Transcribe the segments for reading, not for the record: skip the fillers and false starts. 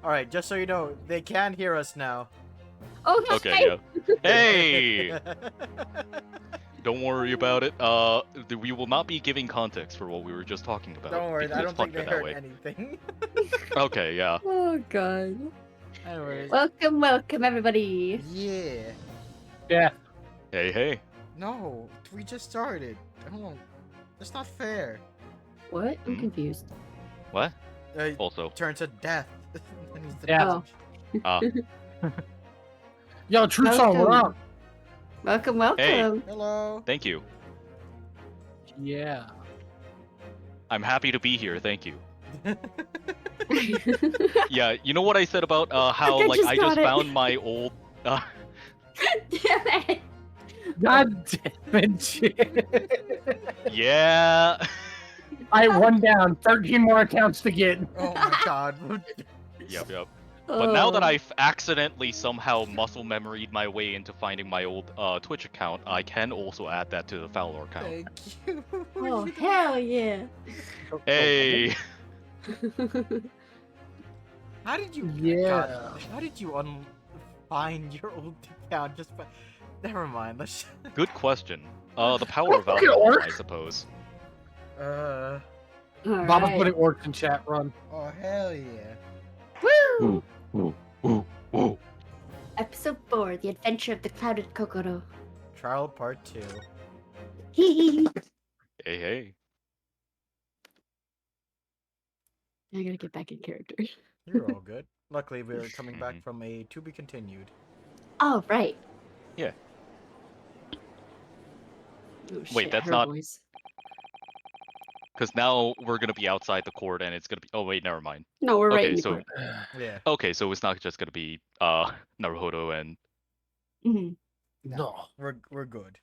Alright, just so you know, they can hear us now. Oh, Okay, yeah. Hey! Don't worry about it. We will not be giving context for what we were just talking about. Don't worry, because I it's don't think they funnier that heard way. anything. Okay, yeah. Oh god. Anyways. Welcome everybody. Yeah. Yeah. Hey. No, we just started. Don't. That's not fair. What? I'm Hmm? confused. What? Uh, Also. turn to death. That needs to Yeah. Oh. Yo, True Song, what up? Welcome. Hey. Hello. Thank you. Yeah. I'm happy to be here, thank you. Yeah, you know what I said about how I like just I got just it. found my old Damn it. God damn it. Yeah. I one down, 13 more accounts to get. Oh my god. Yep. But now that Oh. I've accidentally somehow muscle memoried my way into finding my old Twitch account, I can also add that to the Fowler account. Thank you. Oh hell yeah. Hey. How did you? Yeah. God, how did you find your old account? Just by... Never mind. Let's. Good question. The power of Fucking alcohol, orc. I suppose. All Bob was right. putting orcs in chat, run. Oh hell yeah. Woo! Ooh. Episode 4: The Adventure of the Clouded Kokoro. Trial part 2. Hey. I gotta get back in character. You're all good. Luckily, we're coming back from a to be continued. Oh right. Yeah. Oh, Wait, shit, that's her not- voice. Because now we're gonna be outside the court, and it's gonna be. Oh wait, never mind. No, we're right Okay, in the so court. Yeah. okay, so it's not just gonna be Naruhodo and. Mhm. No. We're good.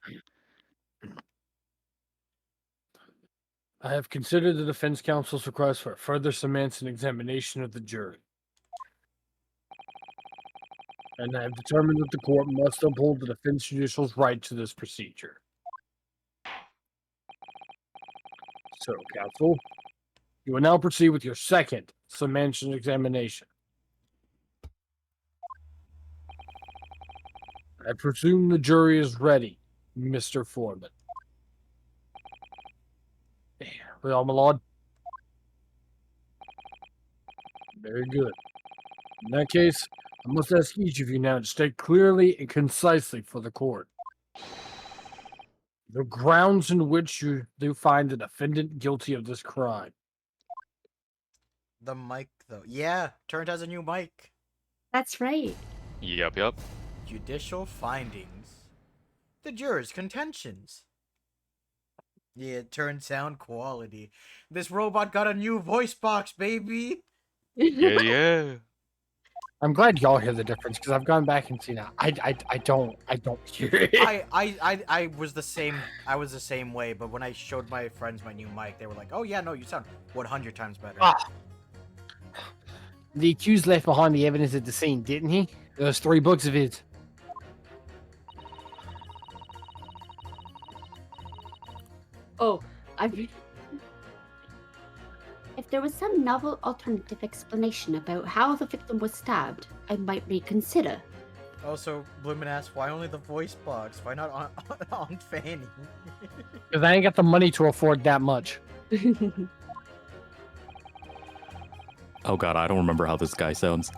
I have considered the defense counsel's request for further summons and examination of the jury. And I have determined that the court must uphold the defense judicial's right to this procedure. So, counsel, you will now proceed with your second summons and examination. I presume the jury is ready, Mr. Foreman. Well, my lord. Very good. In that case, I must ask each of you now to state clearly and concisely for the court the grounds in which you do find the defendant guilty of this crime. The mic though. Yeah, Turnt has a new mic. That's right. Yep. Judicial findings. The jurors' contentions. Yeah, Turnt sound quality. This robot got a new voice box, baby. Yeah. I'm glad y'all hear the difference because I've gone back and seen it. I don't hear it. I was the same. I was the same way. But when I showed my friends my new mic, they were like, "Oh yeah, no, you sound 100 times better." The accused left behind the evidence at the scene, didn't he? Those 3 books of his. Oh, if there was some novel alternative explanation about how the victim was stabbed, I might reconsider. Also, Bloomin asked, "Why only the voice box? Why not on Fanny?" Because I ain't got the money to afford that much. Oh god, I don't remember how this guy sounds.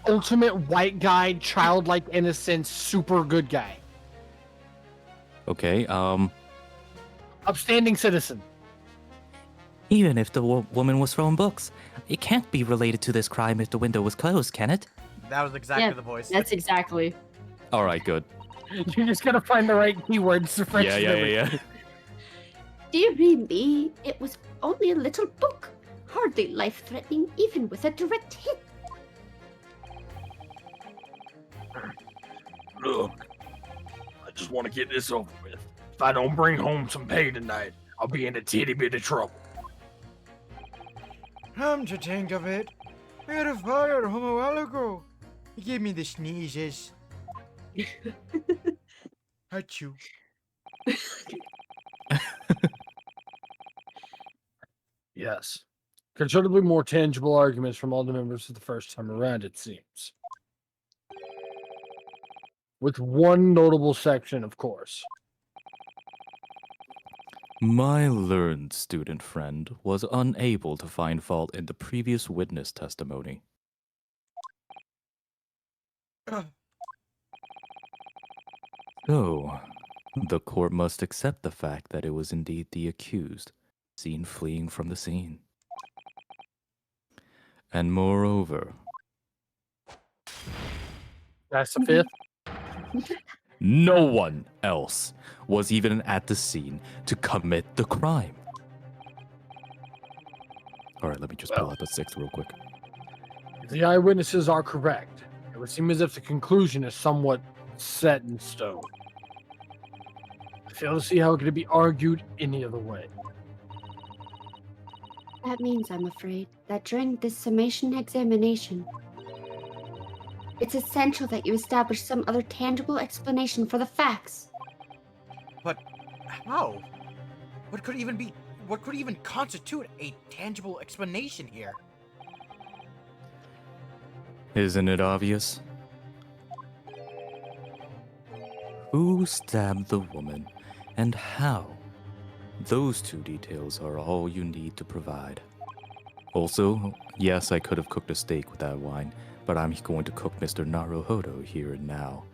Ultimate white guy, childlike innocence, super good guy. Okay, Upstanding citizen. even if the woman was throwing books, it can't be related to this crime if the window was closed, can it? That was exactly Yeah, the voice. That's exactly. Alright, good. You just gotta find the right keywords to fetch Yeah. Dearie me, it was only a little book. Hardly life-threatening, even with a direct hit. Look, I just want to get this over with. If I don't bring home some pay tonight, I'll be in a titty bit of trouble. Come to think of it, I had a fire at home a while ago. He gave me the sneezes. Achoo. Yes, Considerably more tangible arguments from all the members of the first time around, it seems. With one notable section, of course. My learned student friend was unable to find fault in the previous witness testimony. So, the court must accept the fact that it was indeed the accused, seen fleeing from the scene. And moreover, That's the fifth. no one else was even at the scene to commit the crime. Alright, let me just pull out the sixth real quick. If the eyewitnesses are correct, it would seem as if the conclusion is somewhat set in stone. I fail to see how it could be argued any other way. That means, I'm afraid, that during this summation examination, it's essential that you establish some other tangible explanation for the facts. But how? What could even constitute a tangible explanation here? Isn't it obvious? Who stabbed the woman and how? Those two details are all you need to provide. Also, yes, I could have cooked a steak with that wine, but I'm going to cook Mr. Naruhodo here and now.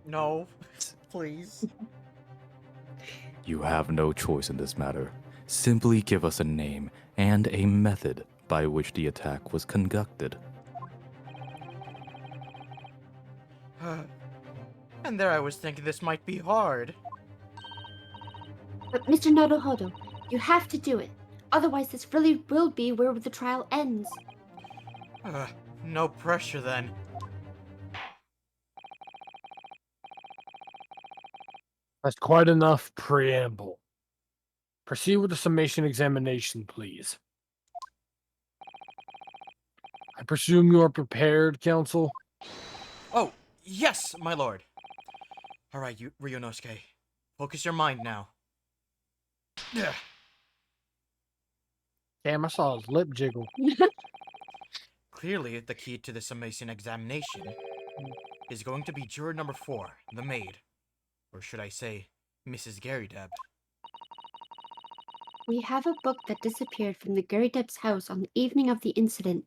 No, please. You have no choice in this matter. Simply give us a name and a method by which the attack was conducted. And there I was thinking this might be hard. But Mr. Naruhodo, you have to do it. Otherwise, this really will be where the trial ends. No pressure then. That's quite enough preamble. Proceed with the summation examination, please. I presume you are prepared, counsel? Oh, yes, my lord. All right, you Ryunosuke. Focus your mind now. Ugh. Damn, I saw his lip jiggle. Clearly, the key to the summation examination is going to be juror number 4, the maid. Or should I say, Mrs. Garydeb. We have a book that disappeared from the Garydeb's house on the evening of the incident.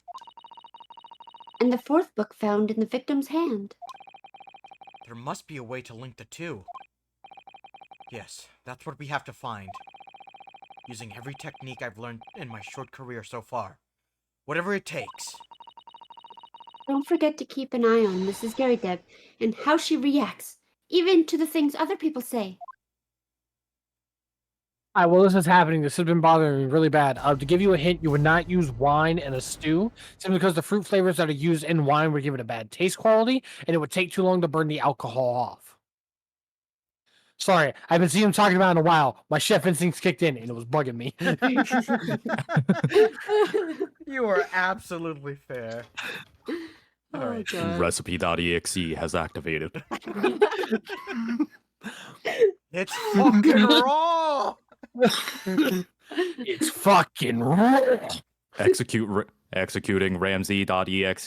And the fourth book found in the victim's hand. There must be a way to link the two. Yes, that's what we have to find. Using every technique I've learned in my short career so far. Whatever it takes. Don't forget to keep an eye on Mrs. Garydeb and how she reacts, even to the things other people say. Alright, well, this is happening. This has been bothering me really bad. To give you a hint, you would not use wine in a stew, simply because the fruit flavors that are used in wine would give it a bad taste quality, and it would take too long to burn the alcohol off. Sorry, I've been seeing him talking about it in a while. My chef instincts kicked in, and it was bugging me. You are absolutely fair. All right. Recipe.exe has activated. It's fucking raw! It's fucking raw. Executing Ramsey.exe.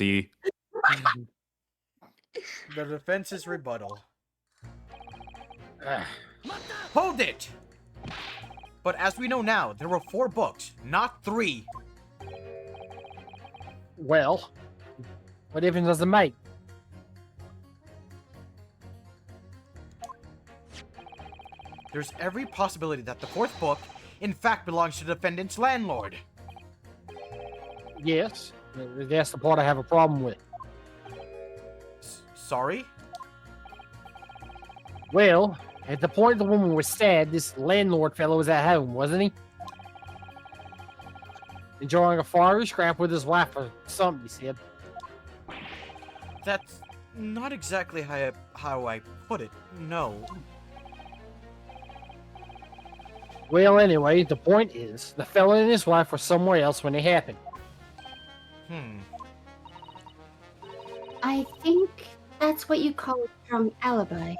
The defense's rebuttal. Hold it! But as we know now, there were 4 books, not 3. Well, what difference does it make? There's every possibility that the 4th book, in fact, belongs to the defendant's landlord. Yes, that's the part I have a problem with. Sorry? Well, at the point the woman was stabbed, this landlord fellow was at home, wasn't he? Enjoying a fiery scrap with his wife or something, he said. That's not exactly how I put it, no. Well, anyway, the point is, the fella and his wife were somewhere else when it happened. I think that's what you call a strong alibi.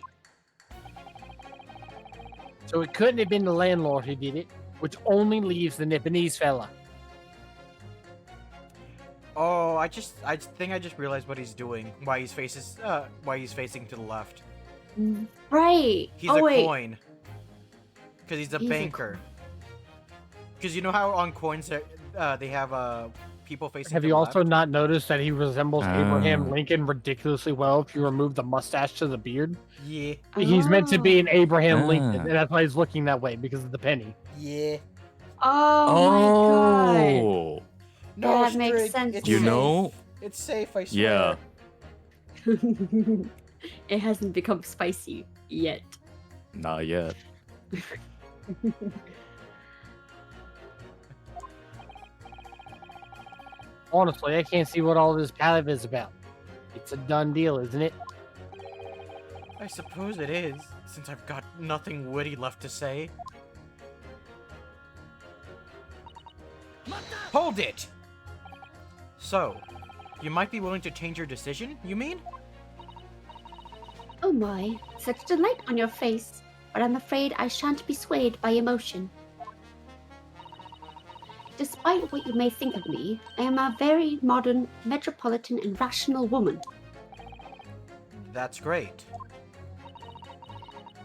So it couldn't have been the landlord who did it, which only leaves the Nipponese fella. Oh, I think I just realized what he's doing. Why he's facing to the left. Right. He's oh a wait. coin. Because he's a He's a banker. Because you know how on coins they have people facing Have to you the also left? not noticed that he resembles Abraham Ah. Lincoln ridiculously well if you remove the mustache to the beard? Yeah. He's meant to be an Abraham Lincoln, Ah. and that's why he's looking that way because of the penny. Yeah. Oh my god. Oh. No, That makes Strig, sense It's to You me. know, It's safe, I Yeah. swear. It hasn't become spicy yet. not yet. Honestly, I can't see what all this palette is about. It's a done deal, isn't it? I suppose it is, since I've got nothing witty left to say. Hold it! So, you might be willing to change your decision, you mean? Oh my, such delight on your face, but I'm afraid I shan't be swayed by emotion. Despite what you may think of me, I am a very modern, metropolitan, and rational woman. That's great.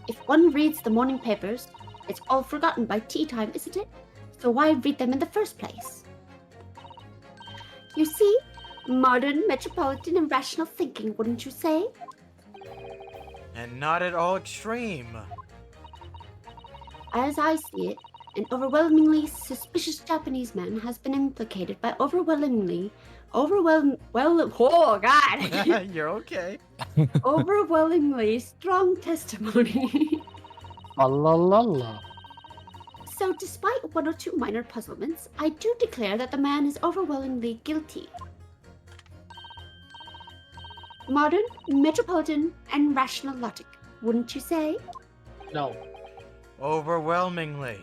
If one reads the morning papers, it's all forgotten by tea time, isn't it? So why read them in the first place? You see, modern, metropolitan, and rational thinking, wouldn't you say? And not at all extreme. As I see it, an overwhelmingly suspicious Japanese man has been implicated by oh god, You're okay. overwhelmingly strong testimony. La la la la. So despite one or two minor puzzlements, I do declare that the man is overwhelmingly guilty. Modern, metropolitan, and rational logic, wouldn't you say? No. Overwhelmingly.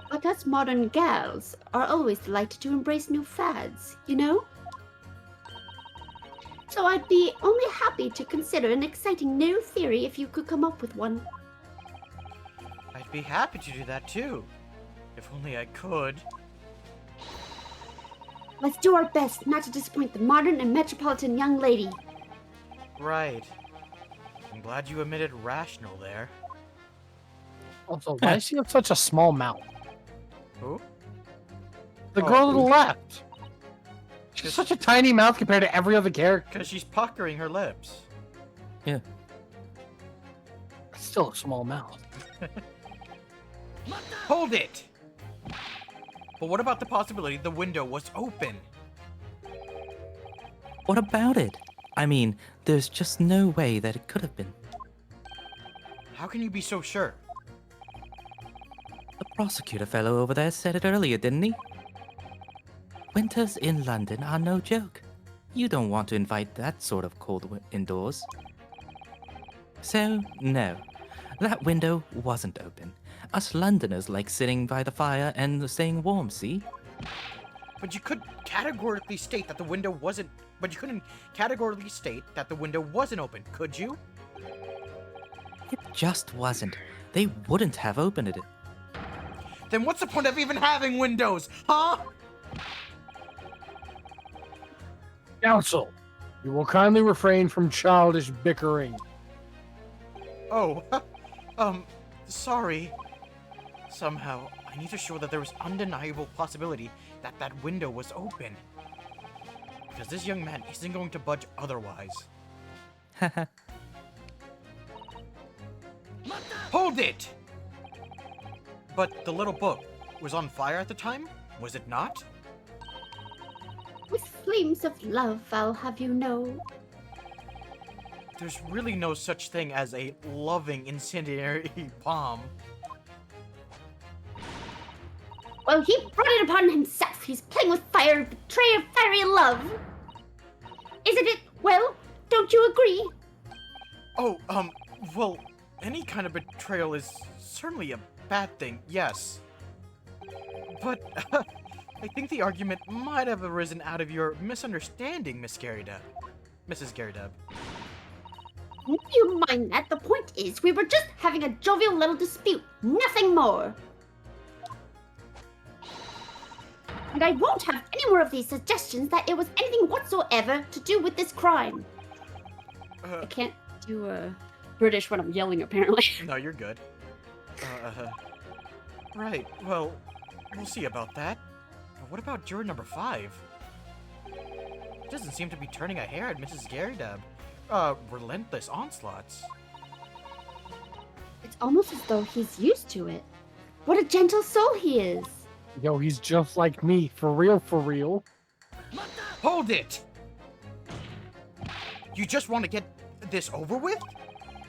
But us modern gals are always delighted to embrace new fads, you know? So I'd be only happy to consider an exciting new theory if you could come up with one. I'd be happy to do that too. If only I could. Let's do our best not to disappoint the modern and metropolitan young lady. Right. I'm glad you admitted rational there. Also, why does she have such a small mouth? Who? The Oh, girl to the who? left. She has such a tiny mouth compared to every other character. Because she's puckering her lips. Still a small mouth. Hold it! But what about the possibility the window was open? What about it? I mean, there's just no way that it could have been. How can you be so sure? The prosecutor fellow over there said it earlier, didn't he? Winters in London are no joke. You don't want to invite that sort of cold indoors. So, no. That window wasn't open. Us Londoners like sitting by the fire and staying warm, see? But you could categorically state that the window wasn't... But you couldn't categorically state that the window wasn't open, could you? It just wasn't. They wouldn't have opened it. Then what's the point of even having windows, huh? Counsel, you will kindly refrain from childish bickering. Oh, sorry. Somehow, I need to show that there was undeniable possibility that that window was open. Because this young man isn't going to budge otherwise. Haha. Hold it! But the little book was on fire at the time, was it not? With flames of love, I'll have you know. There's really no such thing as a loving incendiary bomb. Well, he brought it upon himself. He's playing with fire, betray of fiery love. Isn't it? Well, don't you agree? Oh, well, any kind of betrayal is certainly a bad thing, yes. But, I think the argument might have arisen out of your misunderstanding, Mrs. Garydub. You mind that? The point is, we were just having a jovial little dispute. Nothing more. And I won't have any more of these suggestions that it was anything whatsoever to do with this crime. I can't do a British when I'm yelling, apparently. No, you're good. Right, well, we'll see about that. But what about juror number 5? He doesn't seem to be turning a hair at Mrs. Garidab. Relentless onslaughts. It's almost as though he's used to it. What a gentle soul he is. Yo, he's just like me. For real, for real. Hold it! You just want to get this over with?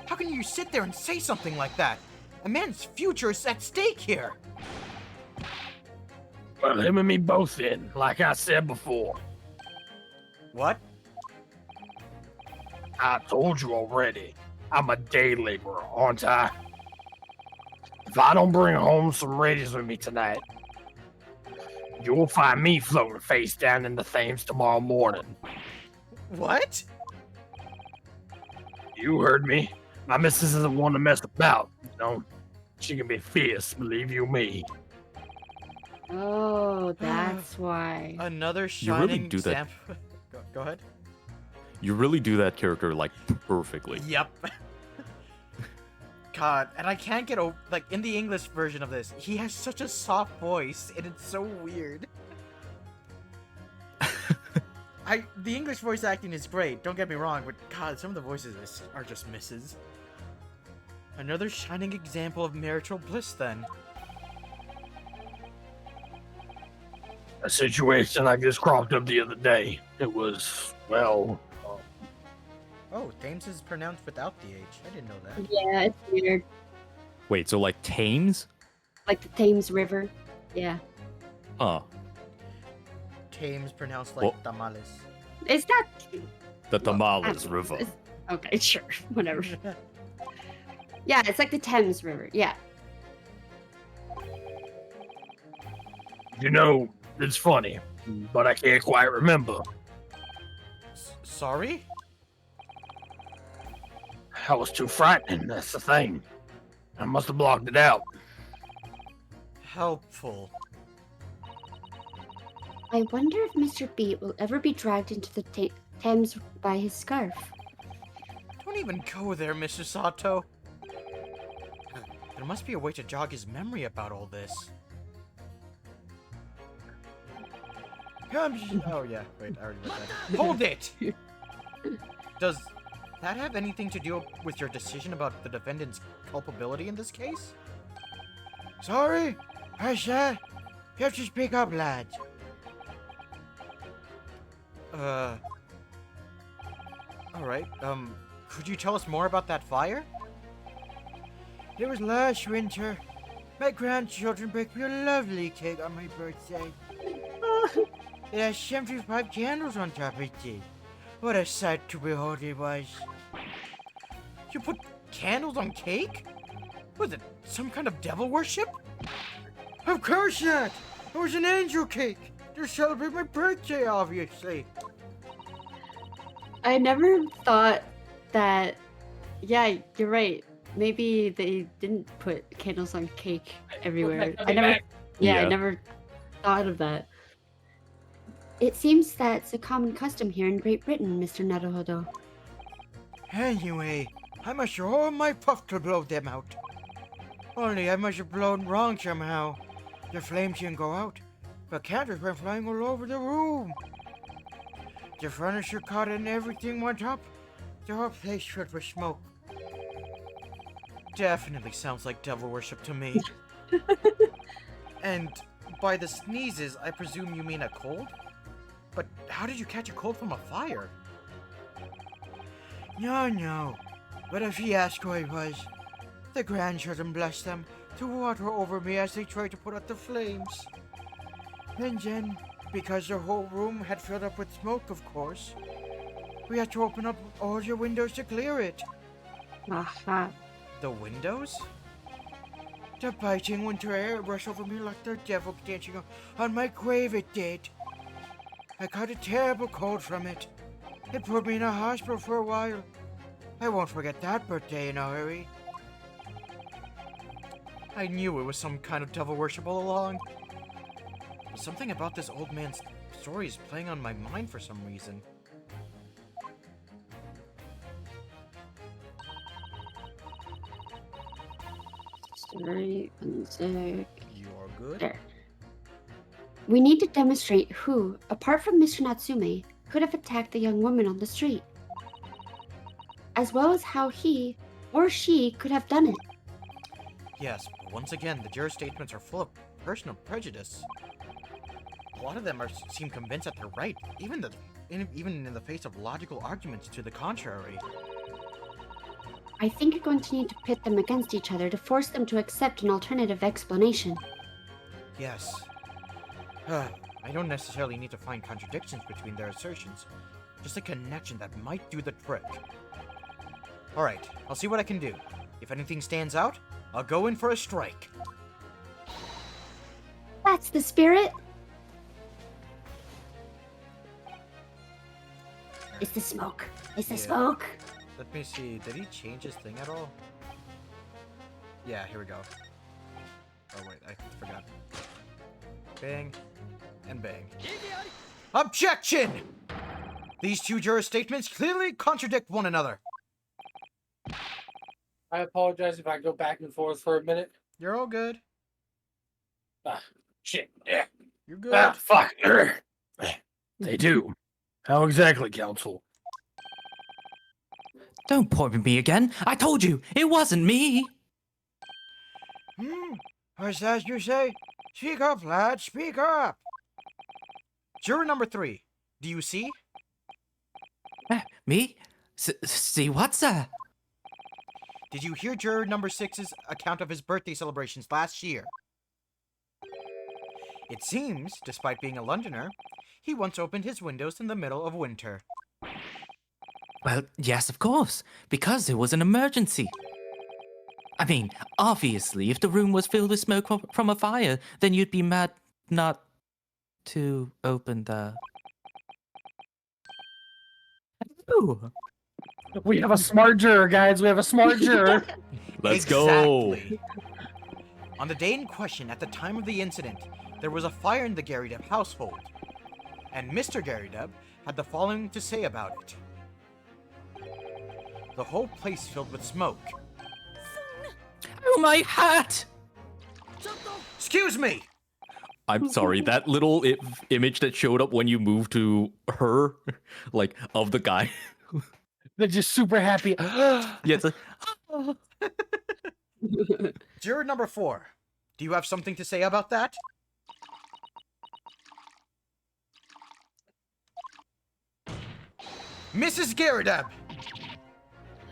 How can you sit there and say something like that? A man's future is at stake here. Well, him and me both in, like I said before. What? I told you already. I'm a day laborer, aren't I? If I don't bring home some radios with me tonight, you'll find me floating face down in the Thames tomorrow morning. What? You heard me. My missus isn't one to mess about, you know. She can be fierce, believe you me. Oh, that's why. Another You really shining do that. example. Go ahead. You really do that character like perfectly. Yep. God, and I can't get over, like, in the English version of this, he has such a soft voice, and it's so weird. The English voice acting is great, don't get me wrong, but God, some of the voices are just misses. Another shining example of marital bliss, then. A situation like this cropped up the other day. It was, well, Oh, Thames is pronounced without the H. I didn't know that. Yeah, it's weird. Wait, so like Thames? Like the Thames River. Yeah. Huh. Thames pronounced like Well- tamales. Is that... The Tamales River. Is- Okay, sure. Whatever. Yeah, it's like the Thames River. Yeah. you know, it's funny, but I can't quite remember. Sorry? I was too frightened, that's the thing. I must have blocked it out. Helpful. I wonder if Mr. Beat will ever be dragged into the Thames by his scarf. Don't even go there, Mr. Sato. There must be a way to jog his memory about all this. Oh yeah, wait, I already read that. Hold it! Does that have anything to do with your decision about the defendant's culpability in this case? Sorry? Harsha? You have to speak up, lad. Alright, could you tell us more about that fire? It was last winter. My grandchildren baked me a lovely cake on my birthday. It has 75 candles on top of it. What a sight to behold it was. You put candles on cake? Was it some kind of devil worship? Of course not! It was an angel cake! To celebrate my birthday, obviously. I never thought that... Yeah, you're right. Maybe they didn't put candles on cake everywhere. I never... Yeah, I Yeah. never thought of that. It seems that's a common custom here in Great Britain, Mr. Naruhodo. Anyway, I must have all my puff to blow them out. Only I must have blown wrong somehow. The flames didn't go out, but candles went flying all over the room. The furniture caught and everything went up. The whole place filled with smoke. Definitely sounds like devil worship to me. And by the sneezes, I presume you mean a cold? But how did you catch a cold from a fire? No. What a fiasco it was. The grandchildren, bless them, to water over me as they tried to put out the flames. And then, because the whole room had filled up with smoke, of course, we had to open up all the windows to clear it. Aha. The windows? The biting winter air rushed over me like the devil dancing on my grave, it did. I caught a terrible cold from it. It put me in a hospital for a while. I won't forget that birthday in a hurry. I knew it was some kind of devil worship all along. Something about this old man's story is playing on my mind for some reason. Story, music. You are good? There. We need to demonstrate who, apart from Mr. Natsume, could have attacked the young woman on the street, as well as how he or she could have done it. Yes, but once again, the juror statements are full of personal prejudice. A lot of them seem convinced that they're right, even in the face of logical arguments to the contrary. I think you're going to need to pit them against each other to force them to accept an alternative explanation. Yes. I don't necessarily need to find contradictions between their assertions, just a connection that might do the trick. Alright, I'll see what I can do. If anything stands out, I'll go in for a strike. That's the spirit! It's the smoke. It's the Yeah. smoke. Let me see, did he change his thing at all? Yeah, here we go. Oh wait, I forgot. Bang, and bang. Objection! These two juror statements clearly contradict one another. I apologize if I go back and forth for a minute. You're all good. Shit. Yeah. You're good. Ah, fuck. They do. How exactly, counsel? Don't point at me again. I told you, it wasn't me. What's that you say? Speak up, lad, speak up! Juror number 3, do you see? Me? See what, sir? Did you hear juror number 6's account of his birthday celebrations last year? It seems, despite being a Londoner, he once opened his windows in the middle of winter. Well, yes, of course, because it was an emergency. I mean, obviously, if the room was filled with smoke from a fire, then you'd be mad not to open the... Ooh. We have a smart juror, guys. We have a smart juror. Let's go. Exactly. On the day in question, at the time of the incident, there was a fire in the Garydeb household. And Mr. Garydeb had the following to say about it. The whole place filled with smoke. Oh, my hat! Excuse me! I'm sorry, that little image that showed up when you moved to her, like, of the guy. They're just super happy. Yeah, it's like, Juror number 4, do you have something to say about that? Mrs. Garydeb!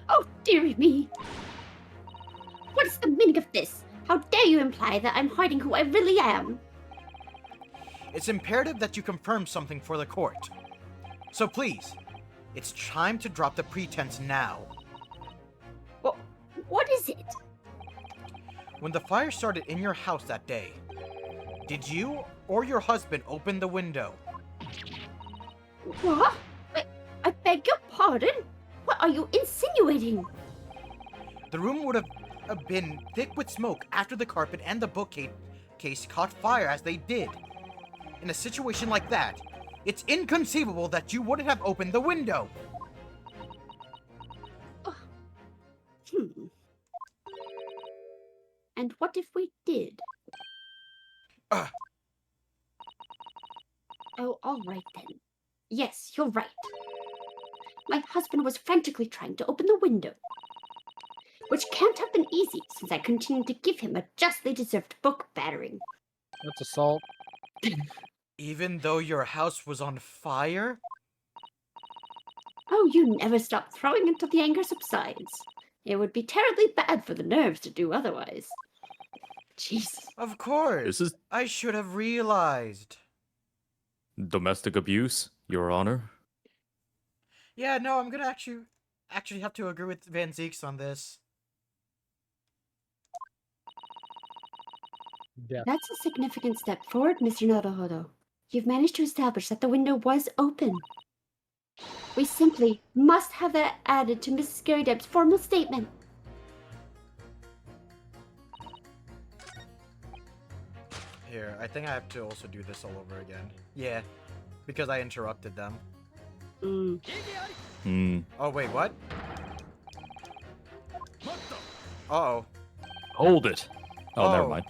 Oh, dearie me. What is the meaning of this? How dare you imply that I'm hiding who I really am? It's imperative that you confirm something for the court. So please, it's time to drop the pretense now. What is it? When the fire started in your house that day, did you or your husband open the window? What? I beg your pardon? What are you insinuating? The room would have been thick with smoke after the carpet and the bookcase caught fire as they did. In a situation like that, it's inconceivable that you wouldn't have opened the window. And what if we did? Ugh. Oh, all right then. Yes, you're right. My husband was frantically trying to open the window, which can't have been easy since I continued to give him a justly deserved book battering. That's assault. Even though your house was on fire? Oh, you never stop throwing until the anger subsides. It would be terribly bad for the nerves to do otherwise. Jeez. Of course. this is I should have realized. domestic abuse, Your Honor. Yeah, no, I'm gonna actually have to agree with Van Zeeks on this. Yeah. That's a significant step forward, Mr. Naruhodo. You've managed to establish that the window was open. We simply must have that added to Mrs. Garydeb's formal statement. Here, I think I have to also do this all over again. Yeah, because I interrupted them. Mm. Hmm. Oh, wait, what? Uh-oh. Hold it. Oh, never Oh. mind.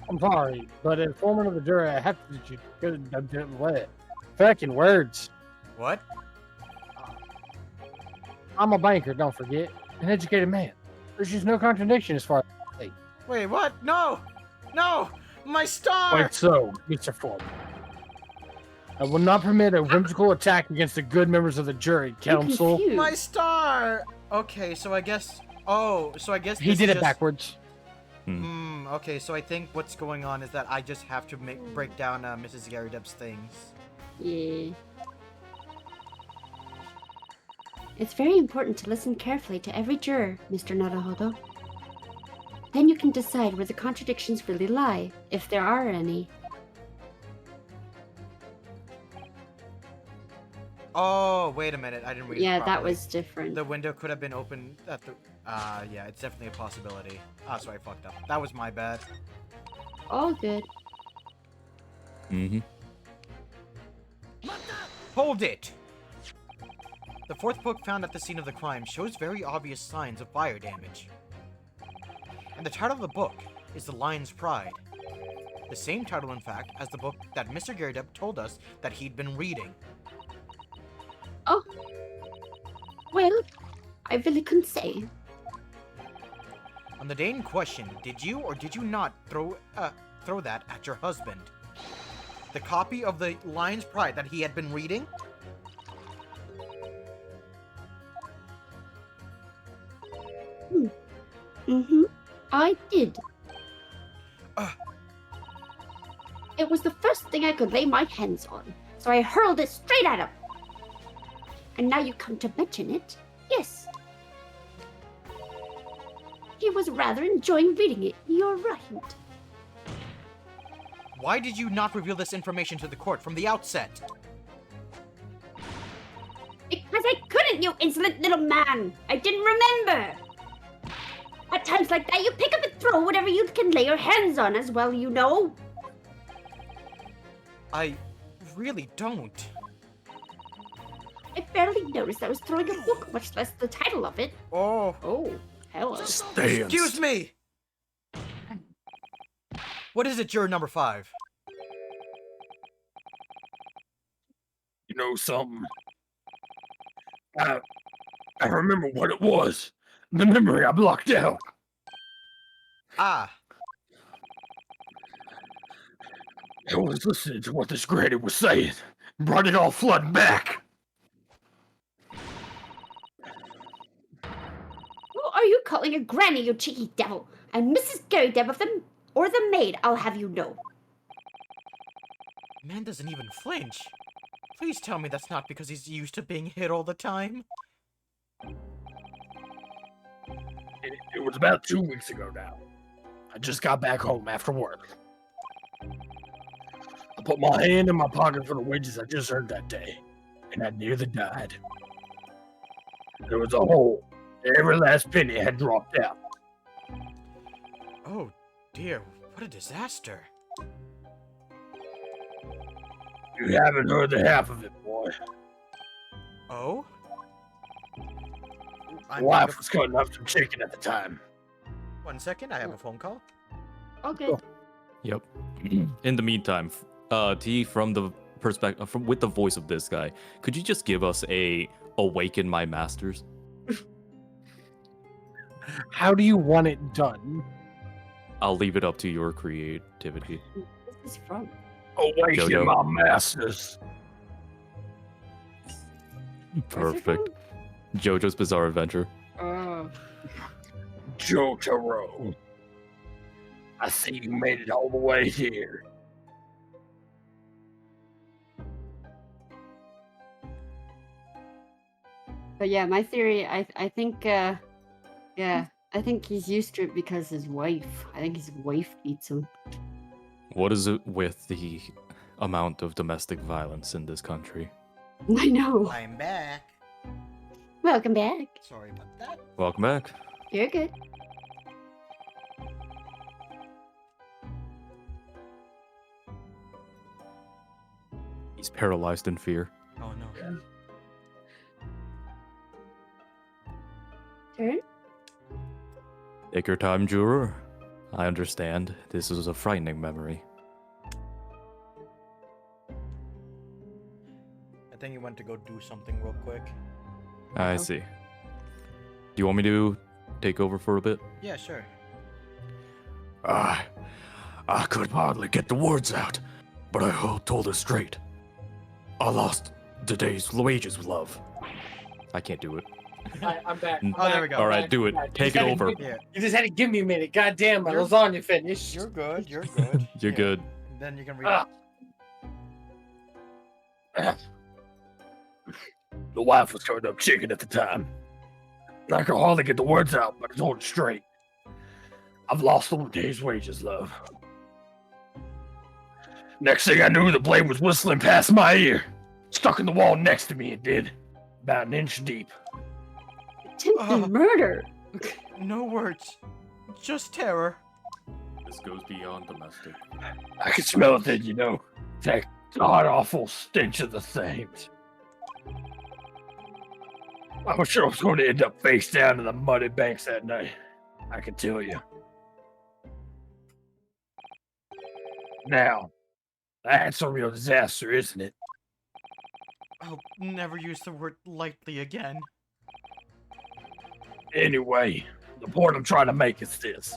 I'm sorry, but in forming of the jury, I have to what? Fucking words. What? I'm a banker, don't forget. An educated man. There's just no contradiction as far as Wait, what? No! No! My star! quite so, Mr. Foreman. I will not permit a whimsical attack against the good members of the jury, I'm counsel. confused. My star! Okay, so I guess... Oh, so I guess He this did is it just... backwards. Okay, so I think what's going on is that I just have to break down Mrs. Garydeb's things. Yeah. It's very important to listen carefully to every juror, Mr. Naruhodo. Then you can decide where the contradictions really lie, if there are any. Oh, wait a minute, I didn't read it Yeah, that properly. was different. The window could have been open at the... yeah, it's definitely a possibility. Ah, so I fucked up. That was my bad. All good. Mm-hmm. Hold it! The fourth book found at the scene of the crime shows very obvious signs of fire damage. And the title of the book is The Lion's Pride. The same title, in fact, as the book that Mr. Garydeb told us that he'd been reading. Oh. Well, I really couldn't say. On the day in question, did you or did you not throw that at your husband? The copy of The Lion's Pride that he had been reading? Mm-hmm. I did. Uh. It was the first thing I could lay my hands on, so I hurled it straight at him. And now you come to mention it, yes. He was rather enjoying reading it, you're right. Why did you not reveal this information to the court from the outset? Because I couldn't, you insolent little man! I didn't remember! At times like that, you pick up and throw whatever you can lay your hands on as well, you know. I really don't. I barely noticed I was throwing a book, much less the title of it. Oh. Oh, hello. Excuse me! What is it, juror number 5? You know something? I remember what it was. The memory I blocked out. Ah, I was listening to what this granny was saying. Brought it all flooding back. Who are you calling a granny, you cheeky devil? I'm Mrs. Garydeb of the... or the maid, I'll have you know. man doesn't even flinch. Please tell me that's not because he's used to being hit all the time. It was about 2 weeks ago now. I just got back home after work. I put my hand in my pocket for the wages I just earned that day, and I nearly died. There was a hole. Every last penny had dropped out. Oh dear, what a disaster. You haven't heard the half of it, boy. Oh? My wife was cutting up some chicken at the time. 1 second, I have a phone call. Okay. Oh. Yep. In the meantime, T, from the perspective, with the voice of this guy, could you just give us a "Awaken My Masters"? How do you want it done? I'll leave it up to your creativity. This is from... Awaken Jojo. my masters. Perfect. JoJo's Bizarre Adventure. Jotaro. I see you made it all the way here. But yeah, my theory, I think, yeah, I think he's used to it because his wife, I think his wife beats him. What is it with the amount of domestic violence in this country? I know. I'm back. Welcome back. Sorry about that. Welcome back. You're good. He's paralyzed in fear. Oh no. Turn? Take your time, juror. I understand. This is a frightening memory. I think he went to go do something real quick. I Uh-oh. see. Do you want me to take over for a bit? Yeah, sure. I could hardly get the words out, but I told her straight. I lost today's wages, love. I can't do it. I'm back. Oh, there we go. All right, do it. Take it over. Yeah, You just had to give me a minute. God damn, my You're- lasagna finished. you're good. You're good. You're Yeah. good. Then you can read. Ah. The wife was turned up chicken at the time. I could hardly get the words out, but I told her straight. I've lost all day's wages, love. Next thing I knew, the blade was whistling past my ear. Stuck in the wall next to me, it did. About an inch deep. Attempted murder. No words, just terror. This goes beyond domestic. I could smell it then, you know. That god-awful stench of the things. I was sure I was going to end up face down in the muddy banks that night. I can tell you. Now, that's a real disaster, isn't it? I'll never use the word lightly again. Anyway, the point I'm trying to make is this.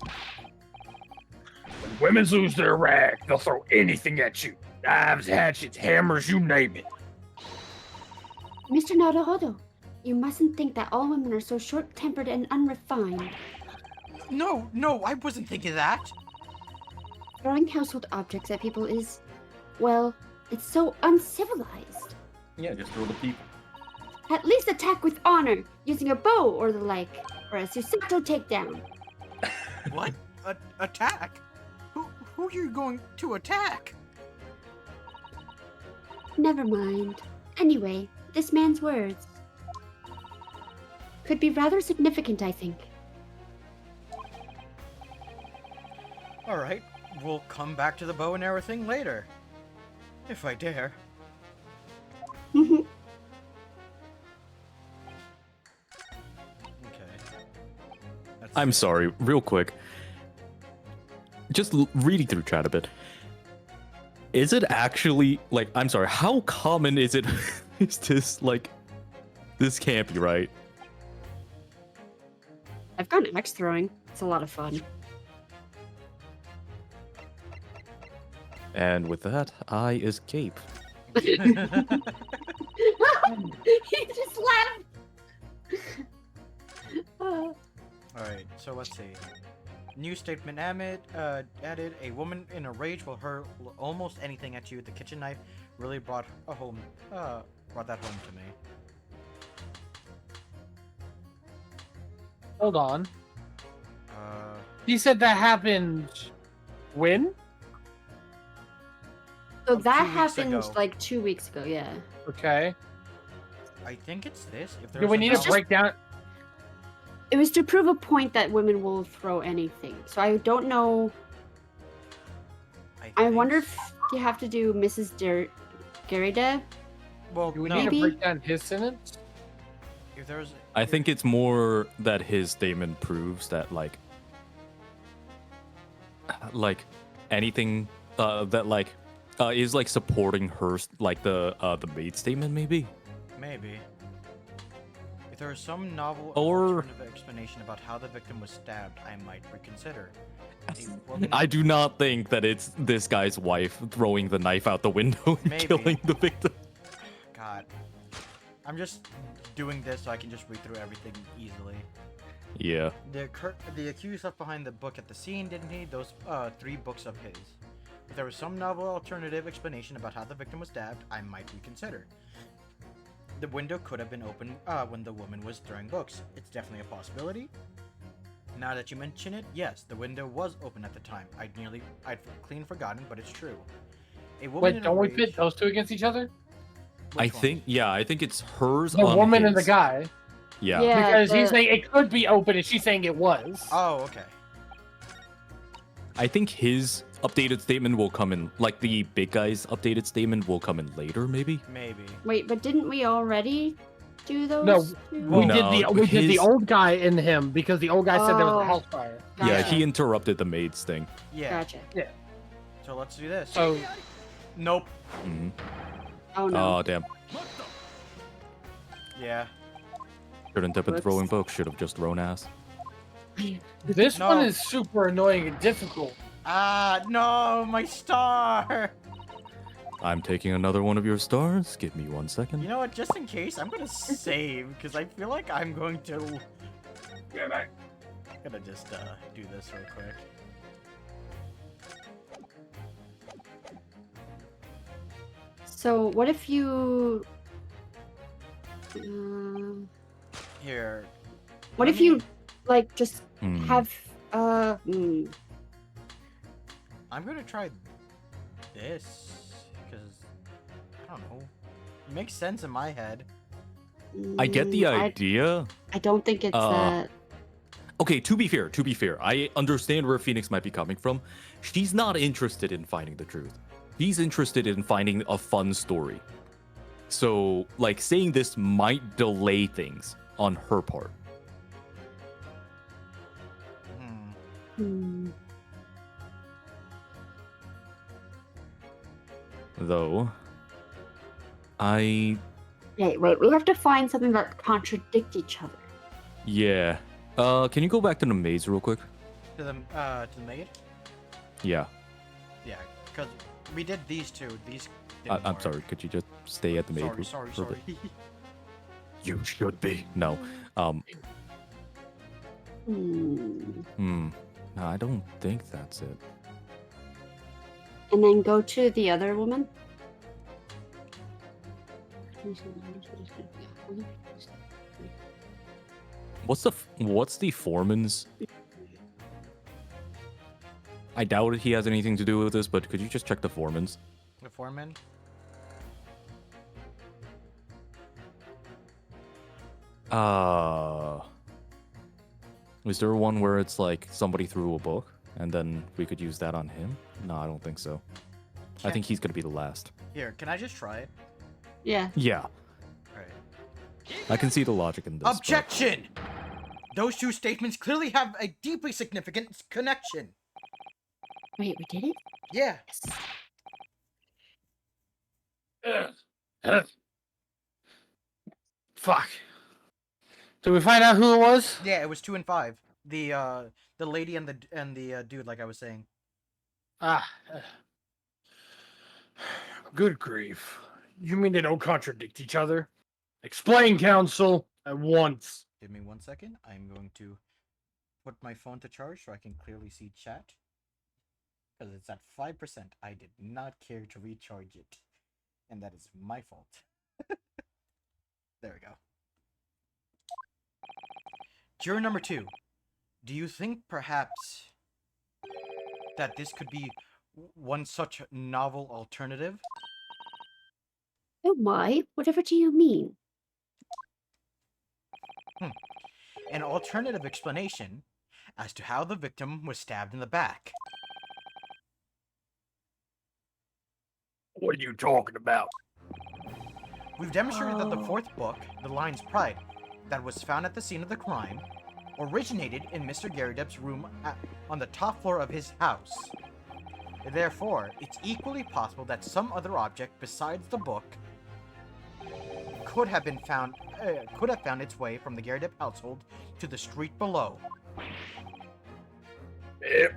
When women lose their rag, they'll throw anything at you. Knives, hatchets, hammers, you name it. Mr. Naruhodo, you mustn't think that all women are so short-tempered and unrefined. No, I wasn't thinking that. Throwing household objects at people is, well, it's so uncivilized. Yeah, just throw the people. At least attack with honor, using a bow or the like, or a Susato takedown. What? Attack? Who are you going to attack? Never mind. Anyway, this man's words could be rather significant, I think. All right, we'll come back to the bow and arrow thing later, if I dare. Okay. I'm sorry, real quick. Just reading through chat a bit. Is it actually, like, I'm sorry, how common is it? Is this, like, this can't be right. I've gone axe throwing. It's a lot of fun. And with that, I escape. He just laughed. All right, so let's see. New statement added. A woman in a rage will hurl almost anything at you. The kitchen knife really brought that home to me. Hold on. Uh, He said that happened when? So 2 that weeks happened ago. like 2 weeks ago, yeah. Okay. I think it's this. If Do there's we need another- to break down? It was to prove a point that women will throw anything. So I don't know. I think wonder s- if you have to do Mrs. Garida. Well, Do we no. need to Maybe. break down his sentence? If there's, I think it's more that his statement proves that, like anything that like is like supporting her, like the maid statement, maybe. maybe. If there is some novel Or- alternative explanation about how the victim was stabbed, I might reconsider. A woman- I do not think that it's this guy's wife throwing the knife out the window and Maybe. killing the victim. God. I'm just doing this so I can just read through everything easily. Yeah. The accused left behind the book at the scene, didn't he? Those 3 books of his. If there was some novel alternative explanation about how the victim was stabbed, I might reconsider. The window could have been open when the woman was throwing books. It's definitely a possibility. Now that you mention it, yes, the window was open at the time. I'd clean forgotten, but it's true. A woman Wait, in a don't we rage- pit those two against each other? I Which one? think it's hers The on woman and the his. guy. Yeah. Yeah. Because he's the- saying it could be open and she's saying it was. Oh, okay. I think his updated statement will come in, like the big guy's updated statement will come in later, maybe? Maybe. Wait, but didn't we already do those? No, two? we No, did the his- old guy in him because the old guy said there was Oh. a house fire. Yeah, Gotcha. he interrupted the maid's thing. Yeah. Gotcha. So let's do this. So Nope. Mhm. Oh no. Oh, damn. Yeah. Shouldn't have been Whoops. throwing books, should have just thrown ass. this No. one is super annoying and difficult. Ah, no, my star. I'm taking another one of your stars. Give me 1 second. You know what? Just in case, I'm gonna save because I feel like I'm going to. I'm gonna just do this real quick. So what if you? Here. What let if you me- like just Hmm. have I'm gonna try this because I don't know. It makes sense in my head. I get the I idea. don't think it's that. Okay, to be fair, I understand where Phoenix might be coming from. She's not interested in finding the truth. She's interested in finding a fun story. So, like, saying this might delay things on her part. Hmm. Though, I... Wait, we have to find something that contradict each other. Yeah. Can you go back to the maze real quick? To the maid. Yeah. Yeah, because we did these two. These. I'm didn't work. sorry, could you just stay at the maze? Sorry. for a bit? You should be. No. Hmm. No, I don't think that's it. And then go to the other woman. What's the foreman's? I doubt he has anything to do with this, but could you just check the foreman's? The foreman. Is there one where it's like somebody threw a book and then we could use that on him? No, I don't think so. I think he's gonna be the last. Here, can I just try it? Yeah. Yeah, Alright. I can see the logic in this. but- Objection! Those two statements clearly have a deeply significant connection. Wait, we did it? Yeah. Yes. Fuck. Did we find out who it was? Yeah, it was 2 and 5. The lady and the dude, like I was saying. Ah. Good grief. You mean they don't contradict each other? Explain, counsel, at once. Give me 1 second. I'm going to put my phone to charge so I can clearly see chat. Because it's at 5%. I did not care to recharge it. And that is my fault. There we go. Juror number 2. Do you think perhaps that this could be one such novel alternative? Oh my, whatever do you mean? An alternative explanation as to how the victim was stabbed in the back. What are you talking about? We've demonstrated that the fourth book, The Lion's Pride, that was found at the scene of the crime, originated in Mr. Garydep's room on the top floor of his house. Therefore, it's equally possible that some other object besides the book could have found its way from the Garydep household to the street below. Yep.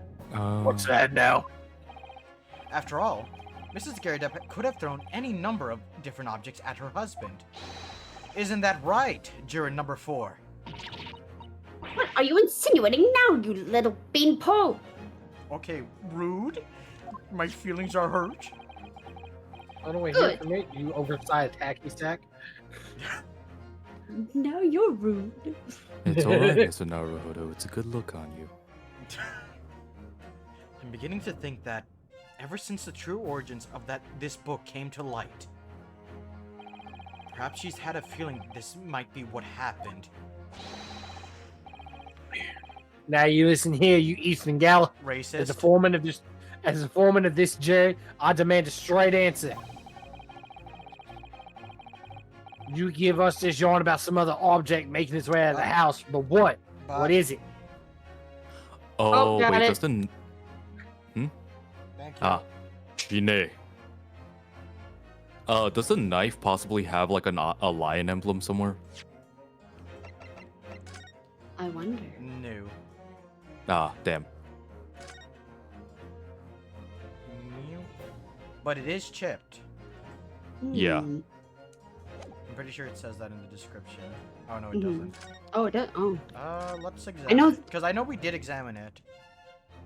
What's that now? After all, Mrs. Garydep could have thrown any number of different objects at her husband. Isn't that right, juror number 4? What are you insinuating now, you little beanpole? Okay, rude. My feelings are hurt. Run away Good. here from me, you oversized hacky sack. Now you're rude. It's alright, Mr. Naruhodo. It's a good look on you. I'm beginning to think that ever since the true origins of this book came to light, perhaps she's had a feeling this might be what happened. Now you listen here, you Eastern Gala. As Racist. the foreman of this, As the foreman of this jury, I demand a straight answer. You give us this yarn about some other object making its way out of the house, but what? What is it? Oh, got wait, it. does the Thank you. ah, Gine. Does the knife possibly have like a lion emblem somewhere? I wonder. No. Ah, damn. Meow. But it is chipped. Yeah. Hmm. I'm pretty sure it says that in the description. Oh no, it Mhm. doesn't. Oh, it does. Oh. Let's examine know- it. Because I know we did examine it.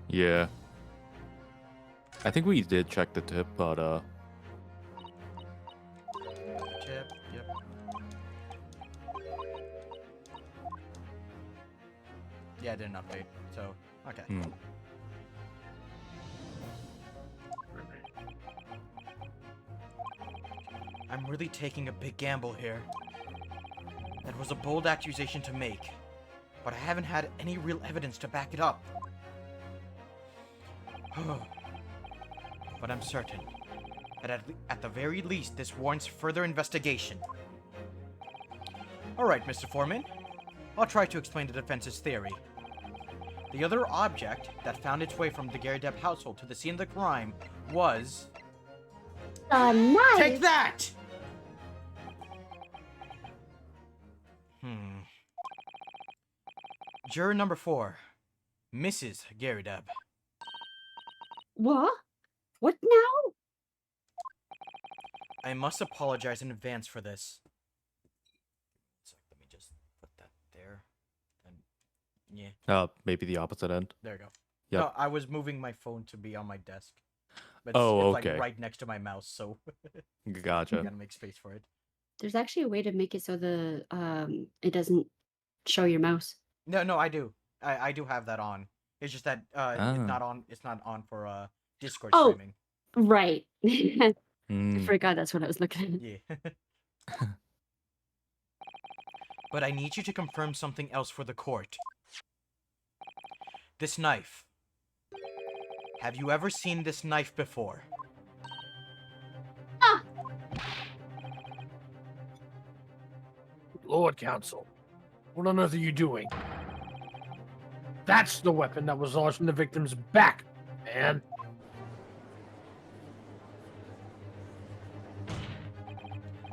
Yeah. I think we did check the tip, but Chip, yep. Yeah, it didn't update, so, okay. hmm. I'm really taking a big gamble here. That was a bold accusation to make, but I haven't had any real evidence to back it up. But I'm certain that at the very least, this warrants further investigation. Alright, Mr. Foreman. I'll try to explain the defense's theory. The other object that found its way from the Garideb household to the scene of the crime was... Nice. Take that! Juror number 4, Mrs. Garideb. What? What now? I must apologize in advance for this. So let me just put that there. Then, yeah, Maybe the opposite end. there you go. Yep. No, I was moving my phone to be on my desk. But Oh, it's okay. like right next to my mouse, so I Gotcha. gotta make space for it. There's actually a way to make it so the it doesn't show your mouse. No, I do. I do have that on. It's just that it's Ah. not on. It's not on for Discord Oh. streaming. Right. I Hmm. forgot that's what I was looking at. Yeah. But I need you to confirm something else for the court. This knife. Have you ever seen this knife before? Lord Counsel, what on earth are you doing? That's the weapon that was launched in the victim's back, man.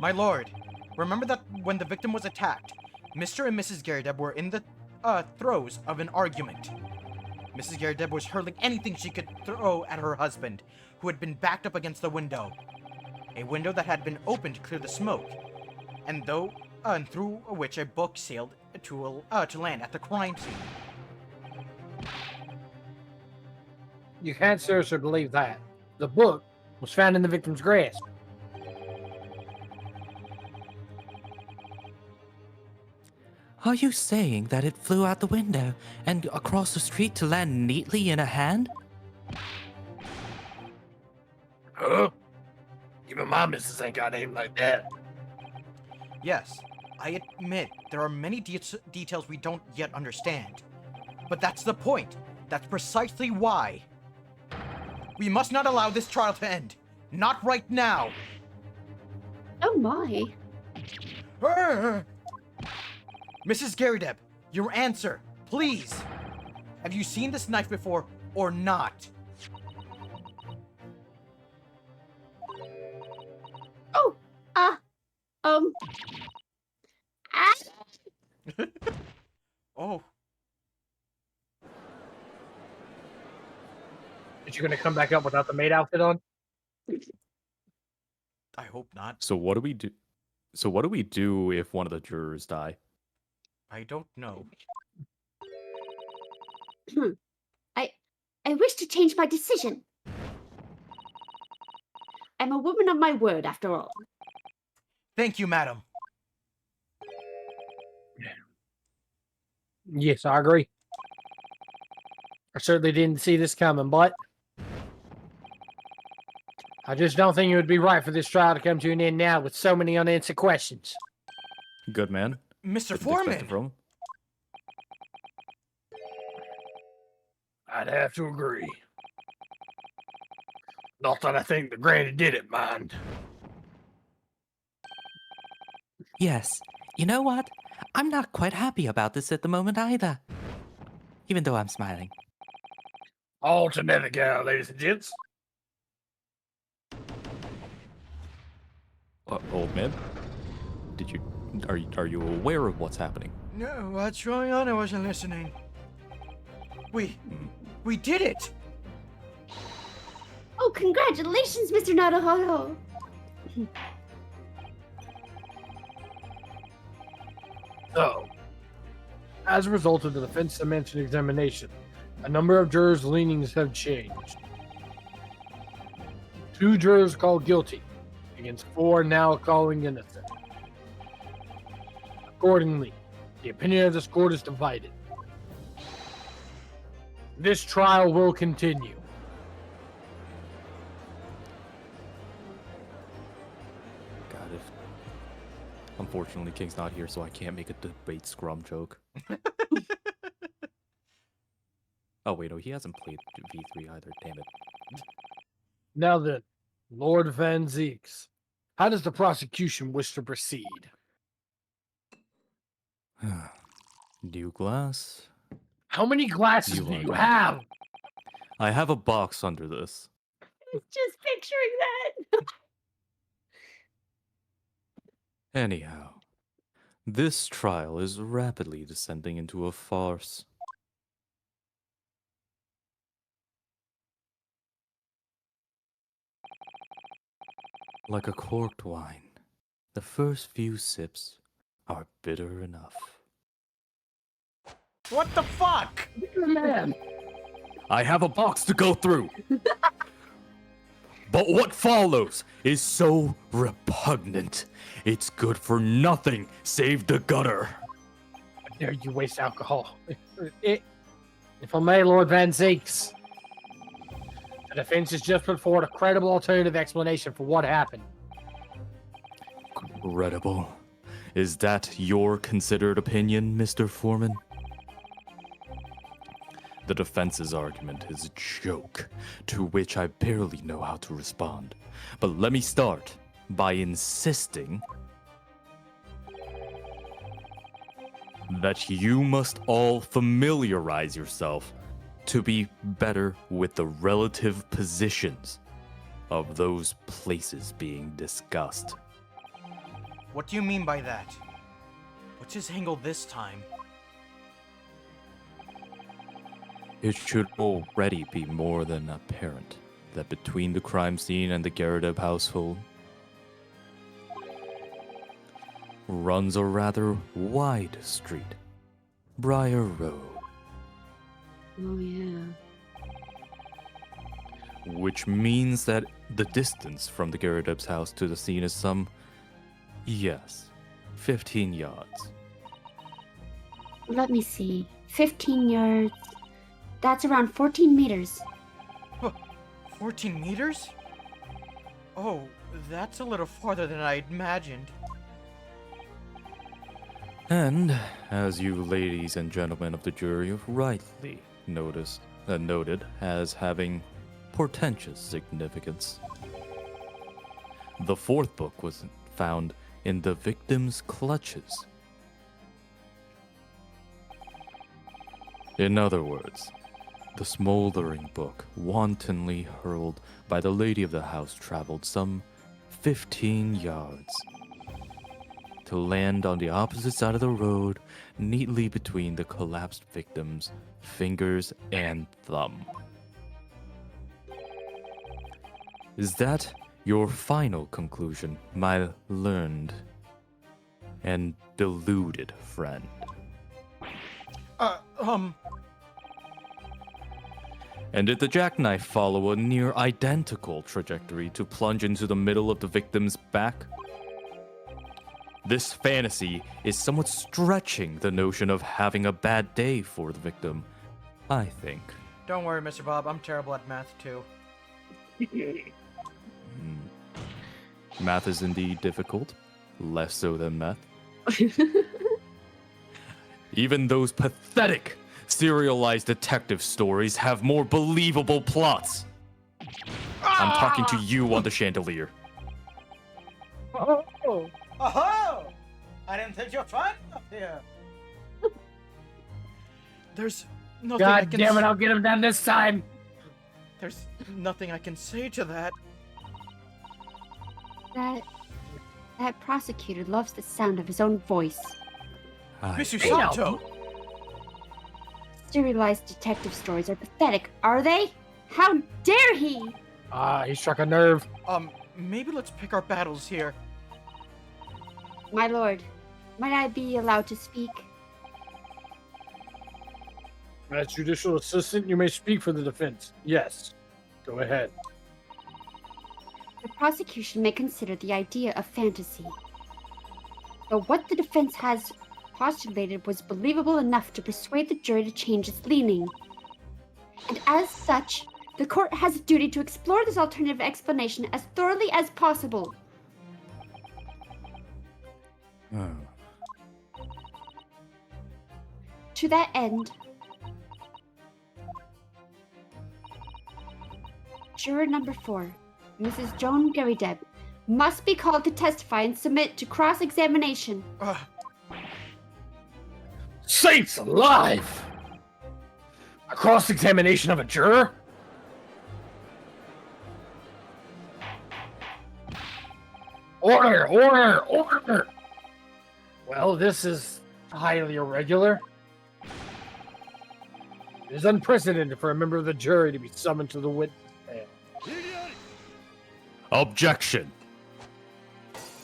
My lord, remember that when the victim was attacked, Mr. and Mrs. Garideb were in the throes of an argument. Mrs. Garideb was hurling anything she could throw at her husband, who had been backed up against the window. A window that had been opened to clear the smoke, and through which a book sailed to land at the crime scene. You can't seriously believe that. The book was found in the victim's grasp. Are you saying that it flew out the window and across the street to land neatly in a hand? Huh? Even my missus ain't got aim like that. Yes, I admit there are many details we don't yet understand. But that's the point. That's precisely why. We must not allow this trial to end. Not right now. Oh my. Mrs. Garideb, your answer, please. Have you seen this knife before or not? Oh. Oh, Is you gonna come back up without the maid outfit on? I hope not. So what do we do? So what do we do if one of the jurors die? I don't know. I wish to change my decision. I'm a woman of my word, after all. Thank you, madam. Yes, I agree. I certainly didn't see this coming, but I just don't think it would be right for this trial to come to an end now with so many unanswered questions. Good man. Mr. Didn't expect Foreman. it from him. I'd have to agree. Not that I think the granny did it, mind. Yes. You know what? I'm not quite happy about this at the moment either. Even though I'm smiling. All together, gal, ladies and gents. Old man? Are you aware of what's happening? No, what's going on? I wasn't listening. We did it! Oh, congratulations, Mr. Naruhodo. So, as a result of the defense dimension examination, a number of jurors' leanings have changed. 2 jurors called guilty, against 4 now calling innocent. Accordingly, the opinion of this court is divided. This trial will continue. God, if... Unfortunately, King's not here, so I can't make a debate scrum joke. Oh, wait, no, he hasn't played V3 either, damn it. Now then, Lord Van Zeeks, how does the prosecution wish to proceed? New glass? How many glasses You do are you right. have? I have a box under this. Just picturing that. Anyhow, this trial is rapidly descending into a farce. Like a corked wine, the first few sips are bitter enough. What the fuck? Man, I have a box to go through! But what follows is so repugnant. It's good for nothing save the gutter. how dare you waste alcohol? If I may, Lord Van Zeeks, the defense has just put forward a credible alternative explanation for what happened. Credible. Is that your considered opinion, Mr. Foreman? The defense's argument is a joke, to which I barely know how to respond. But let me start by insisting that you must all familiarize yourself to be better with the relative positions of those places being discussed. What do you mean by that? What's his angle this time? It should already be more than apparent that between the crime scene and the Garadeb household runs a rather wide street, Briar Road, Oh, yeah. which means that the distance from the Garadeb's house to the scene is some, yes, 15 yards. Let me see. 15 yards. That's around 14 meters. 14 meters? Oh, that's a little farther than I imagined. And, as you ladies and gentlemen of the jury have rightly noted as having portentous significance, the 4th book was found in the victim's clutches. In other words, the smoldering book, wantonly hurled by the lady of the house, traveled some 15 yards to land on the opposite side of the road, neatly between the collapsed victim's fingers and thumb. Is that your final conclusion, my learned and deluded friend? And did the jackknife follow a near identical trajectory to plunge into the middle of the victim's back? This fantasy is somewhat stretching the notion of having a bad day for the victim, I think. Don't worry, Mr. Bob, I'm terrible at math too. Math is indeed difficult, less so than meth. Even those pathetic serialized detective stories have more believable plots. I'm talking to you on the chandelier. Oh, Oh! I didn't think you're fine up here. There's nothing I God can damn it! I'll get him down this time. There's nothing I can say to that. That prosecutor loves the sound of his own voice. Miss Hey, Usanto! Serialized detective stories are pathetic, are they? How dare he! He struck a nerve. Maybe let's pick our battles here. My lord, might I be allowed to speak? As judicial assistant, you may speak for the defense. Yes. Go ahead. The prosecution may consider the idea of fantasy. But what the defense has postulated was believable enough to persuade the jury to change its leaning. And as such, the court has a duty to explore this alternative explanation as thoroughly as possible. Oh. To that end, juror number 4, Mrs. Joan Garydeb, must be called to testify and submit to cross-examination. Saints alive! A cross-examination of a juror? Order! Order! Order! Well, this is highly irregular. It is unprecedented for a member of the jury to be summoned to the witness stand. Objection!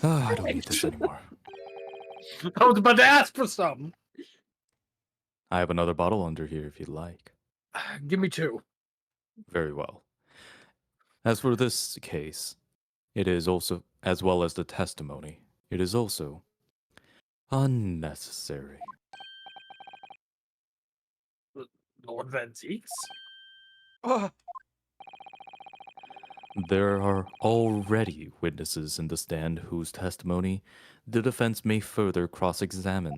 I don't need this anymore. I was about to ask for some. I have another bottle under here if you'd like. Give me 2. Very well. As for this case, it is also, as well as the testimony, it is also unnecessary. Lord Van Zeeks? There are already witnesses in the stand whose testimony the defense may further cross-examine.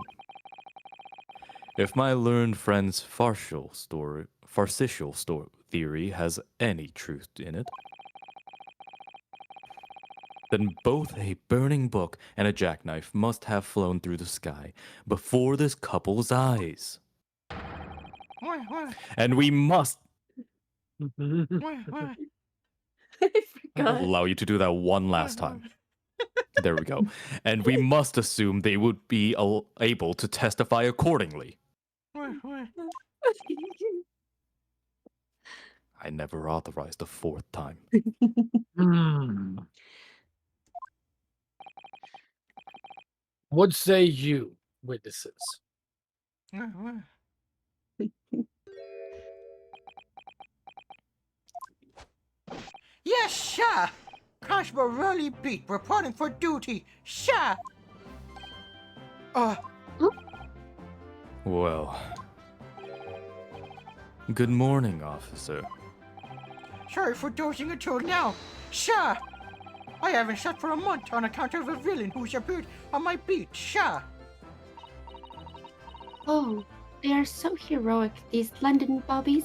If my learned friend's farcical theory has any truth in it, then both a burning book and a jackknife must have flown through the sky before this couple's eyes. And we must I forgot. allow you to do that one last time. There we go. And we must assume they would be able to testify accordingly. I never authorized a 4th time. What say you, witnesses? Yes, sir! Constable Raleigh Beat reporting for duty, sir! Well, good morning, officer. Sorry for dozing until now, sir! I haven't slept for a month on account of a villain who's appeared on my beat, sir! Oh, they are so heroic, these London bobbies.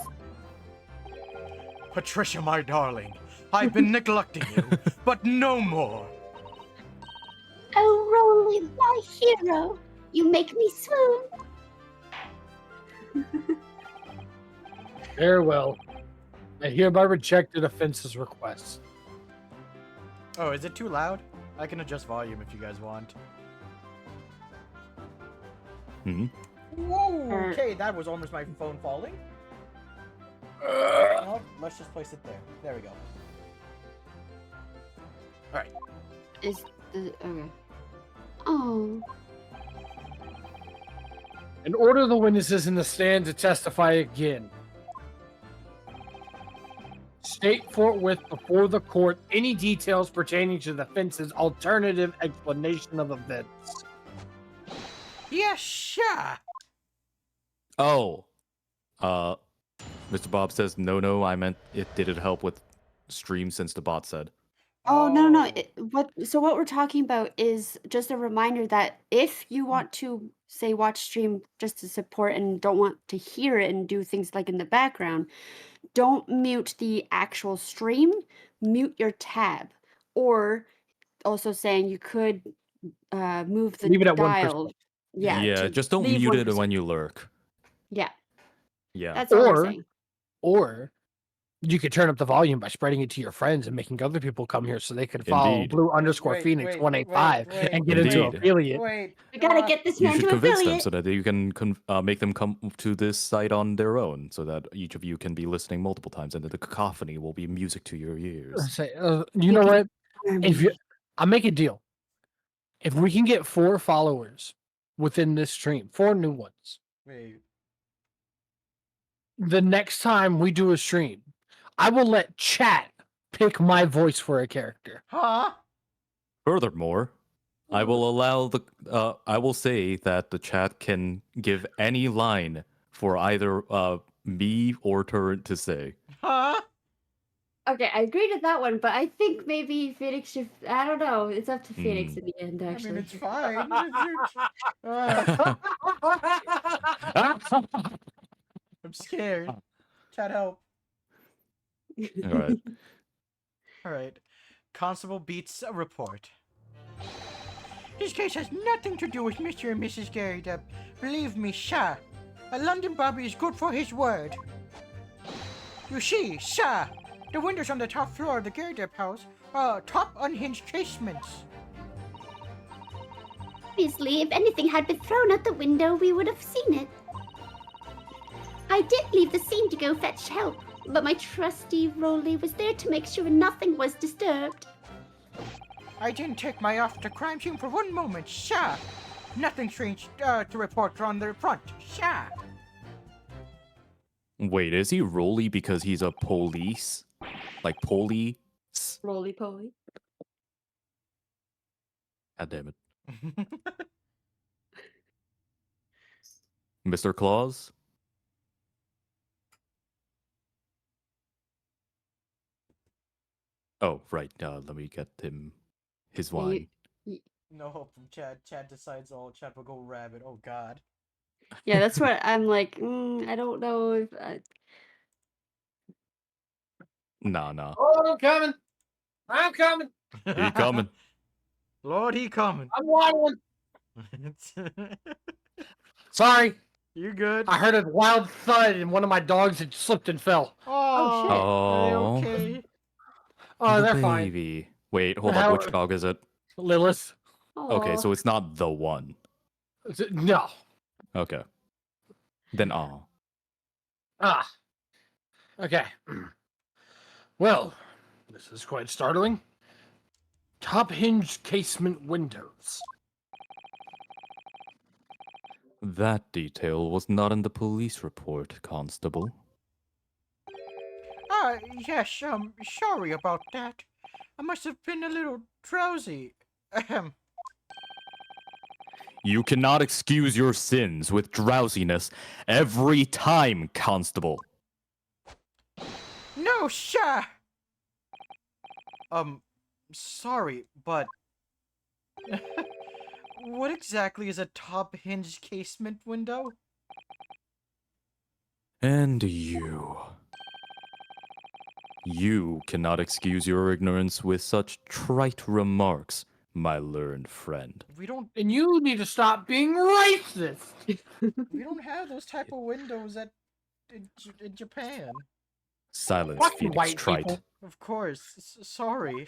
Patricia, my darling, I've been neglecting you, but no more! Oh, Rolly, my hero, you make me swoon. Very well. I hereby reject the defense's request. Oh, is it too loud? I can adjust volume if you guys want. Whoa! Okay, that was almost my phone falling. Well, let's just place it there. There we go. Alright. Is the okay? Oh, And order the witnesses in the stand to testify again. State forthwith before the court any details pertaining to the defense's alternative explanation of events. Yes, sir! Oh, Mr. Bob says, no, I meant did it help with stream since the bot said. oh no, no. What we're talking about is just a reminder that if you want to say watch stream just to support and don't want to hear it and do things like in the background, don't mute the actual stream, mute your tab, or also saying you could move the Leave it at 1%. dial. Yeah, Yeah, to just don't leave mute it 1%. when you lurk. Yeah, Yeah. that's all I'm saying. Or you could turn up the volume by spreading it to your friends and making other people come here so they could follow Indeed. Blue_Phoenix 185 and get into Indeed. affiliate. Wait. We gotta get this You man should to convince them affiliate. so that you can make them come to this site on their own, so that each of you can be listening multiple times, and the cacophony will be music to your ears. Say, you know what? If you, Army. I'll make a deal. If we can get 4 followers within this stream, 4 new ones, Wait. the next time we do a stream, I will let chat pick my voice for a character. Huh? Furthermore, I will allow I will say that the chat can give any line for either me or Turret to say. Huh? Okay, I agree to that one, but I think maybe Phoenix should. I don't know. It's up to Phoenix in the end, I actually. mean, it's fine. I'm scared. Chat help. All right. All right. Constable beats a report. This case has nothing to do with Mr. and Mrs. Gary Depp. Believe me, sir. A London Bobby is good for his word. You see, sir, the windows on the top floor of the Gary Depp house are top unhinged casements. Obviously, if anything had been thrown out the window, we would have seen it. I did leave the scene to go fetch help, but my trusty Rolly was there to make sure nothing was disturbed. I didn't take my eye off the crime scene for one moment, sir. Nothing strange to report on the front, sir. Wait, is he Rolly because he's a police? Like police? Roly poly. God damn it. Mr. Claus? Oh, right. Let me get him his Yeah, wine. No hope from Chad. Chad decides all. Chad will go rabbit. Oh, God. Yeah, that's what I'm like. I don't know if. Nah. Oh, I'm coming. I'm coming. He coming. Lord, he coming. I'm waddling. Sorry. You good? I heard a loud thud and one of my dogs had slipped and fell. Oh, shit. Are they Oh. okay? Oh, The they're fine. baby. Wait, hold up. How- Which dog is it? Lilith. Okay, Aw. so it's not the one. No. Okay. Then Ah. Okay. Well, this is quite startling. Top hinged casement windows. That detail was not in the police report, Constable. Yes, sorry about that. I must have been a little drowsy. Ahem. You cannot excuse your sins with drowsiness every time, Constable. No, sir! Sorry, but... what exactly is a top-hinged casement window? And you. You cannot excuse your ignorance with such trite remarks, my learned friend. We don't And you need to stop being racist. have those type of windows in Japan. Silence, Fucking Phoenix white trite. people. Of course. Sorry.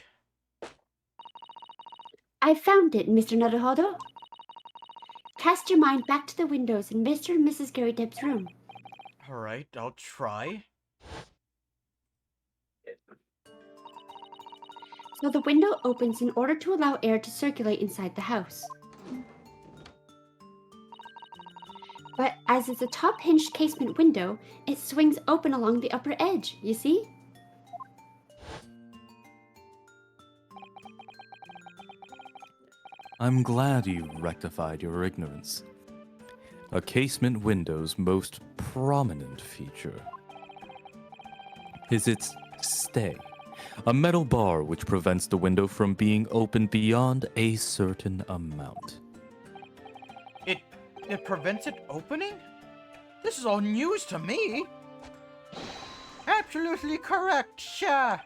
I found it, Mr. Naruhodo. Cast your mind back to the windows in Mr. and Mrs. Gary Depp's room. Alright, I'll try. So the window opens in order to allow air to circulate inside the house. But as it's a top hinged casement window, it swings open along the upper edge, you see? I'm glad you rectified your ignorance. A casement window's most prominent feature is its stay, a metal bar which prevents the window from being opened beyond a certain amount. It prevents it opening? This is all news to me. Absolutely correct, sir.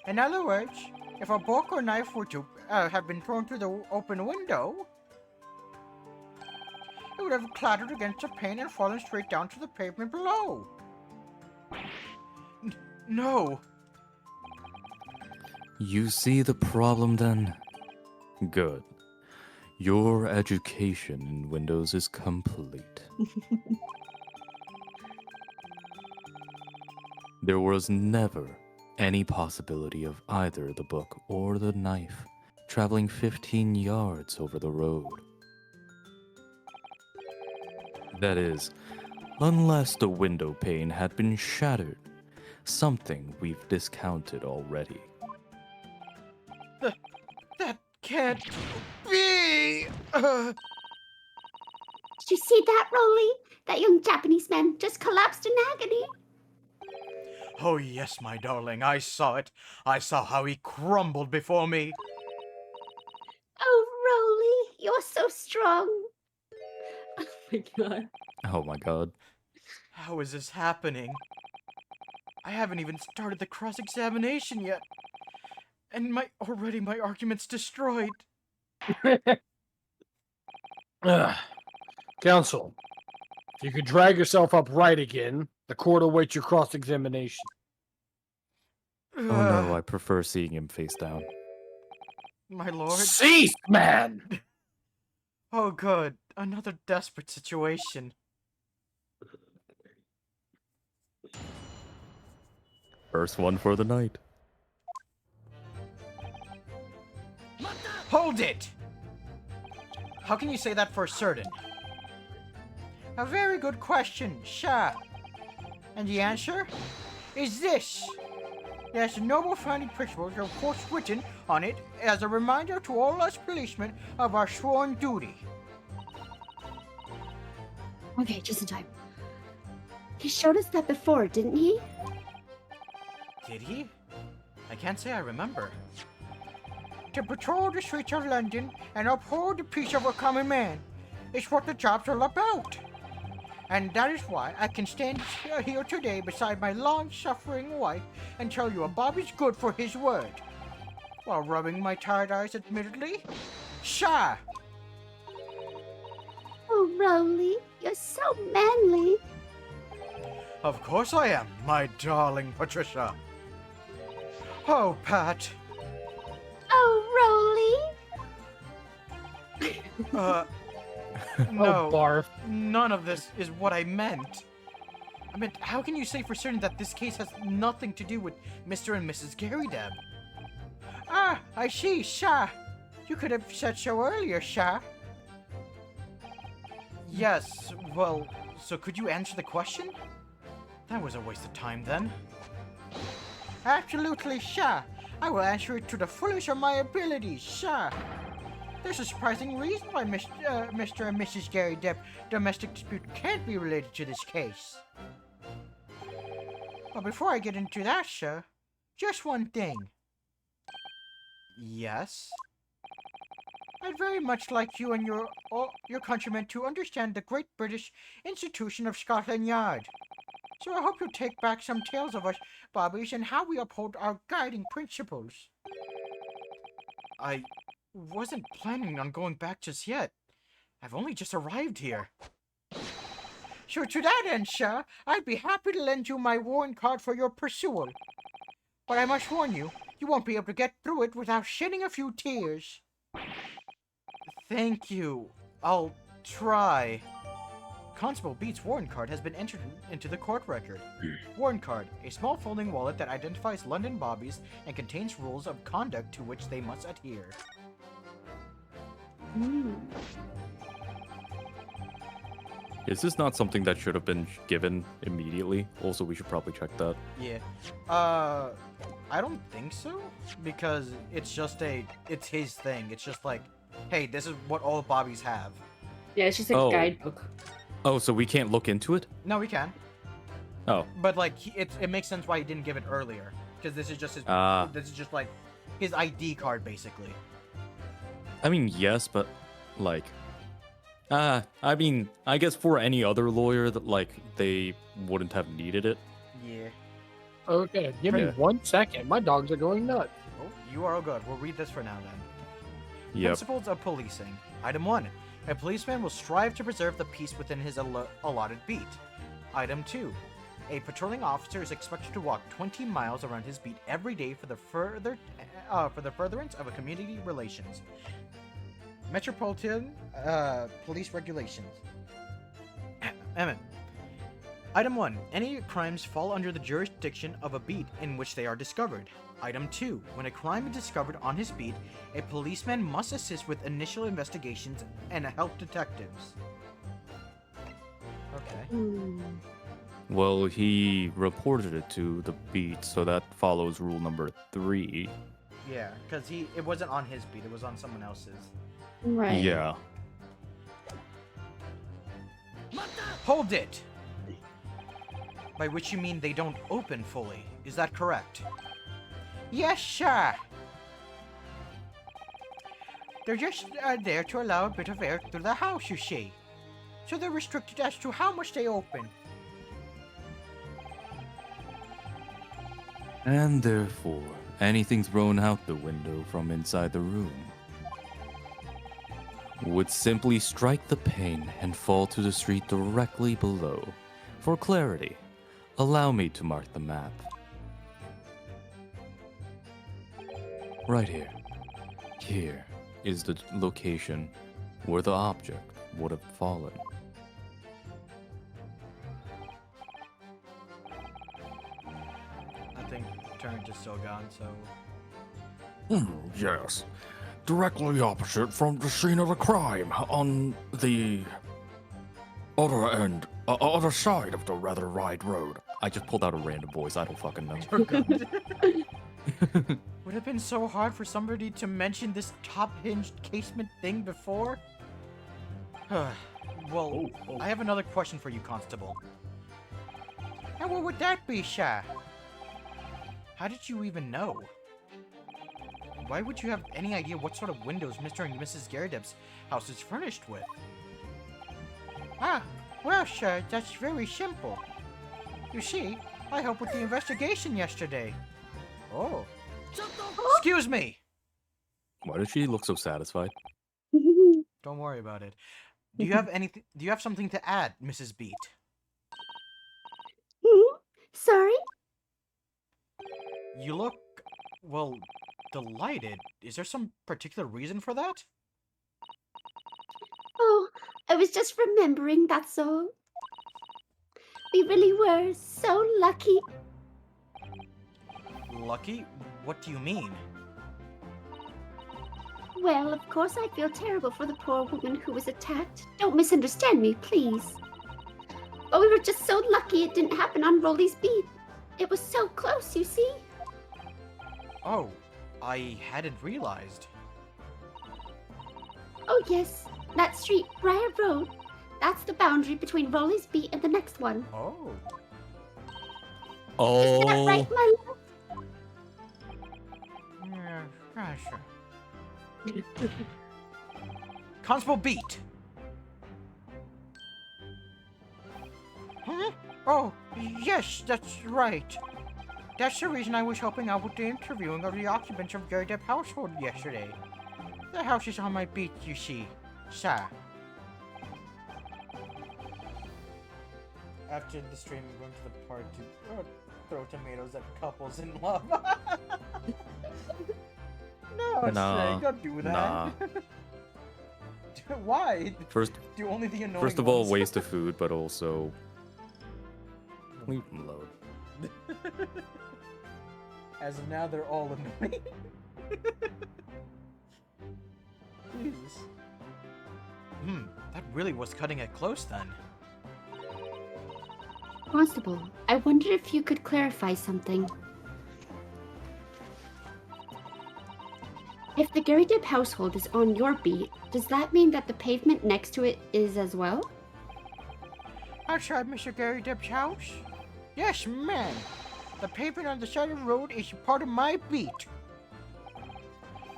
In other words, if a book or knife were to have been thrown through the open window, it would have clattered against the pane and fallen straight down to the pavement below. No. You see the problem then? Good. Your education in Windows is complete. There was never any possibility of either the book or the knife traveling 15 yards over the road. That is, unless the window pane had been shattered, something we've discounted already. That can't be. Did you see that, Rolly? That young Japanese man just collapsed in agony. Oh, yes, my darling, I saw it. I saw how he crumbled before me. Oh, Rolly, you're so strong. Oh my god. Oh my god. How is this happening? I haven't even started the cross-examination yet. And my argument's destroyed. Counsel, if you could drag yourself upright again, the court awaits your cross-examination. Oh no, I prefer seeing him face down. My lord. Cease, man! Oh, good. Another desperate situation. First one for the night. Hold it! How can you say that for certain? A very good question, Sha. And the answer is this. There's a noble founding principles, of course, written on it as a reminder to all us policemen of our sworn duty. Okay, just in time. He showed us that before, didn't he? Did he? I can't say I remember. To patrol the streets of London and uphold the peace of a common man is what the job's all about. And that is why I can stand here today beside my long-suffering wife and tell you a Bobby's good for his word. While rubbing my tired eyes admittedly. Sha! Oh, Rolly, you're so manly. Of course I am, my darling Patricia. Oh, Pat. Oh, No, Oh, barf. none of this is what I meant. I meant, how can you say for certain that this case has nothing to do with Mr. and Mrs. Garydeb? Ah, I see, Sha. You could have said so earlier, Sha. Yes, well, so could you answer the question? That was a waste of time then. Absolutely, Sha. I will answer it to the fullest of my abilities, Sha. There's a surprising reason why Mr. and Mrs. Garydeb domestic dispute can't be related to this case. But before I get into that, Sha, just one thing. Yes? I'd very much like you and your countrymen to understand the great British institution of Scotland Yard. So I hope you'll take back some tales of us, Bobbies, and how we uphold our guiding principles. I wasn't planning on going back just yet. I've only just arrived here. So to that end, Sha, I'd be happy to lend you my warrant card for your pursual. But I must warn you, you won't be able to get through it without shedding a few tears. Thank you. I'll try. Constable Beat's warrant card has been entered into the court record. Warrant card, a small folding wallet that identifies London Bobbies and contains rules of conduct to which they must adhere. Is this not something that should have been given immediately? Also, we should probably check that. Yeah. I don't think so. Because it's just it's his thing. It's just like, hey, this is what all Bobbies have. Yeah, it's just a Oh. guidebook. Oh, so we can't look into it? No, we can. Oh. But like, it makes sense why he didn't give it earlier. Because this is just his. This is just like his ID card, basically. I mean, yes, but like, I mean, I guess for any other lawyer that like they wouldn't have needed it. Yeah. Okay, give me Yeah. 1 second. My dogs are going nuts. Oh, you are all good. We'll read this for now then. Yep. Principles of policing. Item 1. A policeman will strive to preserve the peace within his allotted beat. Item 2. A patrolling officer is expected to walk 20 miles around his beat every day for the furtherance of a community relations. Metropolitan Police Regulations. Emmett. Item 1. Any crimes fall under the jurisdiction of a beat in which they are discovered. Item 2. When a crime is discovered on his beat, a policeman must assist with initial investigations and help detectives. Okay. Well, he reported it to the beat, so that follows rule number 3. Yeah, because it wasn't on his beat, it was on someone else's. Right. Yeah. Hold it! By which you mean they don't open fully, is that correct? Yes, sir! They're just there to allow a bit of air through the house, you see. So they're restricted as to how much they open. And therefore, anything thrown out the window from inside the room would simply strike the pane and fall to the street directly below. For clarity, allow me to mark the map. Right here. Here is the location where the object would have fallen. I think Turn is still gone, so... Yes. Directly opposite from the scene of the crime on the other side of the rather wide road. I just pulled out a random voice, I don't fucking know. You're good. Would have been so hard for somebody to mention this top-hinged casement thing before? Well, I have another question for you, Constable. And what would that be, Sha? How did you even know? Why would you have any idea what sort of windows Mr. and Mrs. Garrideb's house is furnished with? Ah, well, sir, that's very simple. You see, I helped with the investigation yesterday. Oh. Excuse me! Why does she look so satisfied? Don't worry about it. Do you have anything? Do you have something to add, Mrs. Beat? Sorry? You look, well, delighted. Is there some particular reason for that? Oh, I was just remembering, that's all. We really were so lucky. Lucky? What do you mean? Well, of course I feel terrible for the poor woman who was attacked. Don't misunderstand me, please. But we were just so lucky it didn't happen on Rolly's beat. It was so close, you see. Oh, I hadn't realized. Oh yes, that street, Briar Road. That's the boundary between Rolly's beat and the next one. Oh. Isn't that right, my love? Yeah, sure. Constable Beat! Huh? Oh, yes, that's right. That's the reason I was helping out with the interviewing of the occupants of Garrideb household yesterday. The house is on my beat, you see, sir. After the stream, I'm going to the park to throw tomatoes at couples in love. No, Nah, Shay, don't do that. nah. Why? First, Do only the annoying first of all, ones. waste of food, but also leave them alone. As of now, they're all annoying. Jesus. That really was cutting it close then. Constable, I wonder if you could clarify something. If the Garrideb household is on your beat, does that mean that the pavement next to it is as well? Outside Mr. Garrideb's house? Yes, ma'am. The pavement on the side of the road is part of my beat.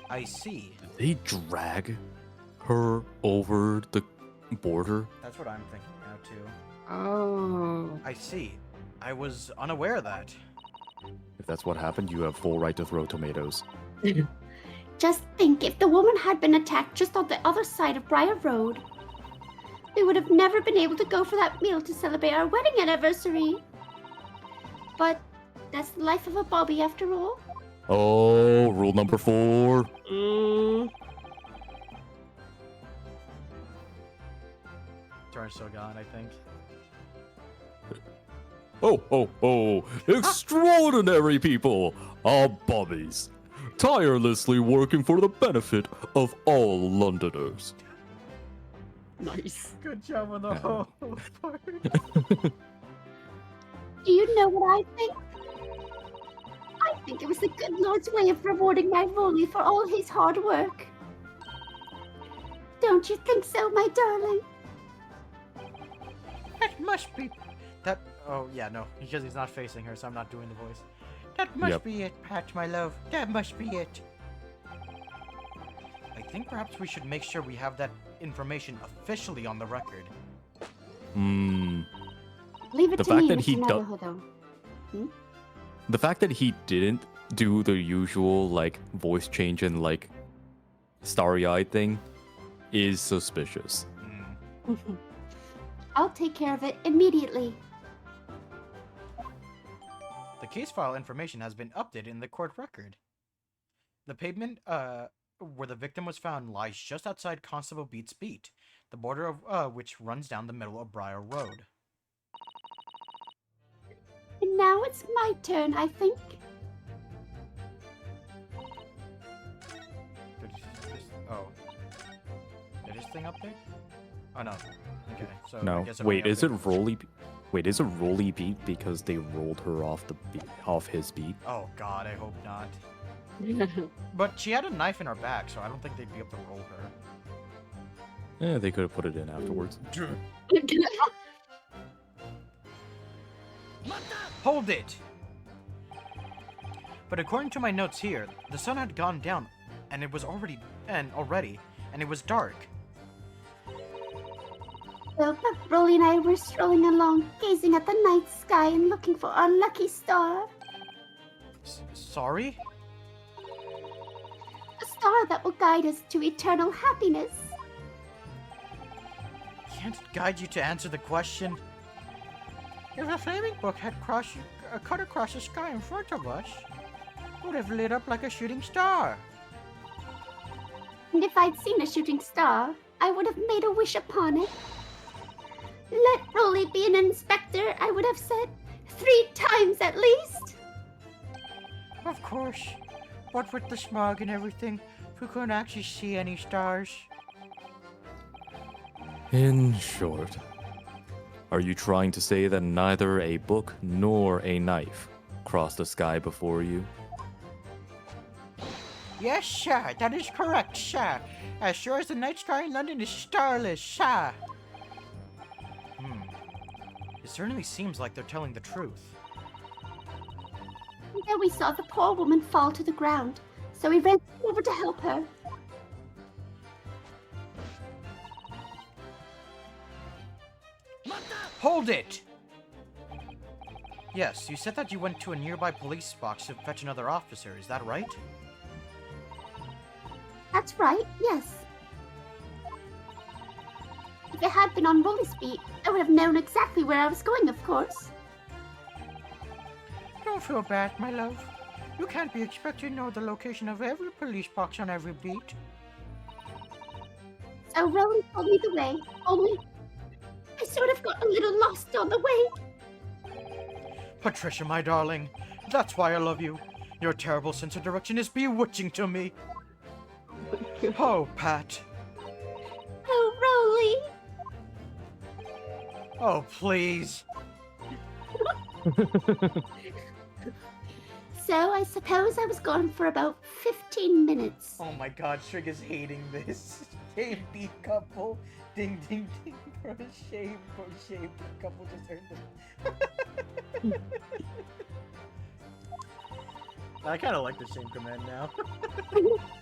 I see. Did they drag her over the border? That's what I'm thinking now, too. Oh. I see. I was unaware of that. If that's what happened, you have full right to throw tomatoes. Just think, if the woman had been attacked just on the other side of Briar Road, we would have never been able to go for that meal to celebrate our wedding anniversary. But that's the life of a Bobby after all. Oh, rule number 4. Turner's still gone, I think. Oh, extraordinary people are bobbies, tirelessly working for the benefit of all Londoners. Nice. Good job on the whole part. Do you know what I think? I think it was the good Lord's way of rewarding my Rolly for all his hard work. Don't you think so, my darling? That must be... That... Oh, yeah, no. Because he's not facing her, so I'm not doing the voice. That must be it, Pat, my love. That must be it. I think perhaps we should make sure we have that information officially on the record. Leave it The to fact me, that Mr. he Navajo, though. The fact that he didn't do the usual, like, voice change and, like, starry-eyed thing is suspicious. I'll take care of it immediately. The case file information has been updated in the court record. The pavement where the victim was found lies just outside Constable Beat's beat, the border of which runs down the middle of Briar Road. And now it's my turn, I think. Oh. Did his thing update? Oh no. Okay, so I No, guess it wait, only is it updated- Rolly? Wait, is it Rolly beat because they rolled her off the off his beat? Oh god, I hope not. But she had a knife in her back, so I don't think they'd be able to roll her. Yeah, they could have put it in afterwards. Hold it! But according to my notes here, the sun had gone down, and it was already, and it was dark. Well, Rolly and I were strolling along, gazing at the night sky and looking for our lucky star. Sorry? A star that will guide us to eternal happiness. Can't it guide you to answer the question? If a flaming book had cut across the sky in front of us, it would have lit up like a shooting star. And if I'd seen a shooting star, I would have made a wish upon it. Let Rolly be an inspector, I would have said, 3 times at least. Of course. What with the smog and everything, we couldn't actually see any stars. In short, are you trying to say that neither a book nor a knife crossed the sky before you? Yes, sir, that is correct, sir. As sure as the night sky in London is starless, sir. It certainly seems like they're telling the truth. And then we saw the poor woman fall to the ground, so we ran over to help her. Hold it! Yes, you said that you went to a nearby police box to fetch another officer, is that right? That's right, yes. If it had been on Rolly's beat, I would have known exactly where I was going, of course. Don't feel bad, my love. You can't be expected to know the location of every police box on every beat. So Rolly told me the way, only I sort of got a little lost on the way. Patricia, my darling, that's why I love you. Your terrible sense of direction is bewitching to me. Oh, Pat. Oh, Rolly! Oh, please. So I suppose I was gone for about 15 minutes. Oh my god, Shrig is hating this. Shame beat couple. Ding, ding, ding. For a shame beat couple just earned it. I kind of like the shame command now.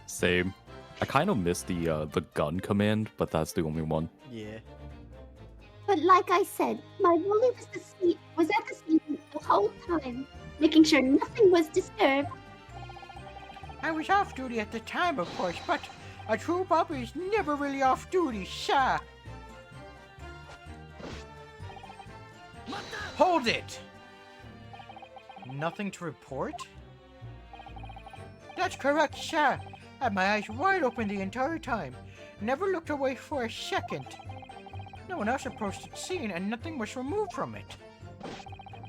Same. I kind of missed the gun command, but that's the only one. Yeah. But like I said, my Rolly was at the scene the whole time, making sure nothing was disturbed. I was off duty at the time, of course, but a true puppy is never really off duty, sir. Hold it! Nothing to report? That's correct, sir. Had my eyes wide open the entire time. Never looked away for a second. No one else approached the scene and nothing was removed from it.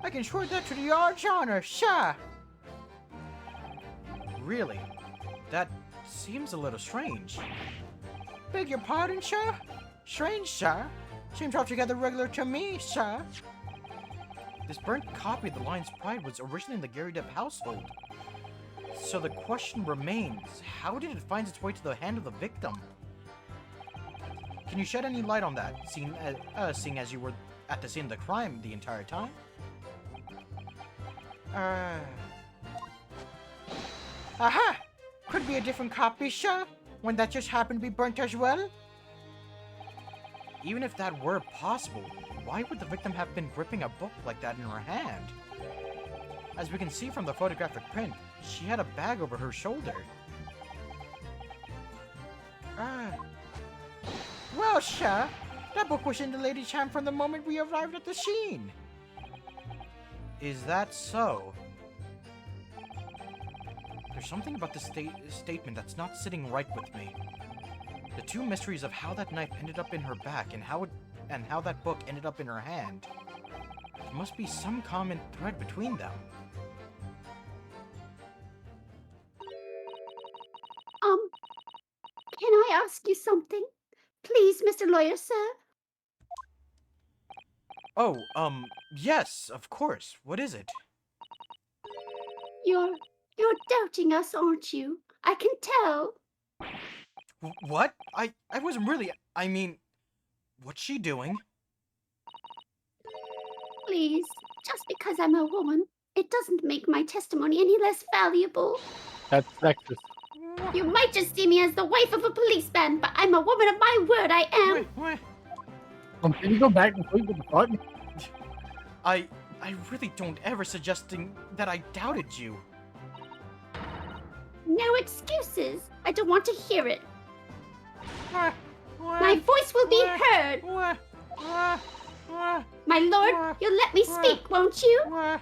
I can swear that to the odds honor, sir. Really? That seems a little strange. Beg your pardon, sir? Strange, sir? Seems altogether regular to me, sir. This burnt copy of the Lion's Pride was originally in the Gary Depp household. So the question remains, how did it find its way to the hand of the victim? Can you shed any light on that, seeing as you were at the scene of the crime the entire time? Aha! Could be a different copy, sir? One that just happened to be burnt as well? Even if that were possible, why would the victim have been gripping a book like that in her hand? As we can see from the photographic print, she had a bag over her shoulder. Well, sir, that book was in the lady's hand from the moment we arrived at the scene. Is that so? There's something about this statement that's not sitting right with me. The two mysteries of how that knife ended up in her back and how that book ended up in her hand. There must be some common thread between them. Can I ask you something? Please, Mr. Lawyer, sir? Oh, yes, of course. What is it? You're doubting us, aren't you? I can tell. What? I wasn't really. I mean, what's she doing? Please, just because I'm a woman, it doesn't make my testimony any less valuable. That's sexist. You might just see me as the wife of a policeman, but I'm a woman of my word, I am. What? Can you go back and sleep with the button? I really don't ever suggesting that I doubted you. No excuses. I don't want to hear it. What? My voice will be heard. My lord, you'll let me speak, won't you?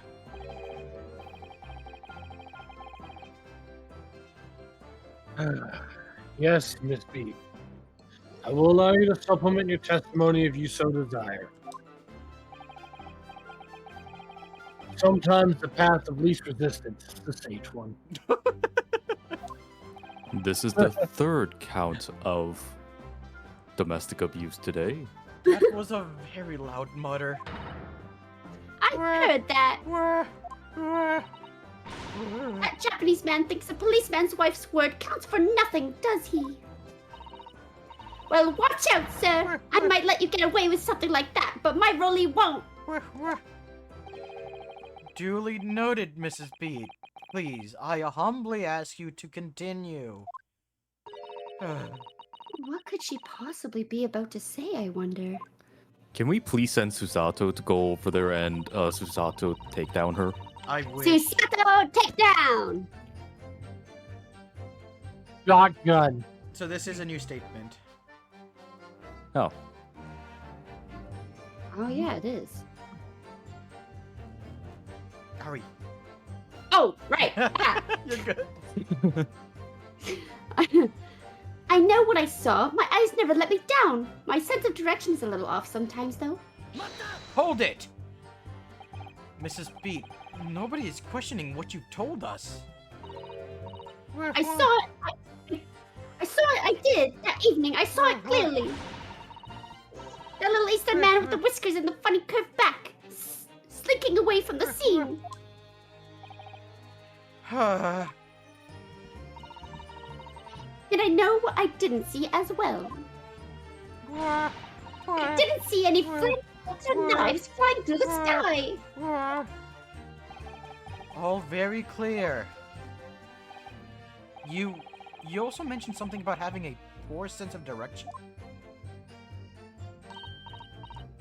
Yes, Miss B. I will allow you to supplement your testimony if you so desire. Sometimes the path of least resistance is the sage one. This is the third count of domestic abuse today. That was a very loud mutter. I heard that. That Japanese man thinks a policeman's wife's word counts for nothing, does he? Well, watch out, sir. I might let you get away with something like that, but my Rolly won't. Duly noted, Mrs. Beat. Please, I humbly ask you to continue. What could she possibly be about to say, I wonder? Can we please send Susato to go over there and Susato take down her? I wish. Susato, take down! Shotgun. So this is a new statement. Oh. Oh, yeah, it is. Hurry. Oh, right. Ah. You're good. I know what I saw. My eyes never let me down. My sense of direction is a little off sometimes, though. Hold it! Mrs. Beat, nobody is questioning what you told us. I saw it. I saw it. I did. That evening. I saw it clearly. The little Eastern man with the whiskers and the funny curved back. Slinking away from the scene. And I know what I didn't see as well. I didn't see any flames or knives flying through the sky. All very clear. You also mentioned something about having a poor sense of direction?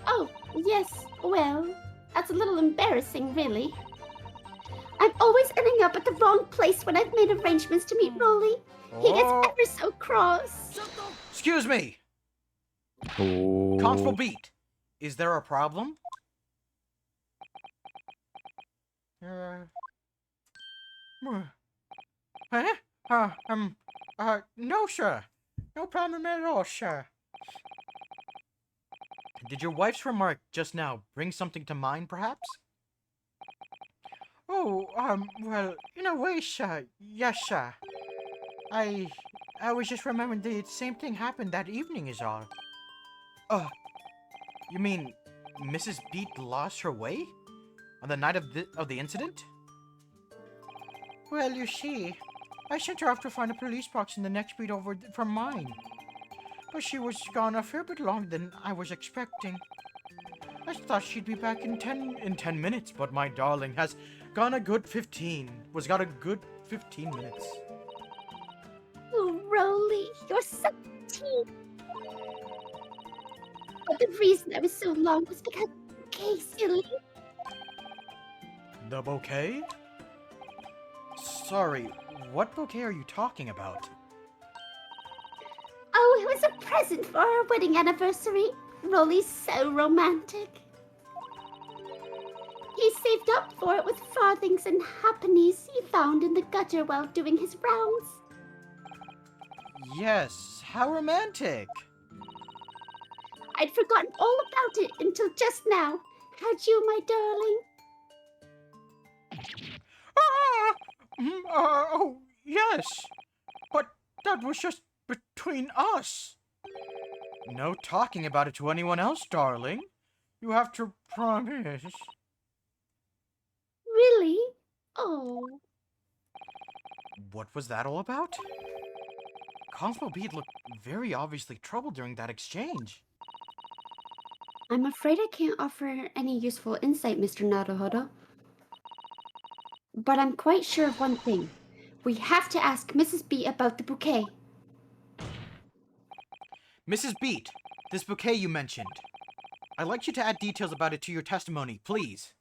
Oh, yes. Well, that's a little embarrassing, really. I'm always ending up at the wrong place when I've made arrangements to meet Rolly. He gets Oh, ever so cross. excuse me, Oh. Constable Beat. Is there a problem? Huh? No, sir. No problem at all, sir. Did your wife's remark just now bring something to mind, perhaps? Oh, well, in a way, sir. Yes, sir. I was just remembering the same thing happened that evening is all. You mean Mrs. Beat lost her way? On the night of the incident? Well, you see, I sent her off to find a police box in the next street over from mine. But she was gone a fair bit longer than I was expecting. I thought she'd be back in 10 minutes, but my darling has got a good 15 minutes. Oh, Rolly, you're so tea. But the reason I was so long was because, okay, silly. The bouquet? Sorry, what bouquet are you talking about? Oh, it was a present for our wedding anniversary. Rolly's so romantic. He saved up for it with farthings and halfpennies he found in the gutter while doing his rounds. Yes, how romantic! I'd forgotten all about it until just now. Had you, my darling? Ah! Oh, yes! But that was just between us! No talking about it to anyone else, darling. You have to promise. Really? Oh. What was that all about? Constable Beat looked very obviously troubled during that exchange. I'm afraid I can't offer any useful insight, Mr. Naruhodo. But I'm quite sure of one thing. We have to ask Mrs. B about the bouquet. Mrs. Beat, this bouquet you mentioned. I'd like you to add details about it to your testimony, please.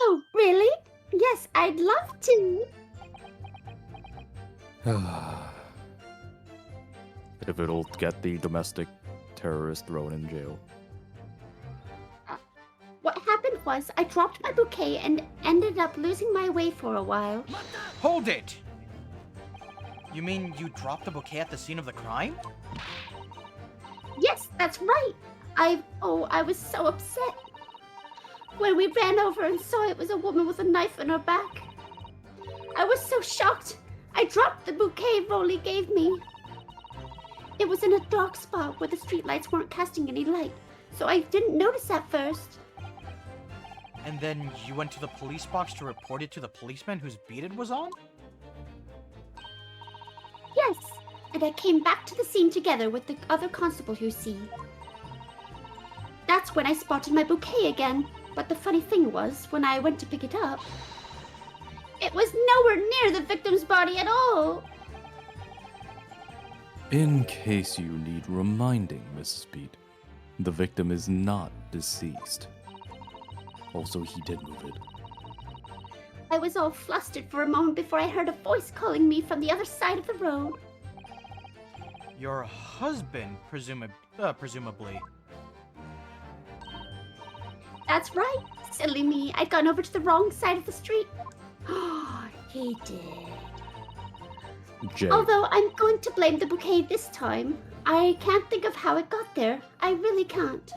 Oh, really? Yes, I'd love to. If it'll get the domestic terrorist thrown in jail. What happened was I dropped my bouquet and ended up losing my way for a while. Hold it! You mean you dropped the bouquet at the scene of the crime? Yes, that's right. I was so upset. When we ran over and saw it was a woman with a knife in her back. I was so shocked. I dropped the bouquet Rolly gave me. It was in a dark spot where the streetlights weren't casting any light, so I didn't notice at first. And then you went to the police box to report it to the policeman whose beat it was on? Yes, and I came back to the scene together with the other constable you see. That's when I spotted my bouquet again, but the funny thing was, when I went to pick it up, it was nowhere near the victim's body at all. In case you need reminding, Mrs. Beat, the victim is not deceased. Also, he did move it. I was all flustered for a moment before I heard a voice calling me from the other side of the road. Your husband, presumably. That's right, silly me. I'd gone over to the wrong side of the street. He did. Jay, Although I'm going to blame the bouquet this time. I can't think of how it got there. I really can't.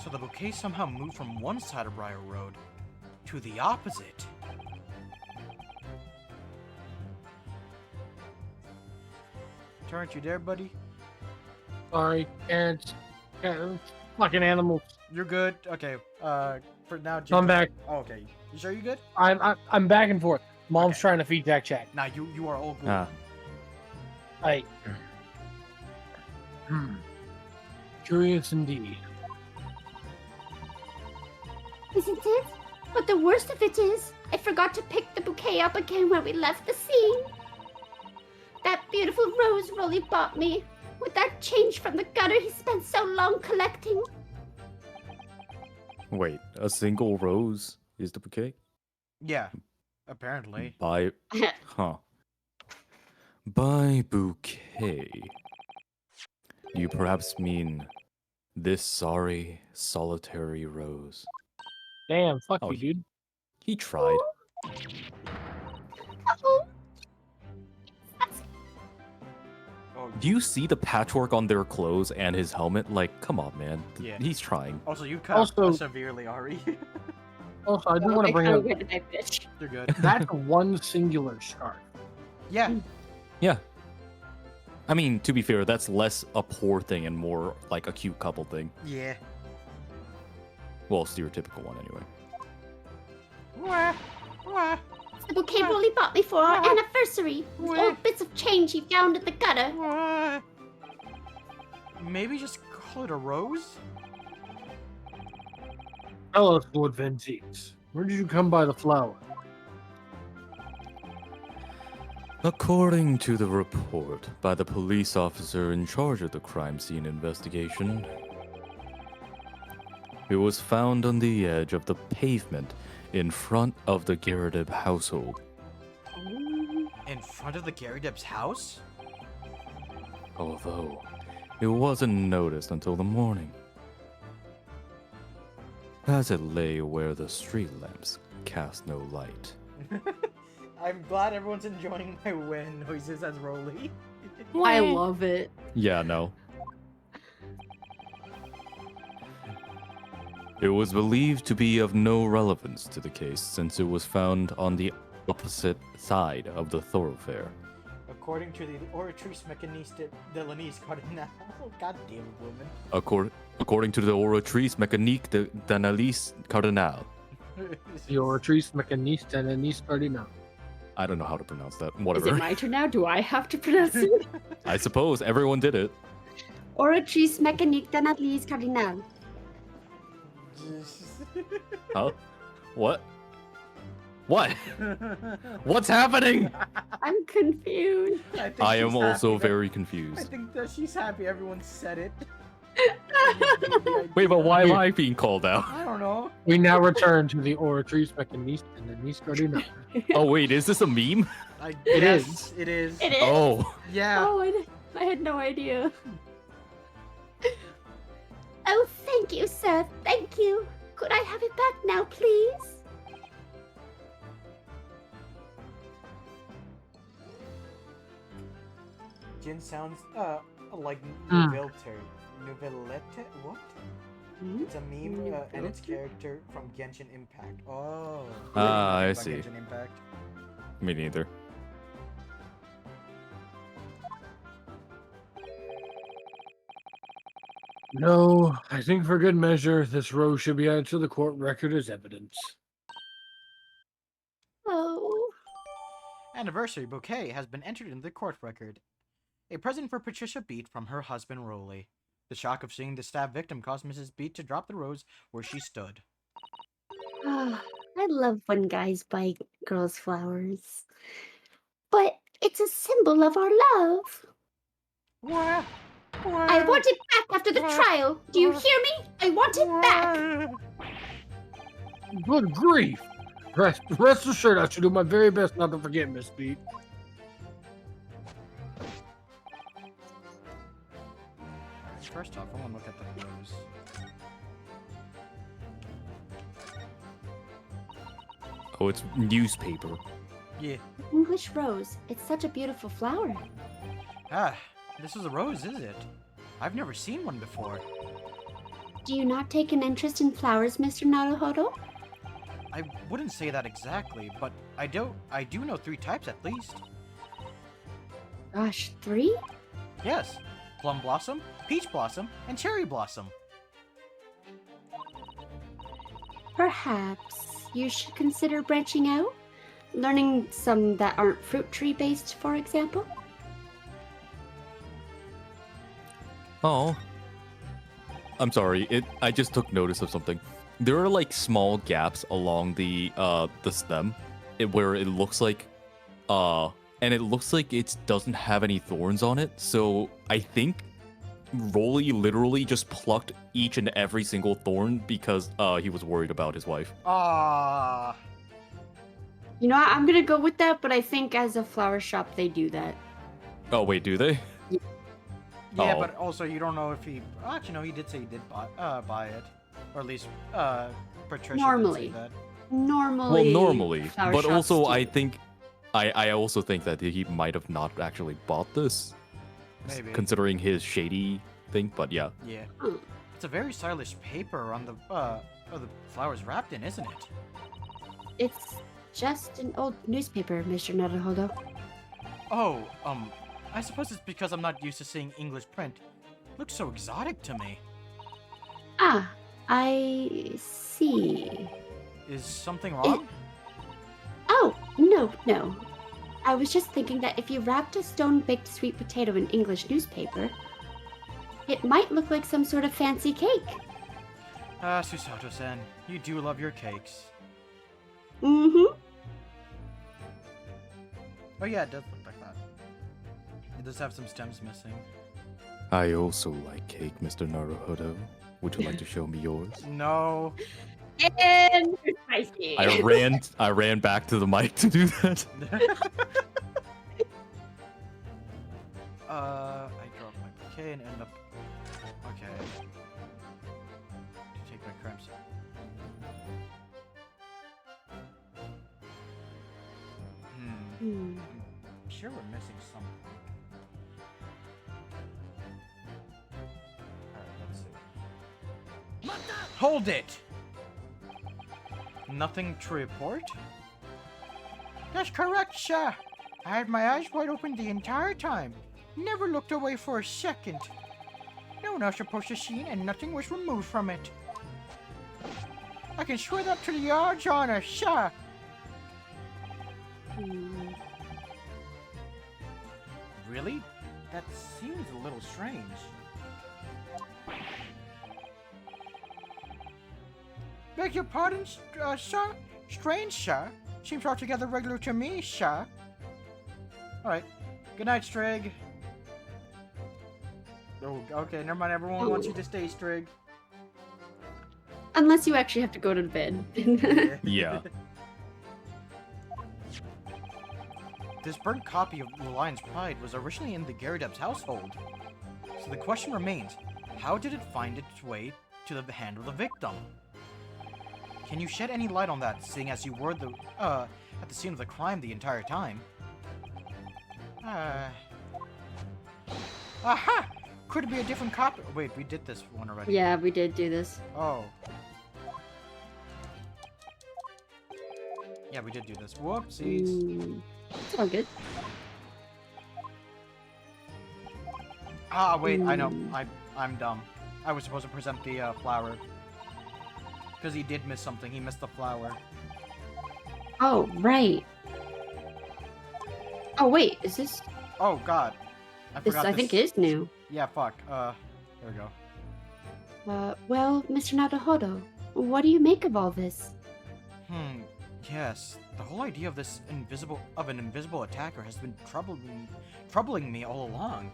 So the bouquet somehow moved from one side of Briar Road to the opposite. Aren't you there, buddy? Sorry, parents. Fucking animals. You're good? Okay, for now, Jim. I'm back. Oh, okay. You sure you're good? I'm back and forth. Mom's Okay. trying to feed Jack Jack. Nah, you are all good. Ah. I. Curious indeed. Isn't it? But the worst of it is, I forgot to pick the bouquet up again when we left the scene. That beautiful rose Rolly bought me, with that change from the gutter he spent so long collecting. Wait, a single rose? is the bouquet? Yeah, apparently. By huh. By bouquet. Do you perhaps mean this sorry, solitary rose? Damn, fuck Oh, you, dude. He tried. Oh, Oh, Do you see the patchwork on their clothes and his helmet? Like, come on, man. Yeah. He's trying. also, you cut Also- out severely, Ari. Also, I do want to bring up good at bitch. You're good. that's one singular scarf. Yeah. Yeah. I mean, to be fair, that's less a poor thing and more like a cute couple thing. Yeah. Well, stereotypical one anyway. Wah, wah, It's the bouquet Rolly bought me for our anniversary. With old bits of change he found in the gutter. wah. Maybe just call it a rose? Tell us, Lord Vengeance. Where did you come by the flower? According to the report by the police officer in charge of the crime scene investigation, it was found on the edge of the pavement in front of the Garadib household. In front of the Garadib's house? Although, it wasn't noticed until the morning, as it lay where the street lamps cast no light. I'm glad everyone's enjoying my win noises as Rolly. I love it. Yeah, no. It was believed to be of no relevance to the case since it was found on the opposite side of the thoroughfare. According to the Oratrice Mécaniste de l'Anise Cardinal. God damn it, woman. According to the Oratrice Mécanique d'Analyse Cardinal. The Oratrice Mécaniste and Anise Cardinal. I don't know how to pronounce that. Is it Whatever. my turn now? Do I have to pronounce it? I suppose everyone did it. Oratrice mécanique d'analyse cardinal. Huh? What? What? What's happening? I'm confused. think I am she's also happy that- very I confused. think that she's happy everyone said it. Wait, but why am I being called out? I don't know. We now return to the Oratrice Mécaniste and Anise Cardinal. Oh wait, is this a meme? It Yes, is. It is. It is. Oh. Yeah. Oh, I had no idea. Oh, thank you, sir. Thank you. Could I have it back now, please? Jin sounds like Hmm. Nouvellette. What? It's a meme and its character from Genshin Impact. Oh. Ah, I About see. Genshin Impact. Me neither. No, I think for good measure, this rose should be added to the court record as evidence. Oh. Anniversary bouquet has been entered into the court record. A present for Patricia Beat from her husband Rolly. The shock of seeing the stab victim caused Mrs. Beat to drop the rose where she stood. Ah, I love when guys buy girls flowers. But it's a symbol of our love. Wah, wah, I want it back after the trial. Do you hear me? I want it back. Good grief! Rest assured, I shall do my very best not to forget, Miss Beat. First off, I want to look at the rose. Oh, it's newspaper. Yeah. English rose. It's such a beautiful flower. Ah, this is a rose, is it? I've never seen one before. Do you not take an interest in flowers, Mr. Naruhodo? I wouldn't say that exactly, but I do know 3 types at least. Gosh, 3? Yes. Plum blossom, peach blossom, and cherry blossom. Perhaps you should consider branching out? Learning some that aren't fruit tree based, for example? Oh. I'm sorry. I just took notice of something. There are like small gaps along the stem where it looks like and it looks like it doesn't have any thorns on it. So I think Rolly literally just plucked each and every single thorn because he was worried about his wife. Ah. You know what? I'm gonna go with that, but I think as a flower shop they do that. Oh wait, do they? Yeah, Oh. but also you don't know if he. Actually, no, he did say he did buy it, or at least Patricia Normally. did say that. Normally. Well, normally, flower but shops also do. I think, I also think that he might have not actually bought this, Maybe. considering his shady thing. But yeah, Yeah. Hmm. It's a very stylish paper on the flowers wrapped in, isn't it? It's just an old newspaper, Mr. Naruhodo. Oh, I suppose it's because I'm not used to seeing English print. Looks so exotic to me. Ah, I see. Is something wrong? Oh, no. I was just thinking that if you wrapped a stone-baked sweet potato in English newspaper, it might look like some sort of fancy cake. Ah, Susato-san, you do love your cakes. Mm-hmm. Oh yeah, it does look like that. It does have some stems missing. I also like cake, Mr. Naruhodo. Would you like to show me yours? No. And spicy. I ran back to the mic to do that. I dropped my bouquet and end up. Okay. To take my cramps. Hmm. I'm sure we're missing something. Alright, let's see. Hold it! Nothing to report? That's correct, sir. I had my eyes wide open the entire time. Never looked away for a second. No one else approached the scene and nothing was removed from it. I can swear that to the odds honor, sir. Hmm. Really? That seems a little strange. Beg your pardon, sir? Strange, sir? Seems altogether regular to me, sir. Alright. Good night, Strig. Oh, okay, never mind. Everyone wants you to stay, Strig. Unless you actually have to go to bed. Yeah. This burnt copy of The Lion's Pride was originally in the Gyarados household. So the question remains, how did it find its way to the hand of the victim? Can you shed any light on that, seeing as you were at the scene of the crime the entire time? Aha! Could it be a different copy? Wait, we did this one already. Yeah, we did do this. Oh. Yeah, we did do this. Whoopsies. It's all good. Ah, wait, I know. I'm dumb. I was supposed to present the flower. Because he did miss something. He missed the flower. Oh, right. Oh, wait, is this... Oh, God. This, I think, is new. Yeah, fuck. There we go. Well, Mr. Naruhodo, what do you make of all this? Yes. The whole idea of an invisible attacker has been troubling me all along.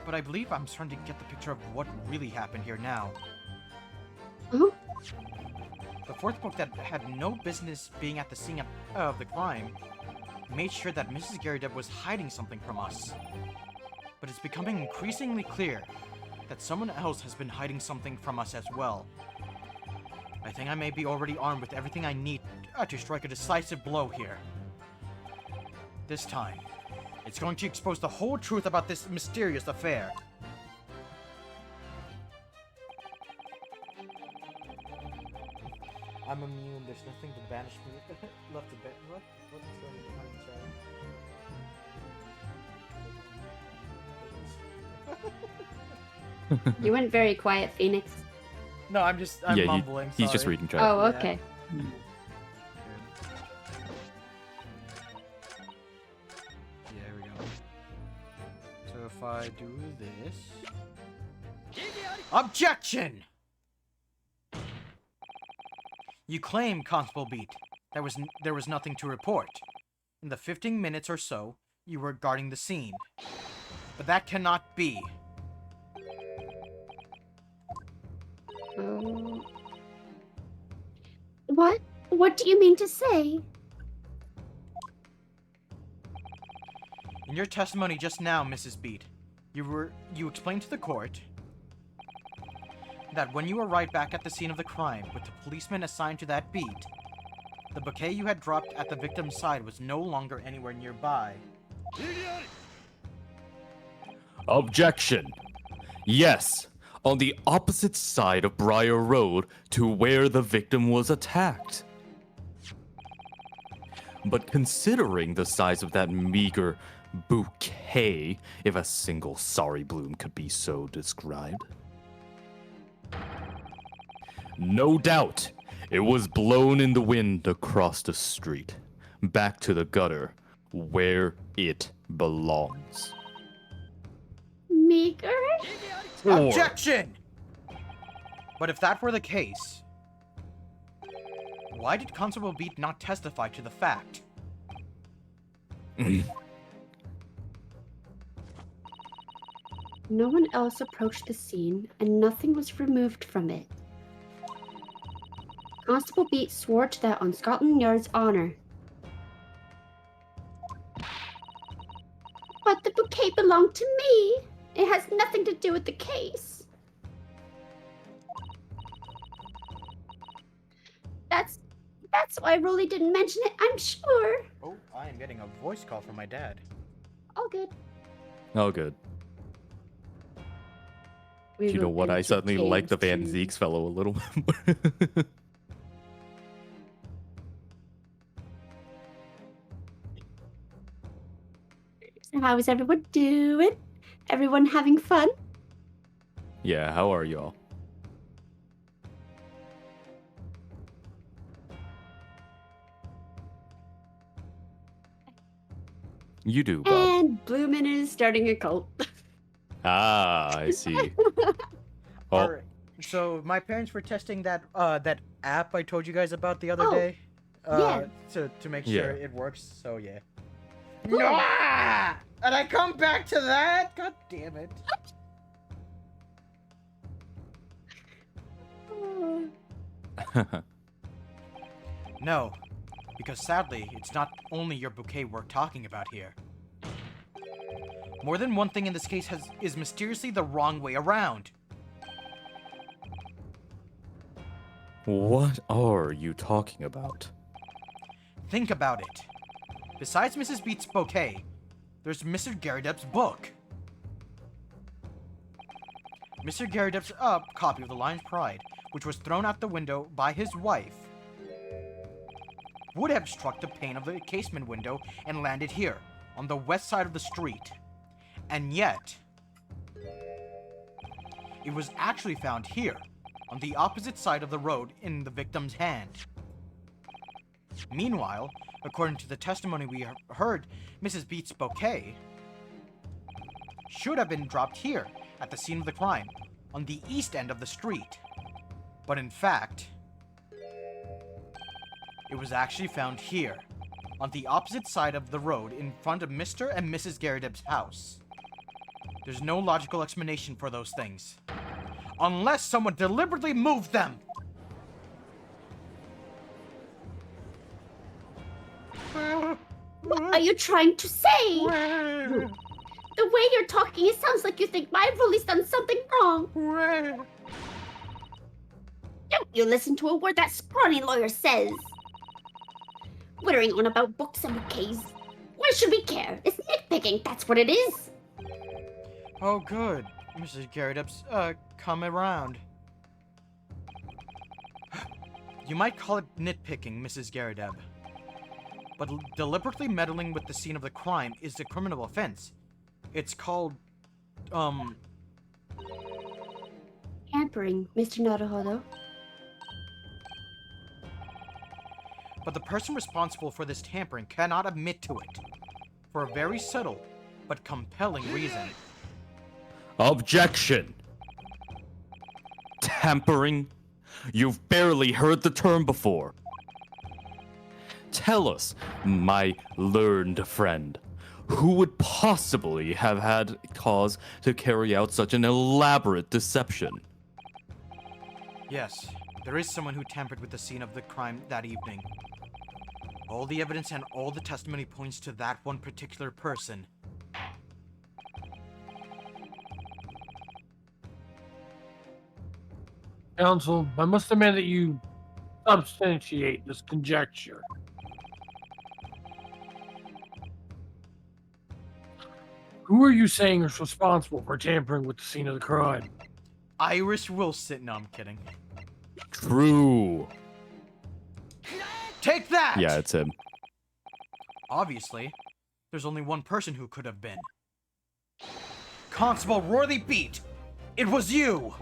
But I believe I'm starting to get the picture of what really happened here now. Oh? The fourth book that had no business being at the scene of the crime made sure that Mrs. Gyarados was hiding something from us. But it's becoming increasingly clear that someone else has been hiding something from us as well. I think I may be already armed with everything I need to strike a decisive blow here. This time, it's going to expose the whole truth about this mysterious affair. I'm immune. There's nothing to banish me left to bet. What is going behind the shadow? You went very quiet, Phoenix. No, I'm mumbling. He's just sorry. reading chat. Oh, Yeah. okay. Yeah, here we go. So if I do this... Objection! You claim, Constable Beat, there was nothing to report. In the 15 minutes or so, you were guarding the scene. But that cannot be. Oh. What? What do you mean to say? In your testimony just now, Mrs. Beat, you explained to the court that when you arrived back at the scene of the crime with the policeman assigned to that beat, the bouquet you had dropped at the victim's side was no longer anywhere nearby. Objection. Yes, on the opposite side of Briar Road to where the victim was attacked. But considering the size of that meager bouquet, if a single sorry bloom could be so described, no doubt it was blown in the wind across the street, back to the gutter, where it belongs. Meager? Objection! But if that were the case, why did Constable Beat not testify to the fact? No one else approached the scene, and nothing was removed from it. Constable Beat swore to that on Scotland Yard's honor. But the bouquet belonged to me. It has nothing to do with the case. That's why Rolly didn't mention it, I'm sure. Oh, I am getting a voice call from my dad. All good. Oh, good. We You know will what? I enter suddenly like the Van cave two. Zeeks fellow a little. So how is everyone doing? Everyone having fun? Yeah, how are y'all? You do, Bob. And Bloomin' is starting a cult. Ah, I see. Oh, Alright, so my parents were testing that that app I told you guys about the other Oh, day. yeah. To make sure Yeah. it works, so yeah. Cool. Ah! And I come back to that? God damn it. No, because sadly, it's not only your bouquet we're talking about here. More than one thing in this case is mysteriously the wrong way around. what are you talking about? Think about it. Besides Mrs. Beat's bouquet, there's Mr. Garrideb's book. Mr. Garrideb's copy of The Lion's Pride, which was thrown out the window by his wife, would have struck the pane of the casement window and landed here, on the west side of the street. And yet, it was actually found here, on the opposite side of the road in the victim's hand. Meanwhile, according to the testimony we heard, Mrs. Beat's bouquet should have been dropped here, at the scene of the crime, on the east end of the street. But in fact, it was actually found here, on the opposite side of the road in front of Mr. and Mrs. Garrideb's house. There's no logical explanation for those things. Unless someone deliberately moved them! What are you trying to say? The way you're talking, it sounds like you think my Rolly's done something wrong. Don't you listen to a word that scrawny lawyer says. Wittering on about books and bouquets. Why should we care? It's nitpicking, that's what it is. Oh good, Mrs. Garrideb's, come around. You might call it nitpicking, Mrs. Garrideb. But deliberately meddling with the scene of the crime is a criminal offense. It's called, Tampering, Mr. Naruhodo. But the person responsible for this tampering cannot admit to it. For a very subtle, but compelling reason. Objection! Tampering? You've barely heard the term before. Tell us, my learned friend, who would possibly have had cause to carry out such an elaborate deception? Yes, there is someone who tampered with the scene of the crime that evening. All the evidence and all the testimony points to that one particular person. Counsel, I must demand that you substantiate this conjecture. Who are you saying is responsible for tampering with the scene of the crime? Iris Wilson. No, I'm kidding. True. Take that! Yeah, it's him. Obviously, there's only one person who could have been. Constable Rory Beat! It was you!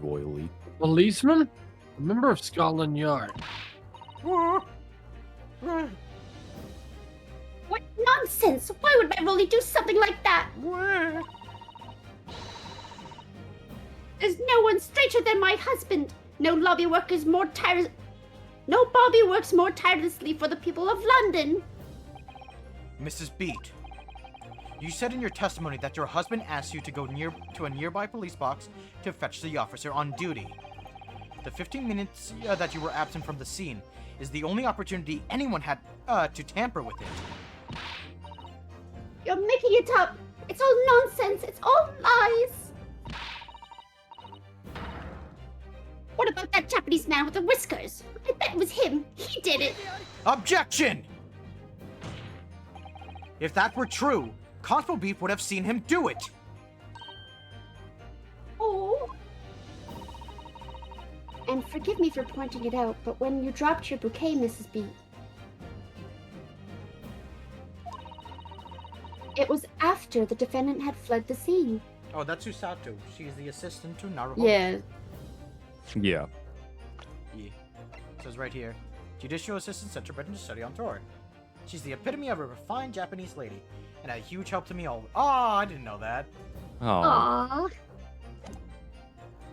Royally. Policeman? A member of Scotland Yard. What nonsense! Why would my Rolly do something like that? There's no one straighter than my husband. No Bobby works more tirelessly for the people of London. Mrs. Beat, you said in your testimony that your husband asked you to go to a nearby police box to fetch the officer on duty. The 15 minutes that you were absent from the scene is the only opportunity anyone had to tamper with it. You're making it up. It's all nonsense. It's all lies. What about that Japanese man with the whiskers? I bet it was him. He did it. Objection! If that were true, Constable Beat would have seen him do it. Oh. And forgive me for pointing it out, but when you dropped your bouquet, Mrs. B, it was after the defendant had fled the scene. Oh, that's Usato. She's the assistant to Naruhodo. Yeah. Yeah. Yeah. It says right here, Judicial Assistant sent her Britain to study on tour. She's the epitome of a refined Japanese lady, and a huge help to me all. Oh, I didn't know that. Oh. Aww.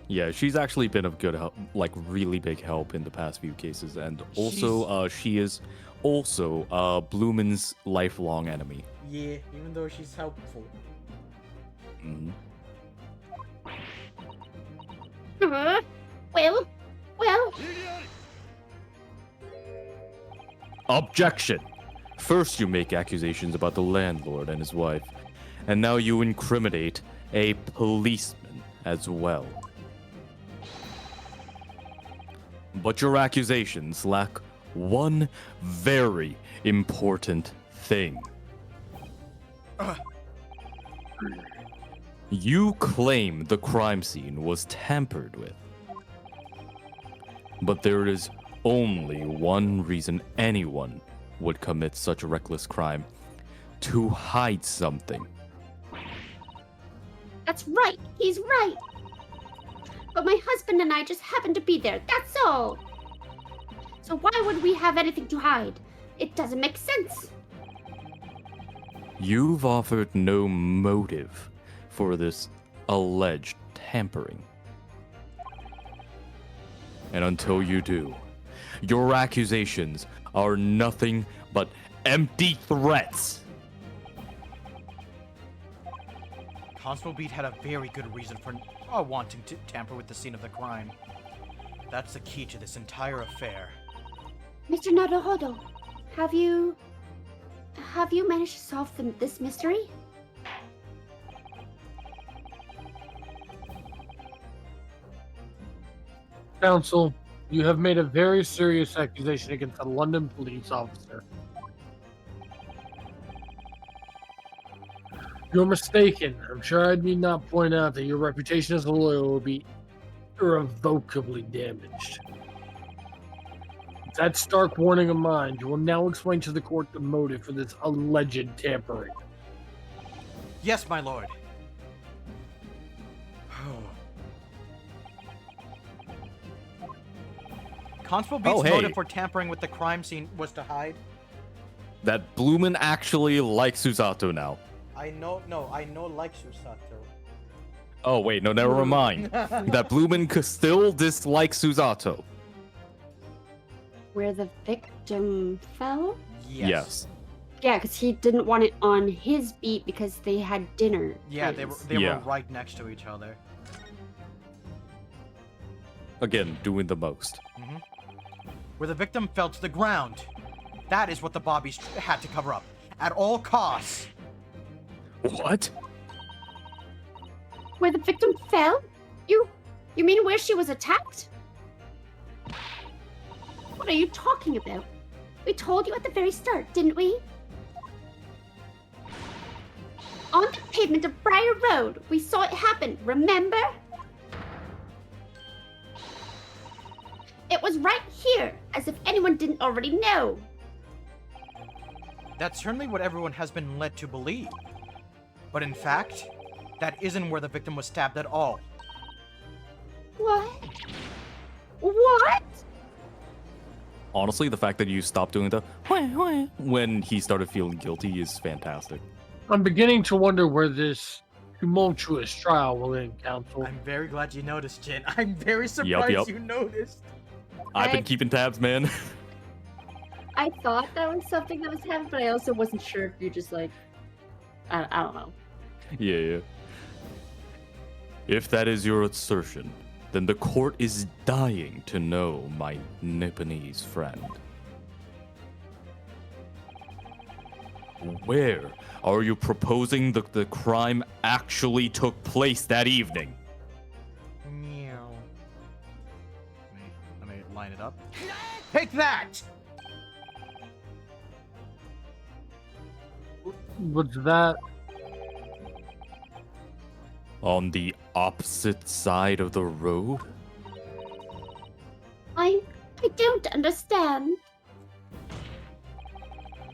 Yeah, she's actually been of good help, like really big help in the past few cases, and also she is also Bloomin's lifelong enemy. Yeah, even though she's helpful. Mhm. Well. Objection! First you make accusations about the landlord and his wife, and now you incriminate a policeman as well. But your accusations lack one very important thing. You claim the crime scene was tampered with. But there is only one reason anyone would commit such a reckless crime: to hide something. That's right. He's right. But my husband and I just happened to be there. That's all. So why would we have anything to hide? It doesn't make sense. You've offered no motive for this alleged tampering. And until you do, your accusations are nothing but empty threats. Constable Beat had a very good reason for wanting to tamper with the scene of the crime. That's the key to this entire affair. Mr. Naruhodo, have you managed to solve this mystery? Counsel, you have made a very serious accusation against a London police officer. You're mistaken. I'm sure I need not point out that your reputation as a lawyer will be irrevocably damaged. With that stark warning in mind, you will now explain to the court the motive for this alleged tampering. Yes, my lord. Constable Beat's hey. motive for tampering with the crime scene was to hide. That Bloomin actually likes Susato now. I know like Susato. Oh wait, no, never mind. That Bloomin still dislikes Susato. Where the victim fell? Yes. Yeah, because he didn't want it on his beat because they had dinner. Yeah, plans. they were Yeah. right next to each other. Again, doing the most. Where the victim fell to the ground. That is what the Bobbies had to cover up. At all costs. What? Where the victim fell? You mean where she was attacked? What are you talking about? We told you at the very start, didn't we? On the pavement of Briar Road, we saw it happen, remember? It was right here, as if anyone didn't already know. That's certainly what everyone has been led to believe. But in fact, that isn't where the victim was stabbed at all. What? What? Honestly, the fact that you stopped doing the when he started feeling guilty is fantastic. I'm beginning to wonder where this tumultuous trial will end, Counsel. I'm very glad you noticed, Jin. I'm very surprised yup. you noticed. I've been I- keeping tabs, man. I thought that was something that was happening, but I also wasn't sure if you just like... I don't know. Yeah. If that is your assertion, then the court is dying to know my Nipponese friend. Where are you proposing the crime actually took place that evening? Meow. Let me line it up. Take that! What's that? On the opposite side of the road? I don't understand.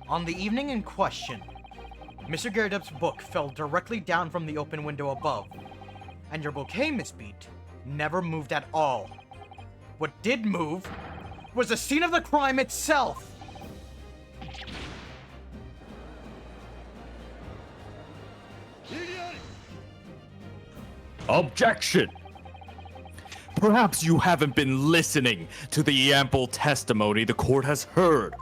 On the evening in question, Mr. Gerdup's book fell directly down from the open window above, and your bouquet, Miss Beat, never moved at all. What did move was the scene of the crime itself! Objection! Perhaps you haven't been listening to the ample testimony the court has heard.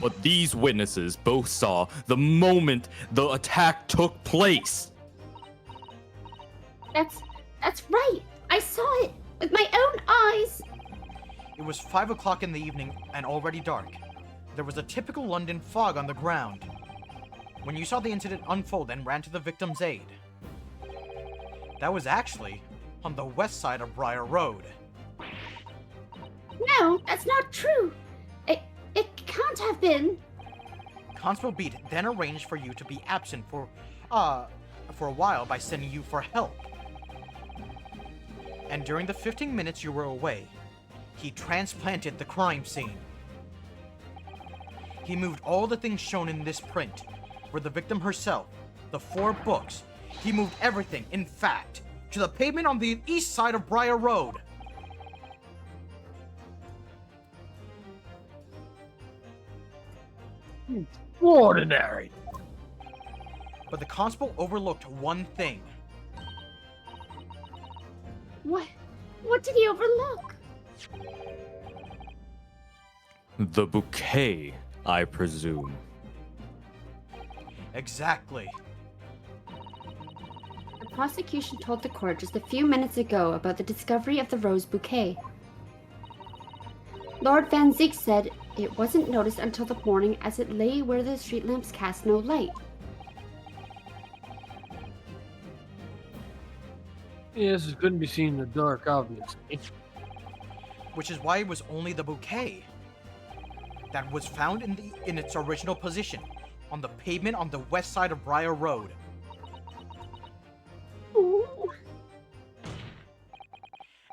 But these witnesses both saw the moment the attack took place. That's right. I saw it with my own eyes. It was 5 o'clock in the evening and already dark. There was a typical London fog on the ground. When you saw the incident unfold and ran to the victim's aid. That was actually on the west side of Briar Road. No, that's not true. It can't have been. Constable Beat then arranged for you to be absent for a while by sending you for help. And during the 15 minutes you were away, he transplanted the crime scene. He moved all the things shown in this print, where the victim herself, the 4 books, he moved everything, in fact, to the pavement on the east side of Briar Road. Ordinary. But the constable overlooked one thing. What did he overlook? The bouquet, I presume. Exactly. The prosecution told the court just a few minutes ago about the discovery of the rose bouquet. Lord Van Ziek said it wasn't noticed until the morning as it lay where the street lamps cast no light. Yes, it couldn't be seen in the dark, obviously. Which is why it was only the bouquet that was found in its original position, on the pavement on the west side of Briar Road. Ooh.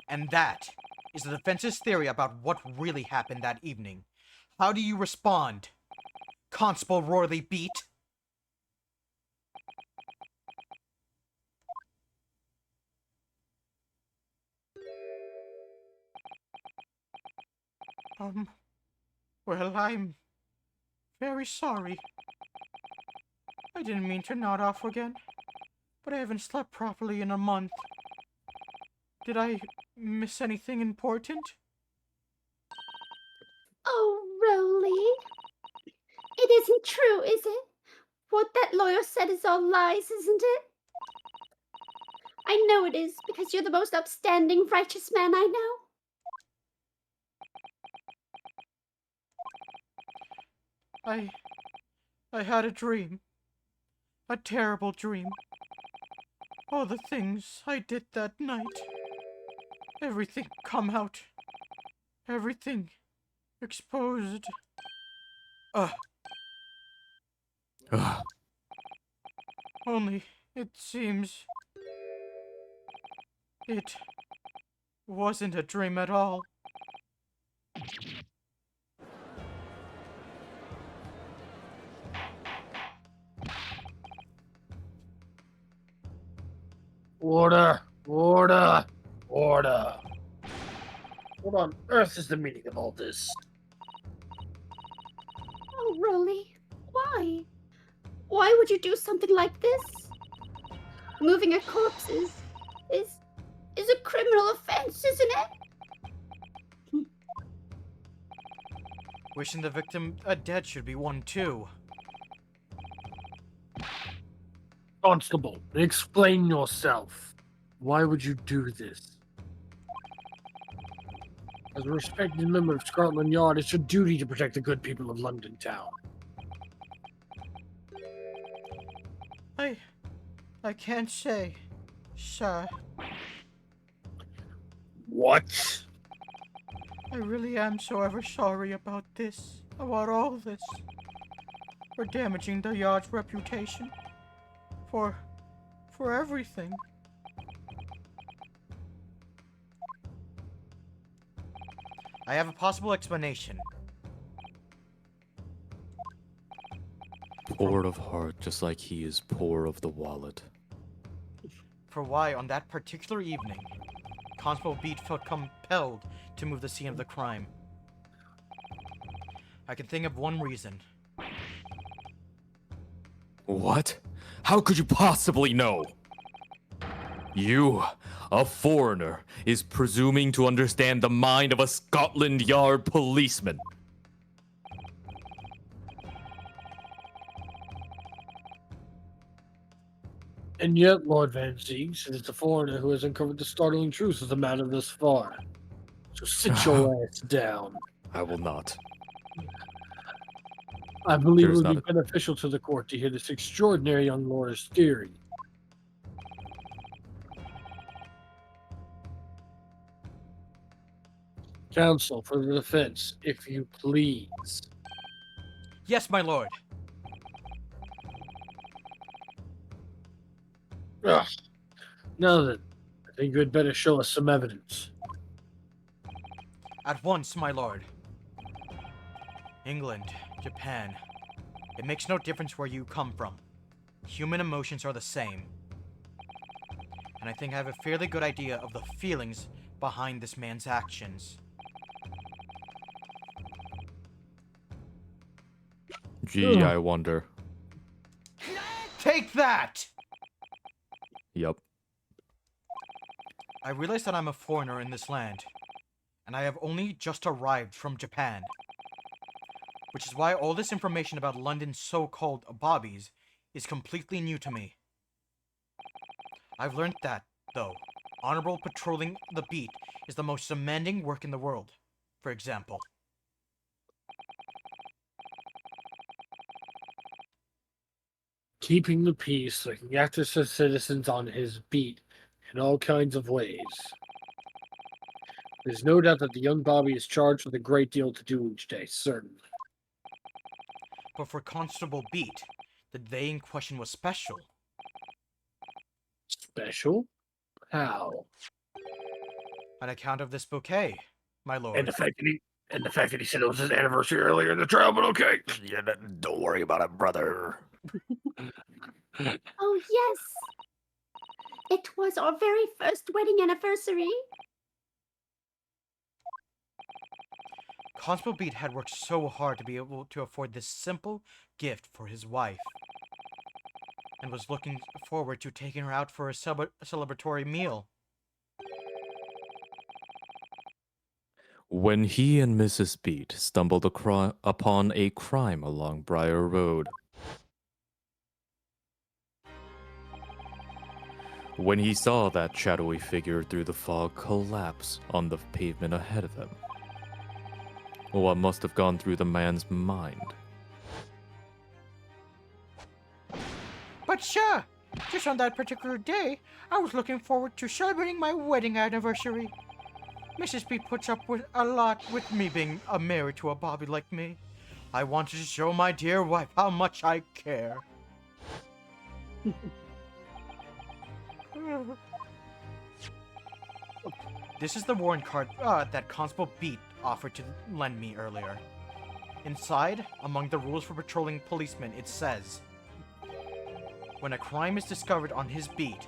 And that is the defense's theory about what really happened that evening. How do you respond, Constable Royally Beat? Well, I'm very sorry. I didn't mean to nod off again, but I haven't slept properly in a month. Did I miss anything important? Oh, Rolly. isn't true, is it? What that lawyer said is all lies, isn't it? I know it is, because you're the most upstanding, righteous man I know. I had a dream. A terrible dream. All the things I did that night. Everything come out. Everything exposed. Ugh. Ugh. Only it seems it wasn't a dream at all. Order! Order! Order! What on earth is the meaning of all this? Oh, Roly, why? Why would you do something like this? Moving a corpse is a criminal offense, isn't it? Wishing the victim dead should be one too. Constable, explain yourself. Why would you do this? As a respected member of Scotland Yard, it's your duty to protect the good people of London Town. I can't say, sir. What? I really am so ever sorry about this, about all this. For damaging the yard's reputation. For everything. I have a possible explanation. Poor of heart, just like he is poor of the wallet. For why, on that particular evening, Constable Beat felt compelled to move the scene of the crime. I can think of one reason. What? How could you possibly know? You, a foreigner, is presuming to understand the mind of a Scotland Yard policeman. And yet, Lord Van Zieg says it's a foreigner who has uncovered the startling truth of the matter thus far. So sit your ass down. I will not. I believe it There's would be not beneficial to the court to hear this extraordinary young lawyer's theory. Counsel for the defense, if you please. Yes, my lord. Ugh. Now then, I think you had better show us some evidence. At once, my lord. England, Japan. It makes no difference where you come from. Human emotions are the same. And I think I have a fairly good idea of the feelings behind this man's actions. Gee, Ugh. I wonder. Take that! Yup. I realize that I'm a foreigner in this land, and I have only just arrived from Japan. Which is why all this information about London's so-called bobbies is completely new to me. I've learned that, though, honorable patrolling the beat is the most demanding work in the world, for example. Keeping the peace, looking after the citizens on his beat in all kinds of ways. There's no doubt that the young Bobby is charged with a great deal to do each day, certainly. But for Constable Beat, the day in question was special. Special? How? On account of this bouquet, my lord. And the fact that he said it was his anniversary earlier in the trial, but okay. Yeah, don't worry about it, brother. Oh, yes. It was our very first wedding anniversary. Constable Beat had worked so hard to be able to afford this simple gift for his wife, and was looking forward to taking her out for a celebratory meal. When he and Mrs. Beat stumbled upon a crime along Briar Road. When he saw that shadowy figure through the fog collapse on the pavement ahead of them. What must have gone through the man's mind? But sure, just on that particular day, I was looking forward to celebrating my wedding anniversary. Mrs. B puts up with a lot with me being married to a Bobby like me. I wanted to show my dear wife how much I care. This is the warrant card that Constable Beat offered to lend me earlier. Inside, among the rules for patrolling policemen, it says, when a crime is discovered on his beat,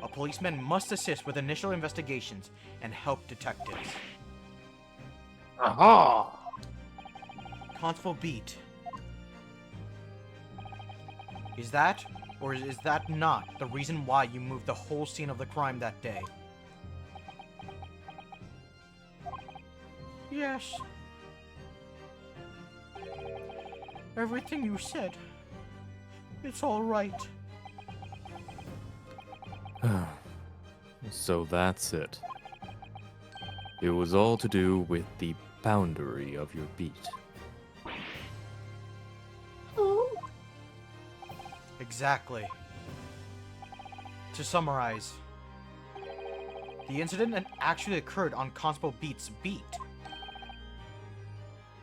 a policeman must assist with initial investigations and help detectives. Aha! Constable Beat. Is that, or is that not, the reason why you moved the whole scene of the crime that day? Yes. Everything you said. It's all right. So that's it. It was all to do with the boundary of your beat. Oh, Exactly. To summarize, the incident actually occurred on Constable Beat's beat.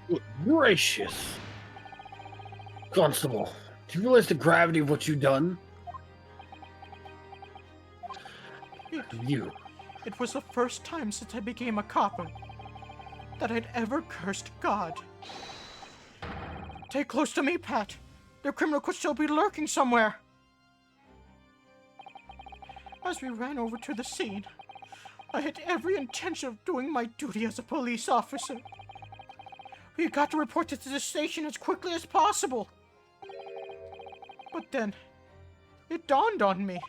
Good gracious. Constable, do you realize the gravity of what you've done? You. It was the first time since I became a cop that I'd ever cursed God. Stay close to me, Pat. The criminal could still be lurking somewhere. As we ran over to the scene, I had every intention of doing my duty as a police officer. We got to report it to the station as quickly as possible. But then, it dawned on me.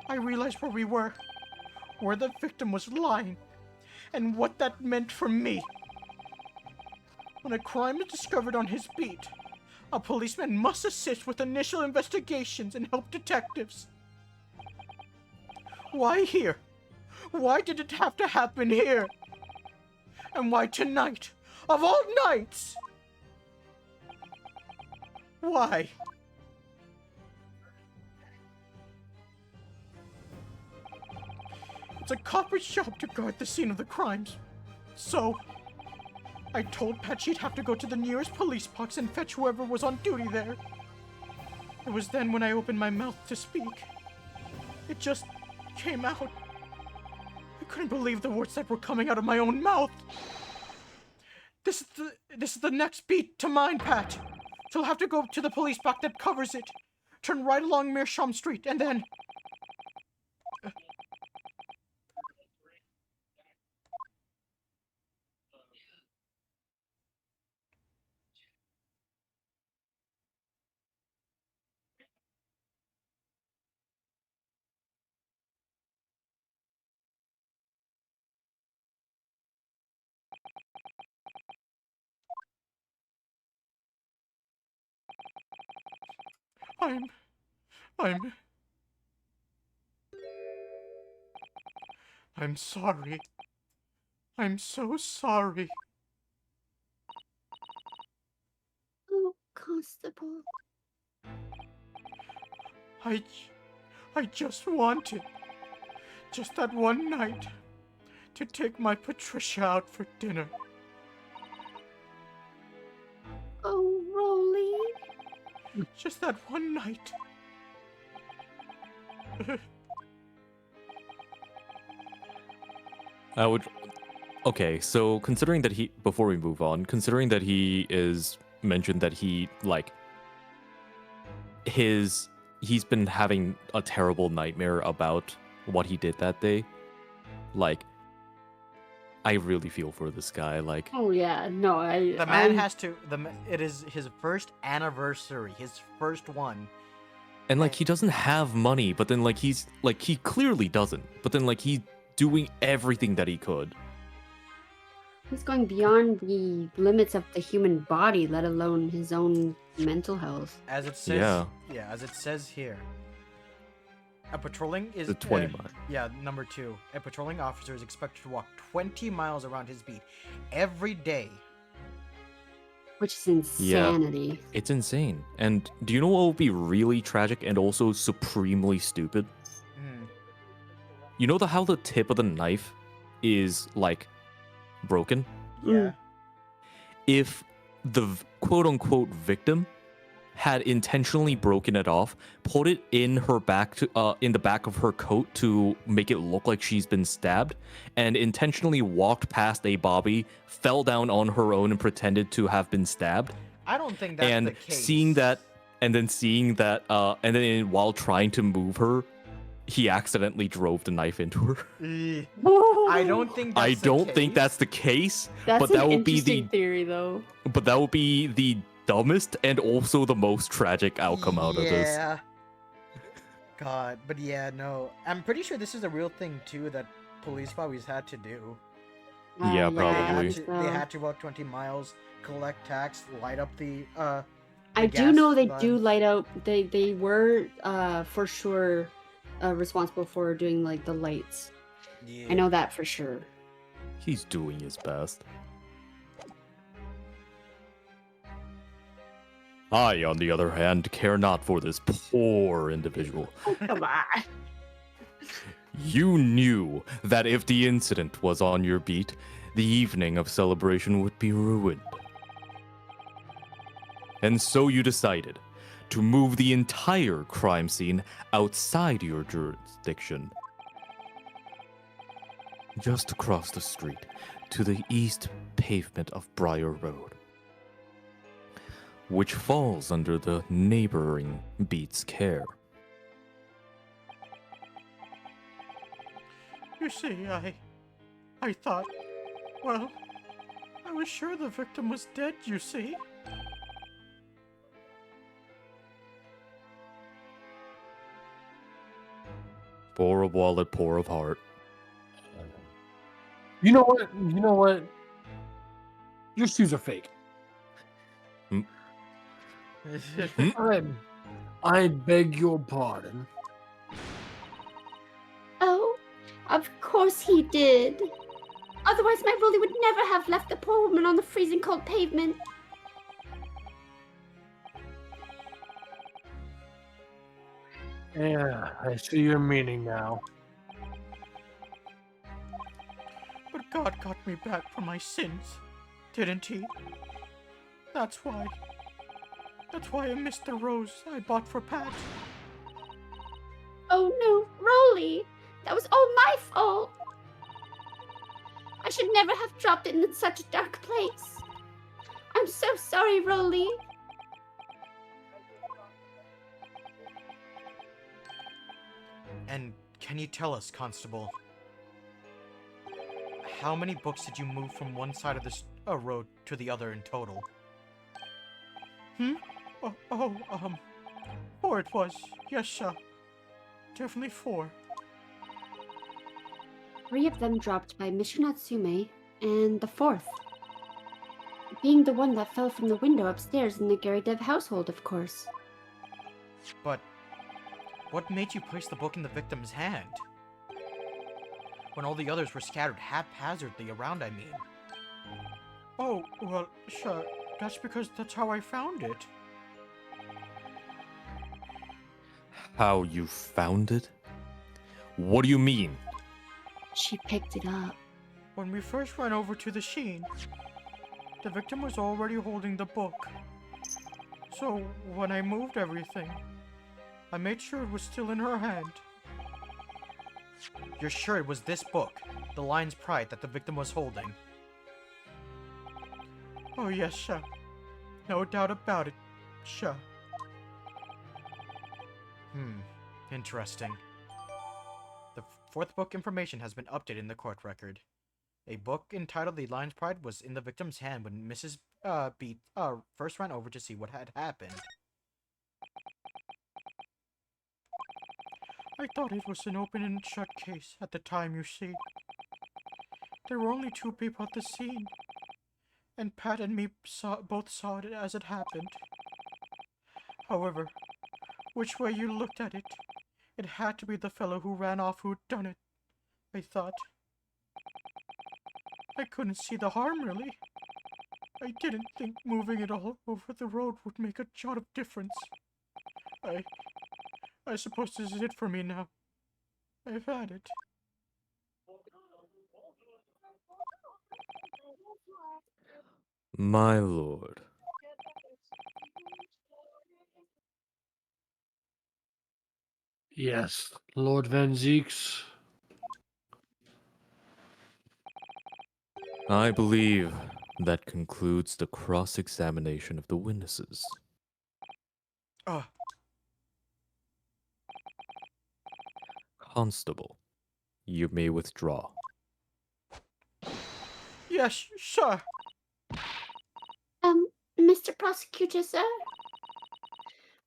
I realized where we were, where the victim was lying, and what that meant for me. When a crime is discovered on his beat, a policeman must assist with initial investigations and help detectives. Why here? Why did it have to happen here? And why tonight? Of all nights! Why? It's a copper's job to guard the scene of the crimes. So, I told Pat she'd have to go to the nearest police box and fetch whoever was on duty there. It was then when I opened my mouth to speak. It just came out. I couldn't believe the words that were coming out of my own mouth. This is the next beat to mine, Pat. You'll have to go to the police box that covers it. Turn right along Meerschaum Street, and then... I'm sorry. I'm so sorry. oh, Constable. I just wanted, just that one night, to take my Patricia out for dinner. Oh, Rolly. Just that one night. I would. Okay, so considering that he. Before we move on, considering that he is mentioned that he, like. He's been having a terrible nightmare about what he did that day. Like. I really feel for this guy. Like. Oh yeah, no, The man has to. It is his first anniversary, his first one. And like he doesn't have money, but then like he's like he clearly doesn't. But then like he's doing everything that he could. He's going beyond the limits of the human body, let alone his own mental health. As it says, Yeah. as it says here, a patrolling is The 20 mile. Yeah, number 2. A patrolling officer is expected to walk 20 miles around his beat every day. Which is insanity. It's insane. And do you know what would be really tragic and also supremely stupid? Hmm. You know how the tip of the knife is like broken? Yeah. If the quote unquote victim had intentionally broken it off, put it in her back to in the back of her coat to make it look like she's been stabbed, and intentionally walked past a Bobby, fell down on her own and pretended to have been stabbed, I don't think that's and the case. seeing that and then while trying to move her, he accidentally drove the knife into her. I don't think that's I the don't think case. that's the case, That's but an that would be interesting the theory, though. but that would be the dumbest and also the most tragic outcome out of this. Yeah. God, but yeah, no. I'm pretty sure this is a real thing too that police always had to do. Yeah, Like, probably. they had to walk 20 miles, collect tax, light up the I do gas know they line. do light out. They were for sure responsible for doing like the lights. Yeah. I know that for sure. He's doing his best. I, on the other hand, care not for this poor individual. Oh, come on. You knew that if the incident was on your beat, the evening of celebration would be ruined. And so you decided to move the entire crime scene outside your jurisdiction. Just across the street to the east pavement of Briar Road, which falls under the neighboring beat's care. You see, I thought, well, I was sure the victim was dead, you see. Poor of wallet, poor of heart. You know what? You know what? Your shoes are fake. I beg your pardon. Oh, of course he did. Otherwise, my Rolly would never have left the poor woman on the freezing cold pavement. Yeah, I see your meaning now. But God got me back from my sins, didn't he? That's why I missed the rose I bought for Pat. Oh no, Rolly! That was all my fault! I should never have dropped it in such a dark place. I'm so sorry, Rolly. And can you tell us, Constable, how many books did you move from one side of this road to the other in total? Four it was. Yes, sir. Definitely 4. 3 of them dropped by Mission Natsume, and the 4th being the one that fell from the window upstairs in the Gary Dev household, of course. But what made you place the book in the victim's hand? When all the others were scattered haphazardly around, I mean. Oh, well, sure. That's because that's how I found it. How you found it? What do you mean? She picked it up. When we first ran over to the Sheen, the victim was already holding the book. So, when I moved everything, I made sure it was still in her hand. You're sure it was this book, The Lion's Pride, that the victim was holding? Oh yes, sure. No doubt about it. Sure. Interesting. The 4th book information has been updated in the court record. A book entitled The Lion's Pride was in the victim's hand when Mrs. Beat first ran over to see what had happened. I thought it was an open and shut case at the time, you see. There were only two people at the scene, and Pat and me both saw it as it happened. However, which way you looked at it, it had to be the fellow who ran off who'd done it, I thought. I couldn't see the harm, really. I didn't think moving it all over the road would make a jot of difference. I suppose this is it for me now. I've had it. My lord. Yes, Lord Van Zeeks. I believe that concludes the cross-examination of the witnesses. Constable, you may withdraw. Yes, sir. Mr. Prosecutor, sir?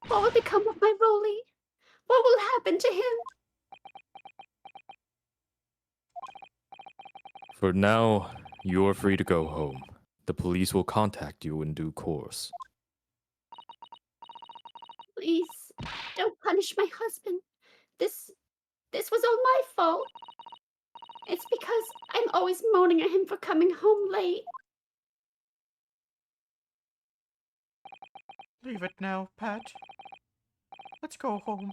What will become of my Rolly? What will happen to him? For now, you're free to go home. The police will contact you in due course. Please, don't punish my husband. This was all my fault. It's because I'm always moaning at him for coming home late. Leave it now, Pat. Let's go home.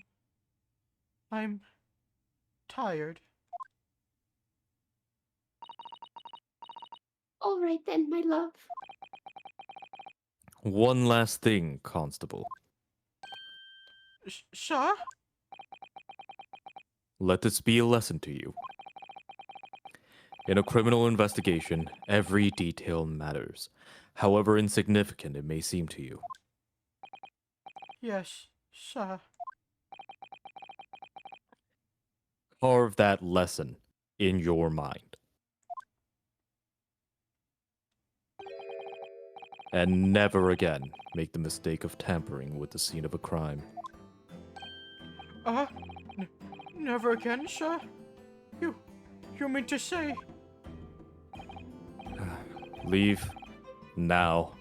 I'm tired. All right then, my love. One last thing, Constable. Sir? Let this be a lesson to you. In a criminal investigation, every detail matters, however insignificant it may seem to you. Yes, sir. Carve that lesson in your mind. And never again make the mistake of tampering with the scene of a crime. Never again, sir? You mean to say? Leave now.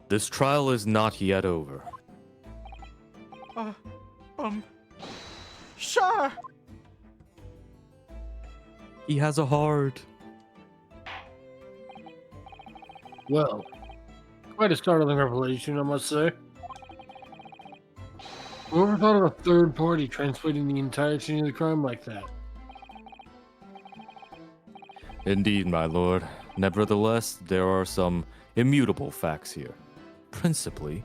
This trial is not yet over. Sir! He has a heart. Well, quite a startling revelation, I must say. Whoever thought of a third party translating the entire scene of the crime like that? Indeed, my lord. Nevertheless, there are some immutable facts here. Principally,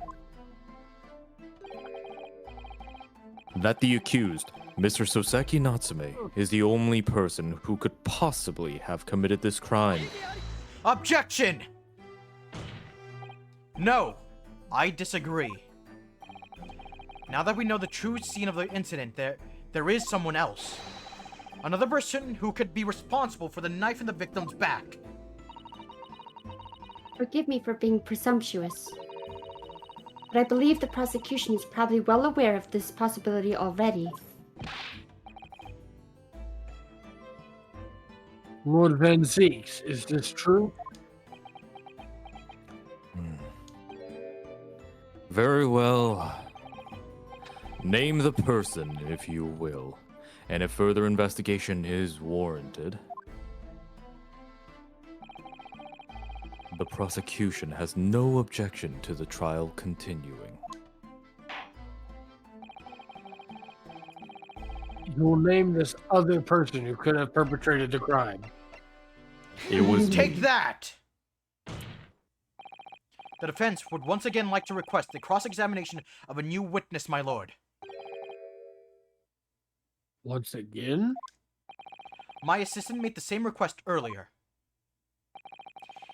that the accused, Mr. Soseki Natsume, is the only person who could possibly have committed this crime. Objection! No, I disagree. Now that we know the true scene of the incident, there is someone else. Another person who could be responsible for the knife in the victim's back. Forgive me for being presumptuous, but I believe the prosecution is probably well aware of this possibility already. Lord Van Zeeks, is this true? Very well. Name the person, if you will, and if further investigation is warranted, the prosecution has no objection to the trial continuing. You will name this other person who could have perpetrated the crime. It was Take me. that! The defense would once again like to request the cross-examination of a new witness, my lord. Once again? My assistant made the same request earlier.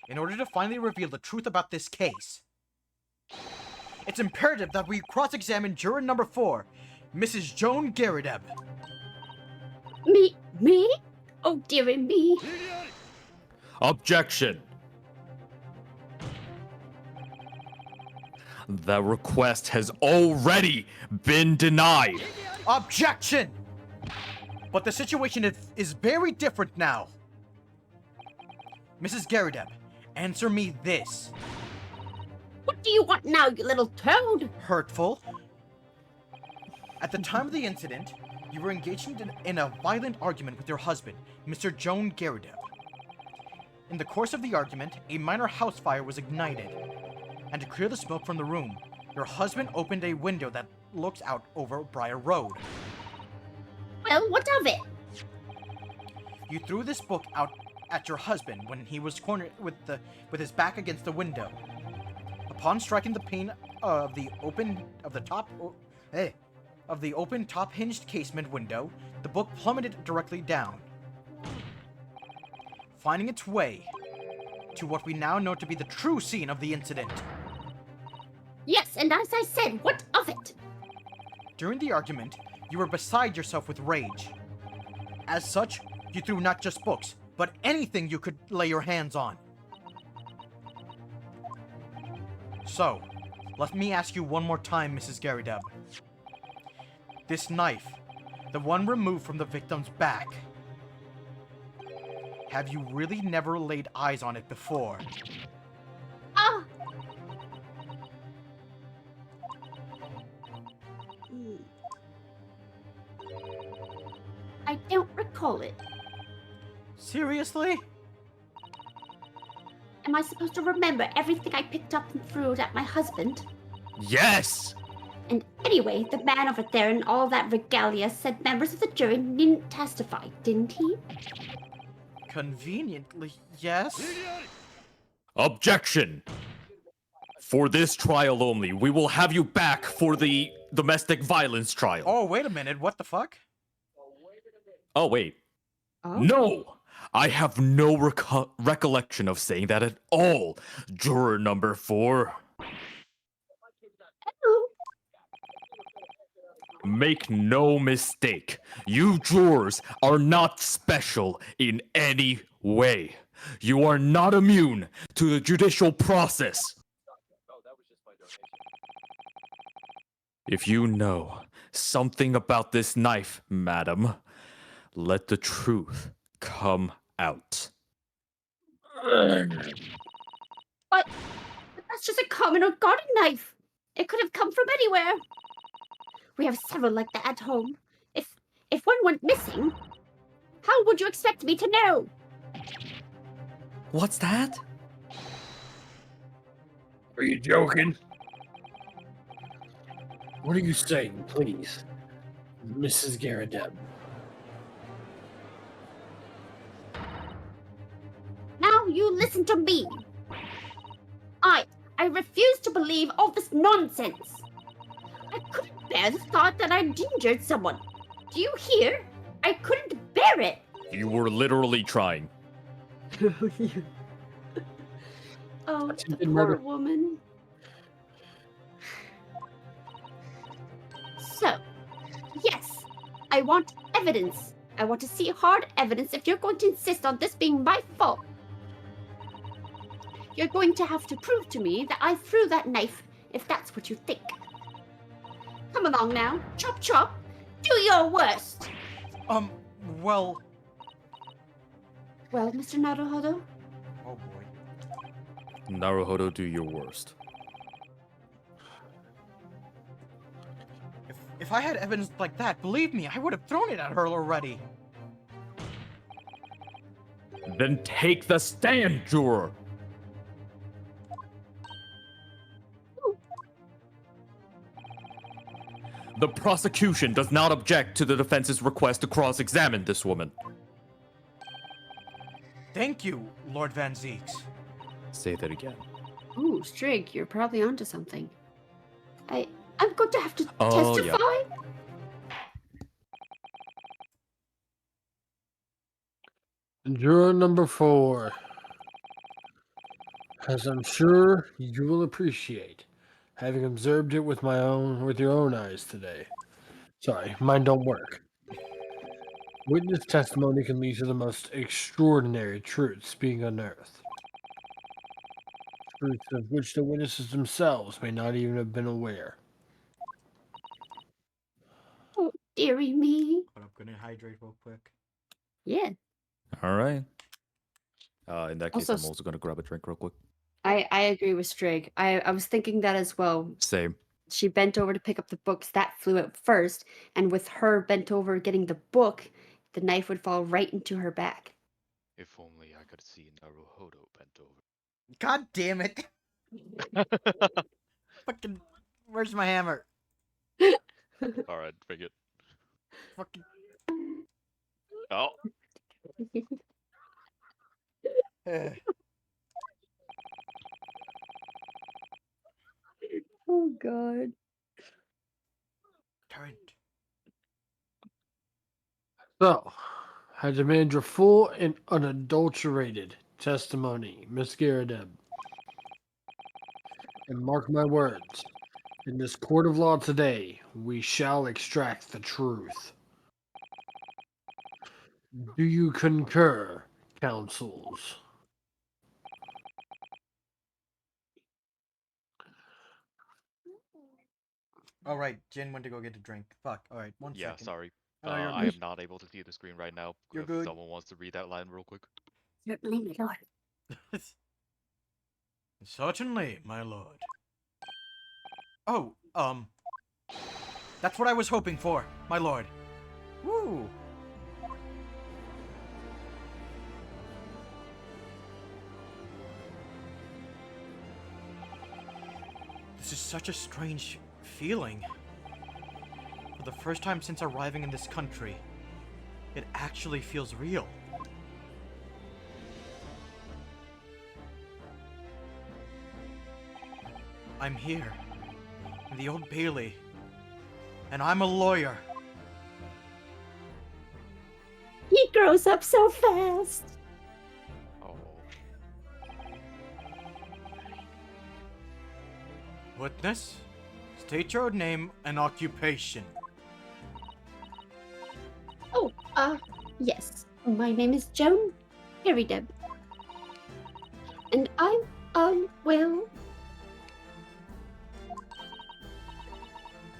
In order to finally reveal the truth about this case, it's imperative that we cross-examine juror number 4, Mrs. Joan Garrideb. Me? Oh, dearie me. Objection! That request has already been denied! Objection! But the situation is very different now. Mrs. Garadeb, answer me this. What do you want now, you little toad? Hurtful. At the time of the incident, you were engaged in a violent argument with your husband, Mr. Joan Garadeb. In the course of the argument, a minor house fire was ignited, and to clear the smoke from the room, your husband opened a window that looks out over Briar Road. Well, what of it? You threw this book out at your husband when he was cornered with his back against the window. Upon striking the pane of the open top hinged casement window, the book plummeted directly down, finding its way to what we now know to be the true scene of the incident. Yes, and as I said, what of it? During the argument, you were beside yourself with rage. As such, you threw not just books, but anything you could lay your hands on. So, let me ask you one more time, Mrs. Garadeb. This knife, the one removed from the victim's back, have you really never laid eyes on it before? Ah! I don't recall it. Seriously? Am I supposed to remember everything I picked up and threw it at my husband? Yes! And anyway, the man over there in all that regalia said members of the jury didn't testify, didn't he? Conveniently, yes. Objection! For this trial only, we will have you back for the domestic violence trial. Oh, wait a minute, what the fuck? Oh, wait. Oh? No! I have no recollection of saying that at all, juror number 4. Oh. Make no mistake, you jurors are not special in any way. You are not immune to the judicial process. If you know something about this knife, madam, let the truth come out. But that's just a common or garden knife. It could have come from anywhere. We have several like that at home. If one went missing, how would you expect me to know? What's that? Are you joking? What are you saying, please, Mrs. Garadeb? Now you listen to me. I refuse to believe all this nonsense. I couldn't bear the thought that I'd injured someone. Do you hear? I couldn't bear it. You were literally trying. Oh, the Attempted poor murder. woman. So, yes, I want evidence. I want to see hard evidence if you're going to insist on this being my fault. You're going to have to prove to me that I threw that knife, if that's what you think. Come along now, chop chop, do your worst. Well... Well, Mr. Naruhodo, Oh boy. Naruhodo, do your worst. If I had evidence like that, believe me, I would have thrown it at her already. Then take the stand, juror! The prosecution does not object to the defense's request to cross-examine this woman. Thank you, Lord Van Zeeks. Say that again. ooh, Strig, you're probably onto something. I'm going to have to Oh, yeah. testify. Juror number 4. As I'm sure you will appreciate, having observed it with your own eyes today. Sorry, mine don't work. Witness testimony can lead to the most extraordinary truths being unearthed. Truths of which the witnesses themselves may not even have been aware. Oh, dearie me. But I'm gonna hydrate real quick. Yeah. All right. In that case, Also, I'm also gonna grab a drink real quick. I agree with Strig. I was thinking that as well. Same. She bent over to pick up the books. That flew out first, and with her bent over getting the book, the knife would fall right into her back. If only I could see Naruhodo bent over. God damn it! Fucking, where's my hammer? Alright, bring it. Fucking. Oh, Oh God. Turret. So, I demand your full and unadulterated testimony, Miss Garadeb. And mark my words, in this court of law today, we shall extract the truth. Do you concur, counsels? All right, Jin went to go get a drink. Fuck. All right, one yeah, second. sorry. Oh, you're I good. am not able to see the screen right now. You're If good. someone wants to read that line real quick. Certainly, my lord. Certainly, my lord. Oh, that's what I was hoping for, my lord. Woo! This is such a strange feeling. For the first time since arriving in this country, it actually feels real. I'm here, in the Old Bailey, and I'm a lawyer. He grows up so fast. Oh. Witness, state your name and occupation. Oh, yes. My name is Joan Harrydeb. And I'm, well,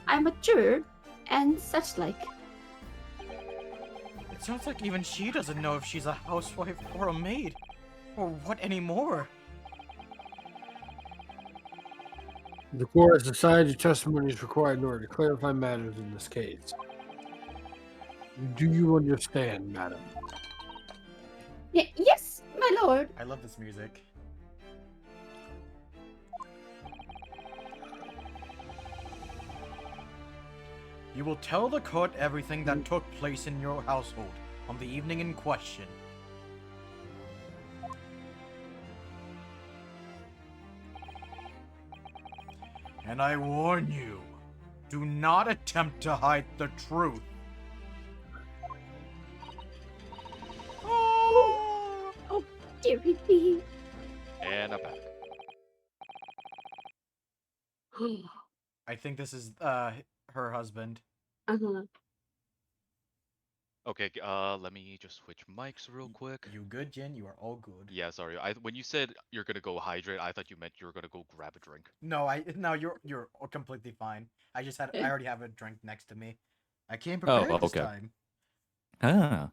I'm a juror and such like. It sounds like even she doesn't know if she's a housewife or a maid. Or what anymore. The court has decided your testimony is required in order to clarify matters in this case. Do you understand, madam? Yes, my lord. I love this music. You will tell the court everything that took place in your household on the evening in question. And I warn you, do not attempt to hide the truth. Oh, dearie me. And I'm back. I think this is her husband. Uh-huh. Okay, let me just switch mics real quick. You good, Jin? You are all good. Yeah, sorry. When you said you're gonna go hydrate, I thought you meant you were gonna go grab a drink. No, you're completely fine. I already have a drink next to me. I came Oh, prepared this okay. time. Ah.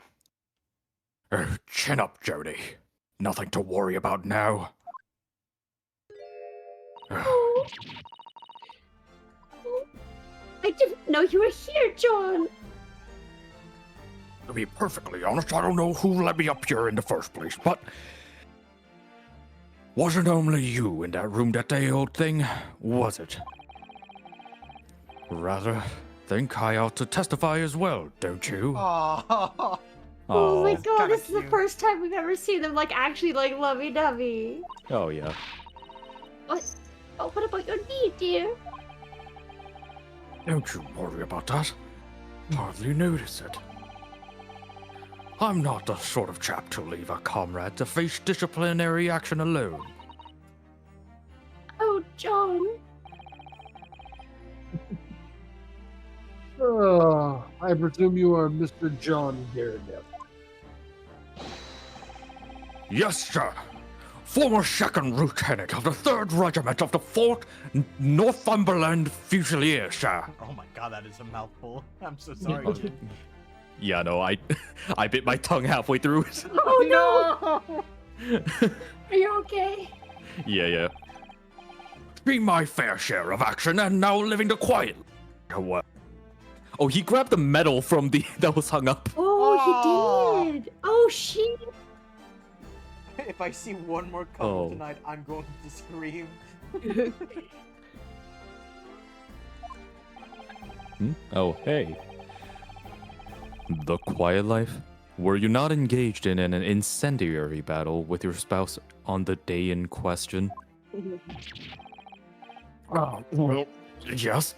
Chin up, Jody. Nothing to worry about now. Oh. I didn't know you were here, John. To be perfectly honest, I don't know who let me up here in the first place, but wasn't only you in that room that day, old thing, was it? Rather think I ought to testify as well, don't you? Oh, Oh my Oh, god, kinda this is the cute. first time we've ever seen them like actually like lovey-dovey. oh yeah. What? Oh, what about your knee, dear? Don't you worry about that. Hardly notice it. I'm not the sort of chap to leave a comrade to face disciplinary action alone. Oh, John. I presume you are Mr. John Garadeb. Yes, sir. Former second lieutenant of the 3rd Regiment of the 4th Northumberland Fusiliers, sir. Oh my god, that is a mouthful. I'm so sorry, Jin. Yeah, no, I bit my tongue halfway through it. Oh no! Are you okay? Yeah. Be my fair share of action and now living the quiet. Well, Oh, he grabbed the medal from the that was hung up. Oh, he did. Oh, shit. If I see one more couple Oh. tonight, I'm going to scream. Oh, hey. The quiet life? Were you not engaged in an incendiary battle with your spouse on the day in question? oh, well, yes.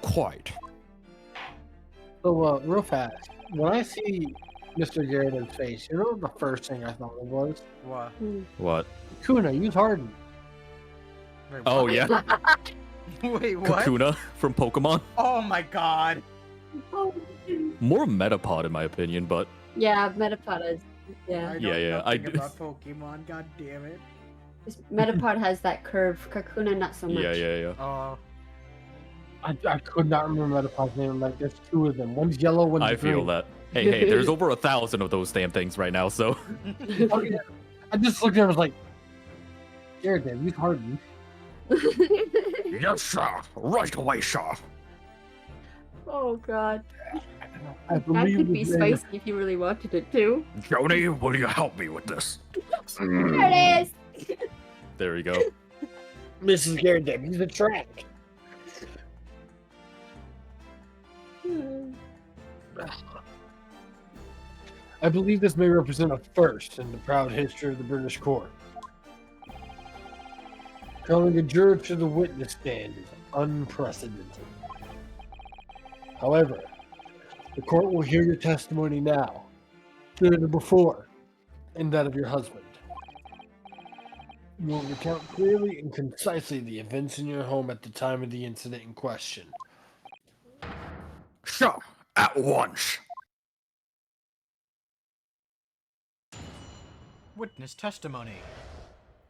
Quite. So, real fast, when I see Mr. Garrett's face, you know what the first thing I thought it was? What? What? Kuna, use Harden. Wait, Oh, what? yeah. Wait, what? Kakuna from Pokemon. Oh my god. Oh, More Metapod, in my opinion, but yeah, Metapod is. Yeah. I know Yeah, I nothing do- about Pokemon, god damn it. Metapod has that curve. Kakuna, not so much. yeah. Oh, I could not remember Metapod's name. Like, there's two of them. One's yellow, one's I green. feel that. Hey, there's over 1,000 of those damn things right now, so. Oh, yeah. I just looked at it and was like, Garrett, damn, use Harden. Yes, sir. Right away, sir. Oh, God. I That believe could be his name is- spicy if you really wanted it to. Joni, will you help me with this? There it is. There we go. Mrs. Garrett, damn, use the track. I believe this may represent a first in the proud history of the British court. Calling a juror to the witness stand is unprecedented. However, the court will hear your testimony now, sooner than before, and that of your husband. You will recount clearly and concisely the events in your home at the time of the incident in question. Sir, at once. witness testimony.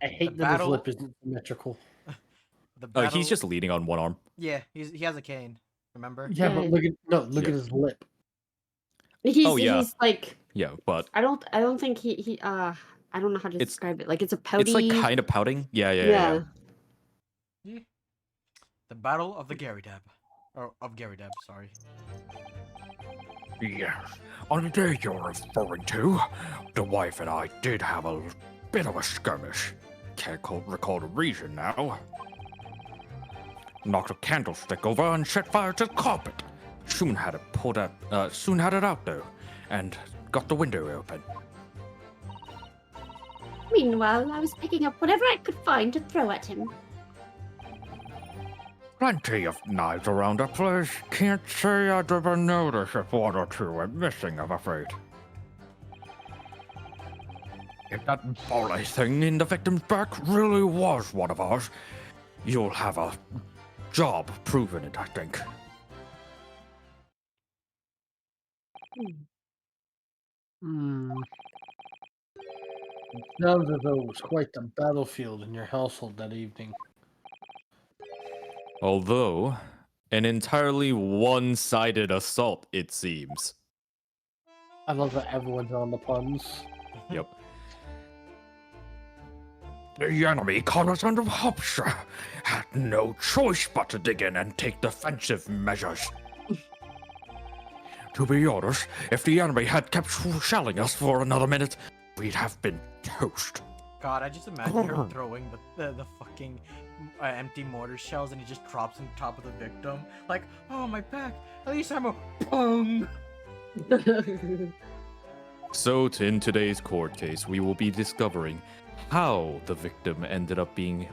I hate The that his battle- lip isn't symmetrical. The Oh, battle... he's just leaning on one arm. Yeah, he has a cane. Remember? Yeah, but look Yeah. at his lip. Oh, yeah. He's like, Yeah, but I don't think he I don't know how to It's- describe it. Like it's a pouty. it's like kind of pouting. Yeah. The Battle of the Garydeb. Or of Garydeb, sorry. Yes. On the day you're referring to, the wife and I did have a bit of a skirmish. Can't recall the reason now. Knocked a candlestick over and set fire to the carpet. Soon had it out though, and got the window open. Meanwhile, I was picking up whatever I could find to throw at him. Plenty of knives around the place. Can't say I'd ever noticed if one or two went missing, I'm afraid. If that volley thing in the victim's back really was one of ours, you'll have a job proving it, I think. It sounds as though it was quite the battlefield in your household that evening. Although, an entirely one-sided assault, it seems. I love that everyone's on the puns. Yep. The enemy caught us under hopes. Had no choice but to dig in and take defensive measures. To be honest, if the enemy had kept shelling us for another minute, we'd have been toast. God, I just imagine her throwing the fucking empty mortar shells and it just drops on top of the victim. Like, oh, my back. At least I'm a pong. So, in today's court case, we will be discovering how the victim ended up being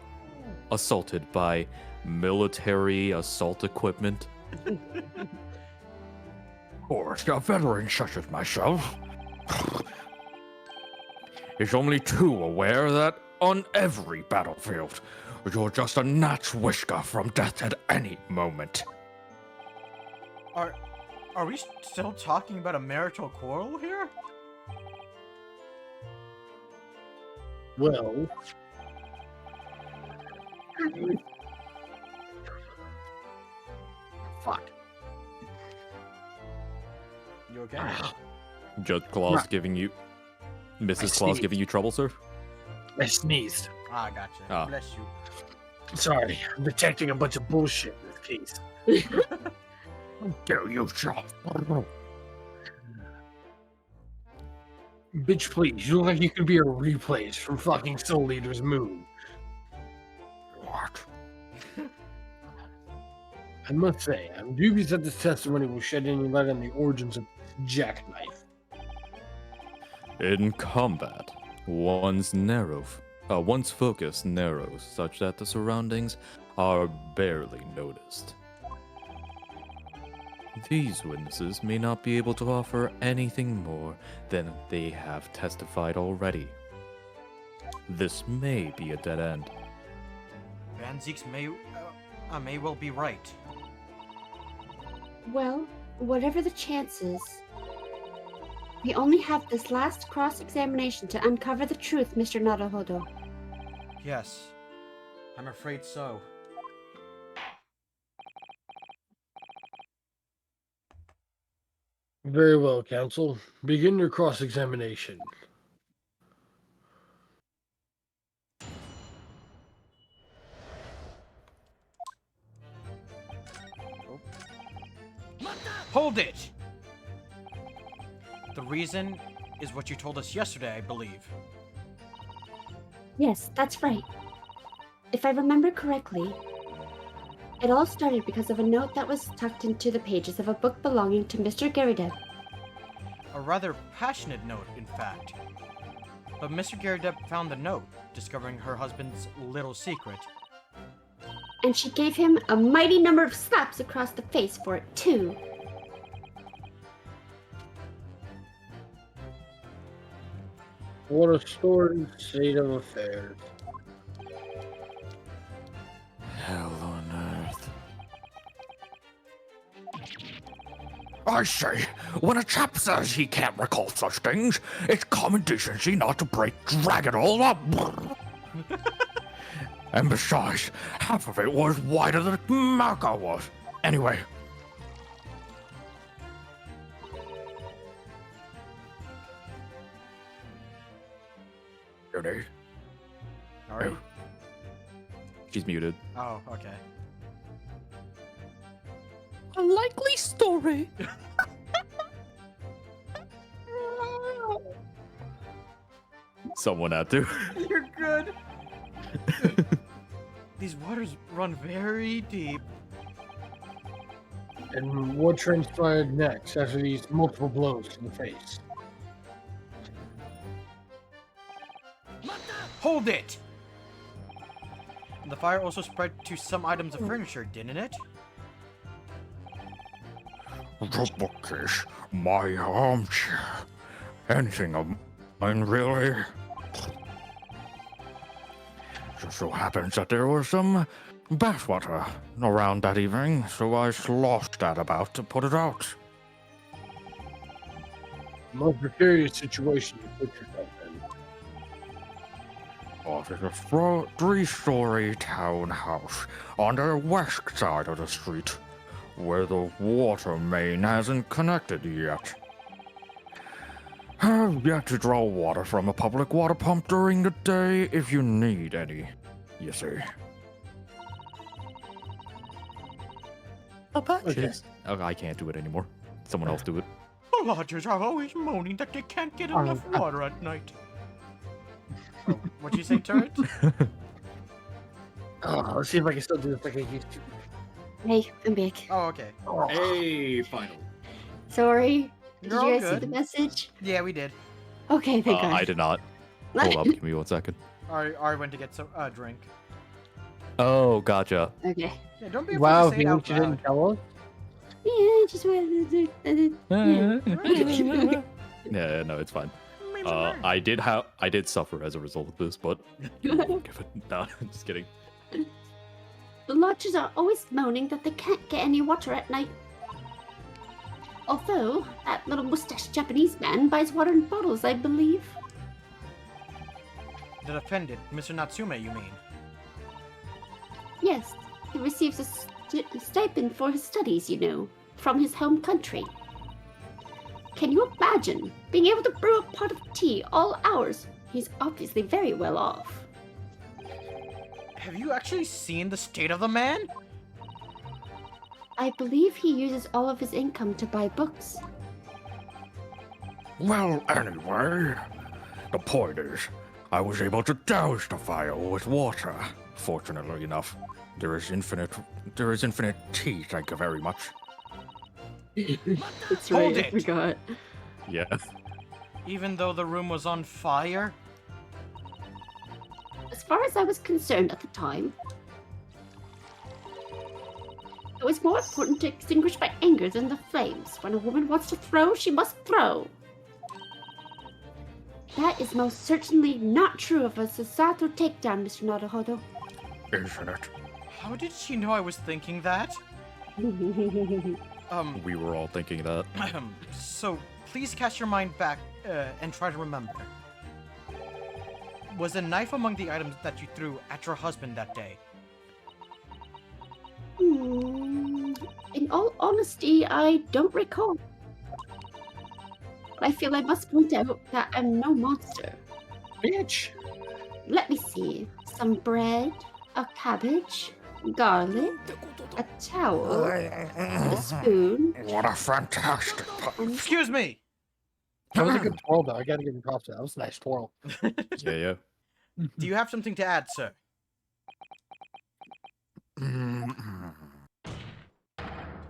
assaulted by military assault equipment. Of course, a veteran such as myself is only too aware that on every battlefield, you're just a gnat's whisker from death at any moment. Are we still talking about a marital quarrel here? Well, fuck. You okay? Judge Claus Right. giving you. Mrs. Claus see. giving you trouble, sir? I sneezed. Ah, gotcha. Ah. Bless you. Sorry, I'm detecting a bunch of bullshit in this case. How dare you, Shaw? Bitch, please. You look like you could be a replace from fucking Soul Eater's Moon. What? I must say, I'm dubious that this testimony will shed any light on the origins of this jackknife. In combat, one's focus narrows such that the surroundings are barely noticed. These witnesses may not be able to offer anything more than they have testified already. This may be a dead end. Van Zeeks may well be right. Well, whatever the chances, we only have this last cross-examination to uncover the truth, Mr. Naruhodo. Yes, I'm afraid so. Very well, counsel. Begin your cross-examination. Hold it! The reason is what you told us yesterday, I believe. Yes, that's right. If I remember correctly, it all started because of a note that was tucked into the pages of a book belonging to Mr. Garideb. A rather passionate note, in fact. But Mr. Garideb found the note, discovering her husband's little secret. And she gave him a mighty number of slaps across the face for it, too. What a storied state of affairs. Hell on earth. I say, when a chap says he can't recall such things, it's common decency not to drag it all up. And besides, half of it was wider than Marco was. Anyway. Judy? Alright. She's muted. Oh, okay. A likely story. Someone had to. You're good. These waters run very deep. And what transpired next after these multiple blows to the face? Hold it! The fire also spread to some items of furniture, didn't it? The bookcase, my armchair, anything of mine, really. Just so happens that there was some bathwater around that evening, so I sloshed that about to put it out. Most precarious situation you put yourself in. Oh, there's a three-story townhouse on the west side of the street, where the water main hasn't connected yet. I've yet to draw water from a public water pump during the day if you need any, you see. Okay. Oh, I can't do it anymore. Someone else do it. The lodgers are always moaning that they can't get enough water at night. Oh, what'd you say, Turret? Let's see if I can still do this like I used to. Hey, I'm back. Oh, okay. Hey, final. Sorry. Did You're you all guys see good. the message? Yeah, we did. Okay, thank God. I did not. Hold up, give me 1 second. Ari went to get some drink. Oh, gotcha. Okay. Yeah, don't be afraid Wow, to say it Felix, out you didn't loud. tell us? Yeah, I just wanted to do. Yeah, no, it's fine. I did suffer as a result of this, but give it. No, I'm just kidding. The lodgers are always moaning that they can't get any water at night. Although, that little mustached Japanese man buys water in bottles, I believe. The defendant, Mr. Natsume, you mean? Yes, he receives a stipend for his studies, you know, from his home country. Can you imagine being able to brew a pot of tea all hours? He's obviously very well off. Have you actually seen the state of the man? I believe he uses all of his income to buy books. Well, anyway, the point is, I was able to douse the fire with water. Fortunately enough, there is infinite tea. Thank you very much. That's Hold right, I it. forgot. Yeah. Even though the room was on fire? As far as I was concerned at the time, it was more important to extinguish my anger than the flames. When a woman wants to throw, she must throw. That is most certainly not true of a Sasato takedown, Mr. Naruhodo. Isn't it? How did she know I was thinking that? We were all thinking that. So, please cast your mind back and try to remember. Was a knife among the items that you threw at your husband that day? In all honesty, I don't recall. But I feel I must point out that I'm no monster. Bitch. Let me see. Some bread, a cabbage, garlic, a towel, a spoon. What a fantastic pot. Excuse me! That was a good twirl, though. I gotta give him props. That was a nice twirl. Yeah. Do you have something to add, sir?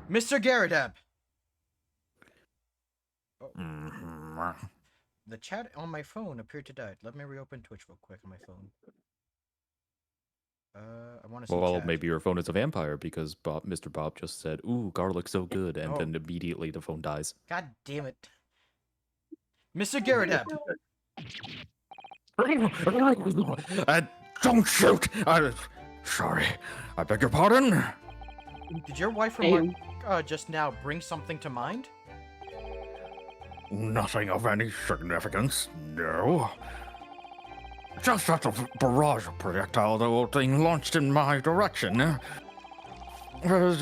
Mr. Garadeb! The chat on my phone appeared to die. Let me reopen Twitch real quick on my phone. I want to see Well, chat. maybe your phone is a vampire because Mr. Bob just said, "Ooh, garlic's so good," and then immediately the phone dies. God damn it. Mr. Garadeb! Don't shoot! Sorry. I beg your pardon? Did your wife remark just now bring something to mind? Nothing of any significance, no. Just that the barrage projectile the old thing launched in my direction was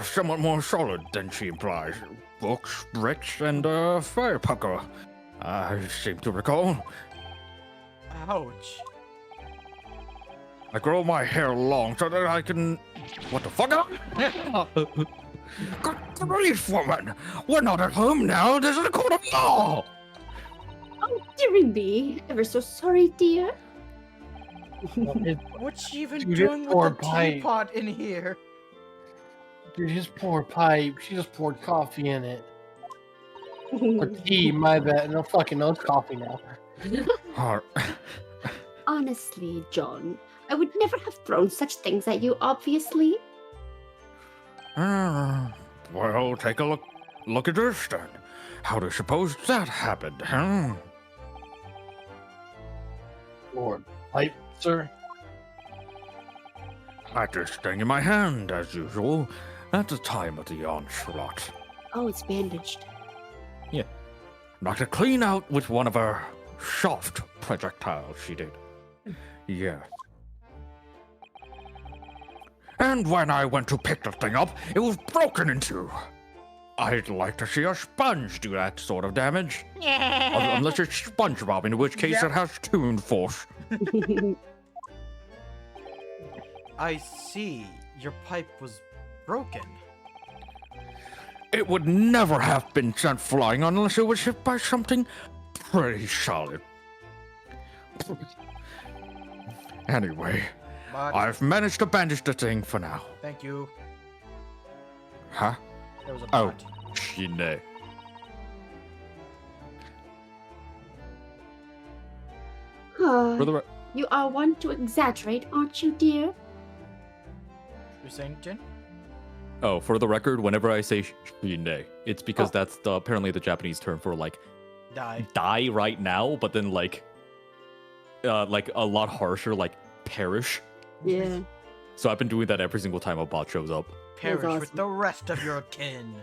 somewhat more solid than she implies. Books, bricks, and fire pucker, I seem to recall. Ouch. I grow my hair long so that I can... What the fuck? Good grief, woman! We're not at home now. This is a court of law! Oh, dearie me. Ever so sorry, dear. What's she even Dude, doing it's with poor the pipe. teapot in here? Dude, his poor pipe. She just poured coffee in it. Or tea, my bad. No, no, it's coffee now. Honestly, John, I would never have thrown such things at you, obviously. Well, take a look at this then. How do you suppose that happened, huh? Lord, pipe, sir. I had this thing in my hand, as usual, at the time of the onslaught. Oh, it's bandaged. Knocked it clean out with one of her soft projectiles, she did. Yeah. And when I went to pick the thing up, it was broken in two. I'd like to see a sponge do that sort of damage. Unless it's SpongeBob, in which case it has toon force. I see. Your pipe was broken. It would never have been sent flying unless it was hit by something pretty solid. Anyway, But I've managed to bandage the thing for now. thank you. Huh? There was a Oh. but. Shine. For the You are one to exaggerate, aren't you, dear? You're saying, Jin? for the record, whenever I say shine, it's because that's apparently the Japanese term for like Die. die right now, but then like a lot harsher, like perish. Yeah. So I've been doing that every single time a bot shows up. Perish with awesome. the rest of your kin.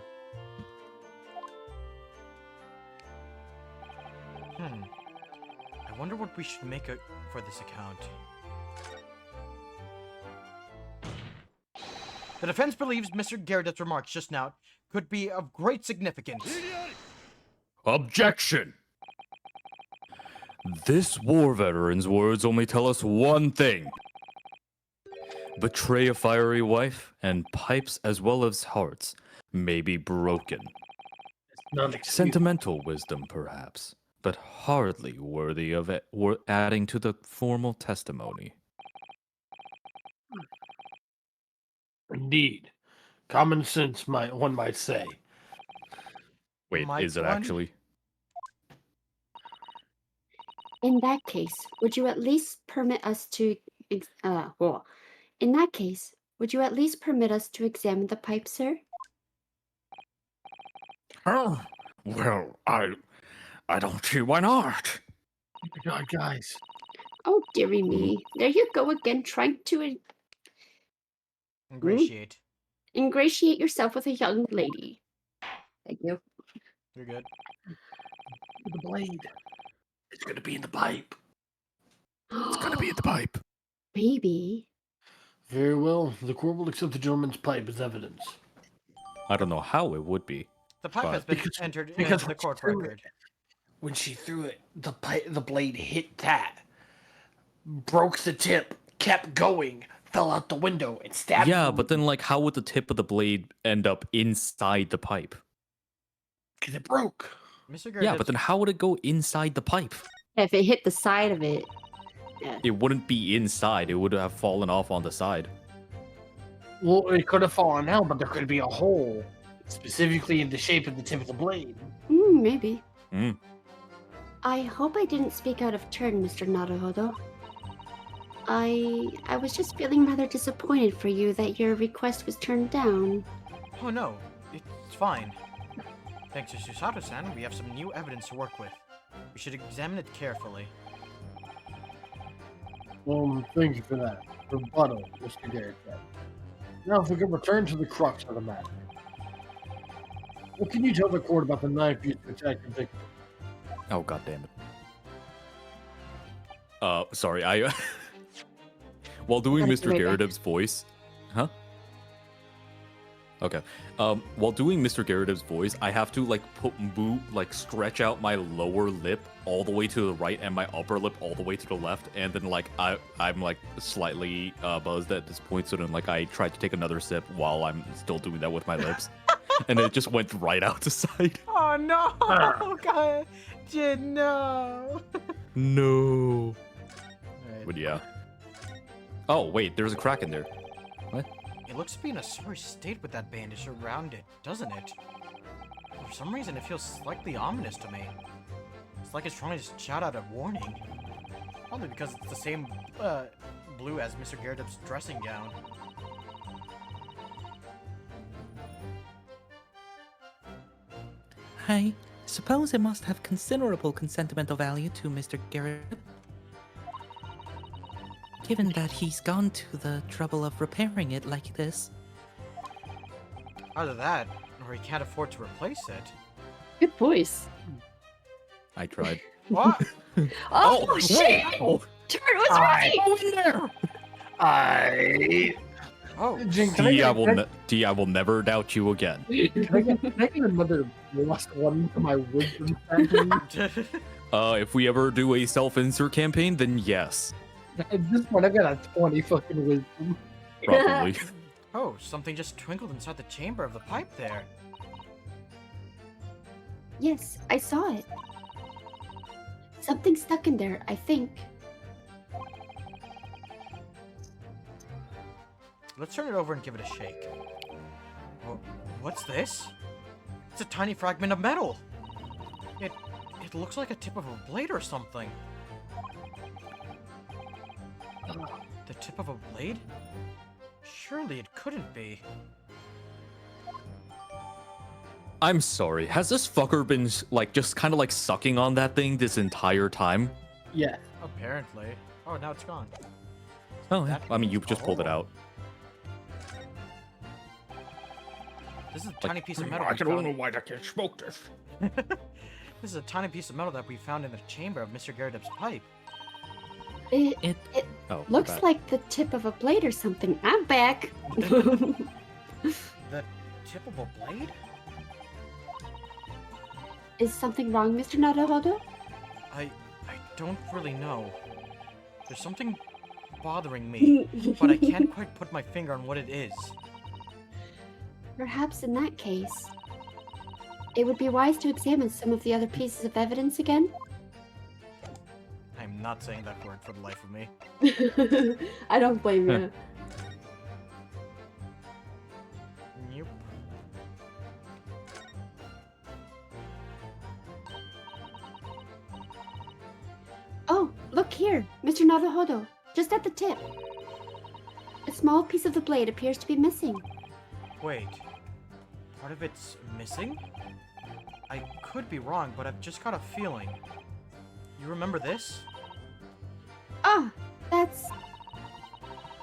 I wonder what we should make for this account. The defense believes Mr. Garrett's remarks just now could be of great significance. Objection! This war veteran's words only tell us one thing. Betray a fiery wife, and pipes as well as hearts may be broken. Not excuse. Sentimental wisdom, perhaps, but hardly worthy of it, adding to the formal testimony. Indeed. Common sense, one might say. Wait, Might is it one? actually? In that case, would you at least permit us to in that case, would you at least permit us to examine the pipe, sir? Oh, well, I don't see why not. God, guys. Oh, dearie me. There you go again, trying to Ingratiate. ingratiate yourself with a young lady. Thank you. You're good. The blade. It's gonna be in the pipe. It's gonna be in the pipe. Maybe. Very well. The court will accept the gentleman's pipe as evidence. I don't know how it would be. The pipe But- has been Because- entered because into the when she court threw record. When she threw it, the blade hit that, broke the tip, kept going, fell out the window, and stabbed. Yeah, him but then like, how would the tip of the blade end up inside the pipe? because it broke. Mr. Yeah, Gerdes, but then how would it go inside the pipe? If it hit the side of it. Yeah. It wouldn't be inside. It would have fallen off on the side. Well, it could have fallen out, but there could be a hole, specifically in the shape of the tip of the blade. Maybe. Mm. I hope I didn't speak out of turn, Mr. Naruhodo. I was just feeling rather disappointed for you that your request was turned down. Oh no, it's fine. Thanks to Susato-san, we have some new evidence to work with. We should examine it carefully. Thank you for that. Rebuttal, Mr. Garrett. Now, if we could return to the crux of the matter. What can you tell the court about the knife used to attack the victim? Oh, god damn it. Sorry, I while doing Mr. Garrett's voice, huh? Okay. While doing Mr. Garrett's voice, I have to like stretch out my lower lip all the way to the right and my upper lip all the way to the left, and then like I'm like slightly buzzed at this point, so then like I tried to take another sip while I'm still doing that with my lips, and it just went right out the side. Oh no! God, Jin, no! No. Alright. But yeah. Oh wait, there's a crack in there. It looks to be in a sorry state with that bandage around it, doesn't it? For some reason, it feels slightly ominous to me. It's like it's trying to shout out a warning. Probably because it's the same blue as Mr. Garrett's dressing gown. I suppose it must have considerable sentimental value to Mr. Garrett. Given that he's gone to the trouble of repairing it like this. Either that, or he can't afford to replace it. Good voice. I tried. What? Oh, shit! Oh, Turn, what's right? go in there! Oh, Jin, D, I will never doubt you again. Can I get another last one for my wisdom sample? If we ever do a self-insert campaign, then yes, At this point, I got a 20 fucking wisdom. probably. oh, something just twinkled inside the chamber of the pipe there. Yes, I saw it. Something stuck in there, I think. Let's turn it over and give it a shake. What's this? It's a tiny fragment of metal. It looks like a tip of a blade or something. The tip of a blade? Surely it couldn't be. I'm sorry. Has this fucker been like just kind of like sucking on that thing this entire time? Yeah. Apparently. Oh, now it's gone. Oh, yeah. I mean, you just pulled it out. This is a tiny piece of metal. I we don't know found- why I can't smoke this. This is a tiny piece of metal that we found in the chamber of Mr. Garrett's pipe. It Oh, looks bad. like the tip of a blade or something. I'm back. The tip of a blade? Is something wrong, Mr. Naruhodo? I don't really know. There's something bothering me, but I can't quite put my finger on what it is. Perhaps in that case, it would be wise to examine some of the other pieces of evidence again. I'm not saying that word for the life of me. I don't blame you. Nope. Oh, look here, Mr. Naruhodo, just at the tip. A small piece of the blade appears to be missing. Wait. Part of it's missing? I could be wrong, but I've just got a feeling. You remember this? Ah, that's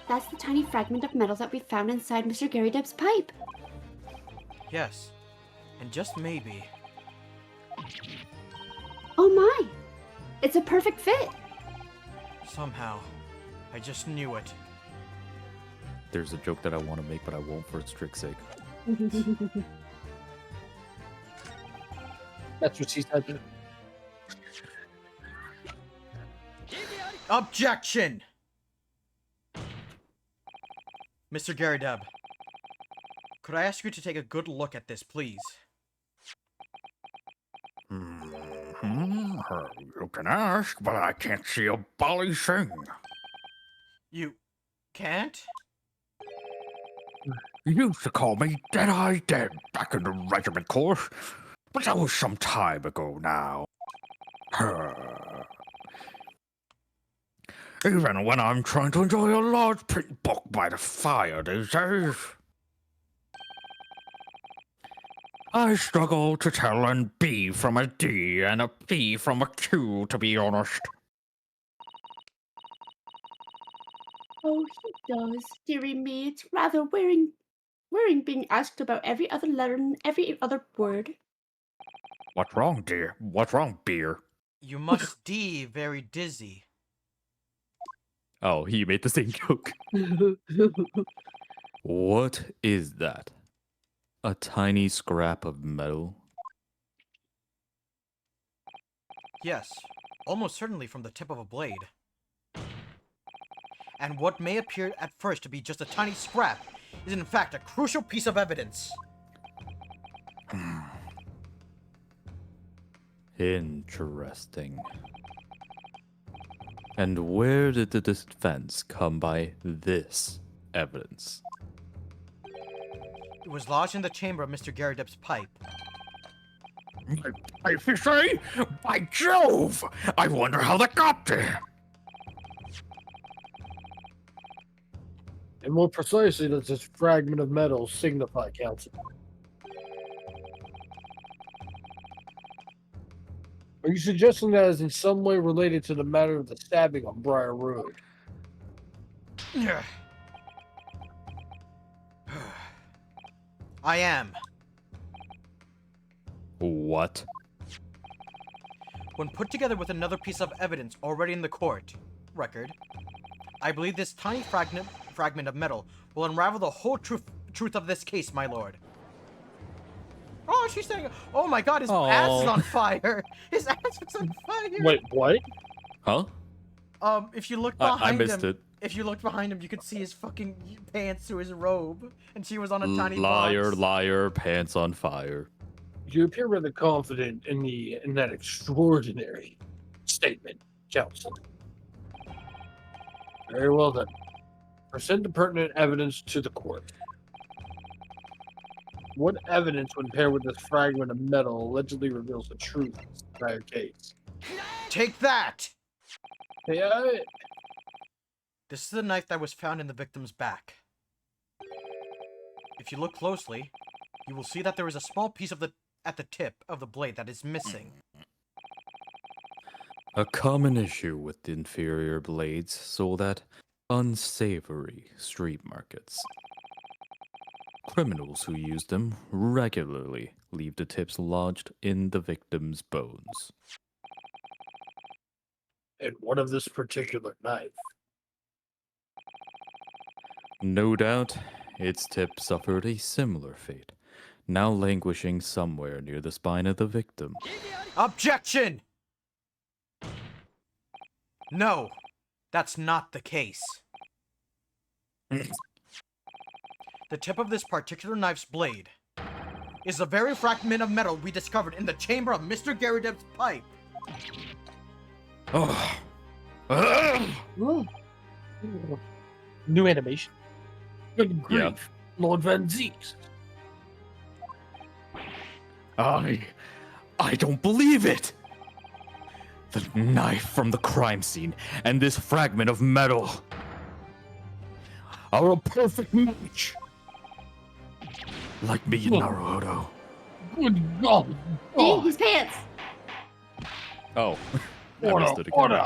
the tiny fragment of metal that we found inside Mr. Garydeb's pipe. Yes. And just maybe. Oh my! It's a perfect fit! Somehow. I just knew it. There's a joke that I want to make, but I won't for its strict sake. That's what she said. Objection! Mr. Garydeb, could I ask you to take a good look at this, please? You can ask, but I can't see a bally thing. You can't? You used to call me Dead-Eye Dead back in the regiment course, but that was some time ago now. Even when I'm trying to enjoy a large print book by the fire these days, I struggle to tell a B from a D and a P from a Q, to be honest. Oh, he does. Dearie me, it's rather wearing being asked about every other letter and every other word. What's wrong, dear? What's wrong, beer? You must be very dizzy. Oh, he made the same joke. What is that? A tiny scrap of metal? Yes, almost certainly from the tip of a blade. And what may appear at first to be just a tiny scrap is in fact a crucial piece of evidence. Interesting. And where did the defense come by this evidence? It was lodged in the chamber of Mr. Garydeb's pipe. If you say? By Jove! I wonder how that got there. And more precisely, does this fragment of metal signify, Counsel? Are you suggesting that is in some way related to the matter of the stabbing on Briar Road? I am. What? When put together with another piece of evidence already in the court record, I believe this tiny fragment of metal will unravel the whole truth of this case, my lord. Oh, she's saying, oh my god, his ass is on fire! His ass is on fire! Wait, what? Huh? If you look behind I missed him, it. if you looked behind him, you could see his fucking pants through his robe, and she was on a tiny Liar, box. liar, pants on fire. You appear rather confident in that extraordinary statement, Counsel. Very well then. Present the pertinent evidence to the court. What evidence, when paired with this fragment of metal, allegedly reveals the truth of this entire case? Take that! Hey, This is the knife that was found in the victim's back. If you look closely, you will see that there is a small piece at the tip of the blade that is missing. A common issue with inferior blades sold at unsavory street markets. Criminals who use them regularly leave the tips lodged in the victim's bones. and what of this particular knife? No doubt, its tip suffered a similar fate, now languishing somewhere near the spine of the victim. Objection! No, that's not the case. The tip of this particular knife's blade is the very fragment of metal we discovered in the chamber of Mr. Garrideb's pipe. Oh. Oh, New animation. Good grief, Lord Van Zeeks. I don't believe it! The knife from the crime scene and this fragment of metal are a perfect match. Like me and Naruto. Good God. see, his pants. Oh, I Order, missed it again.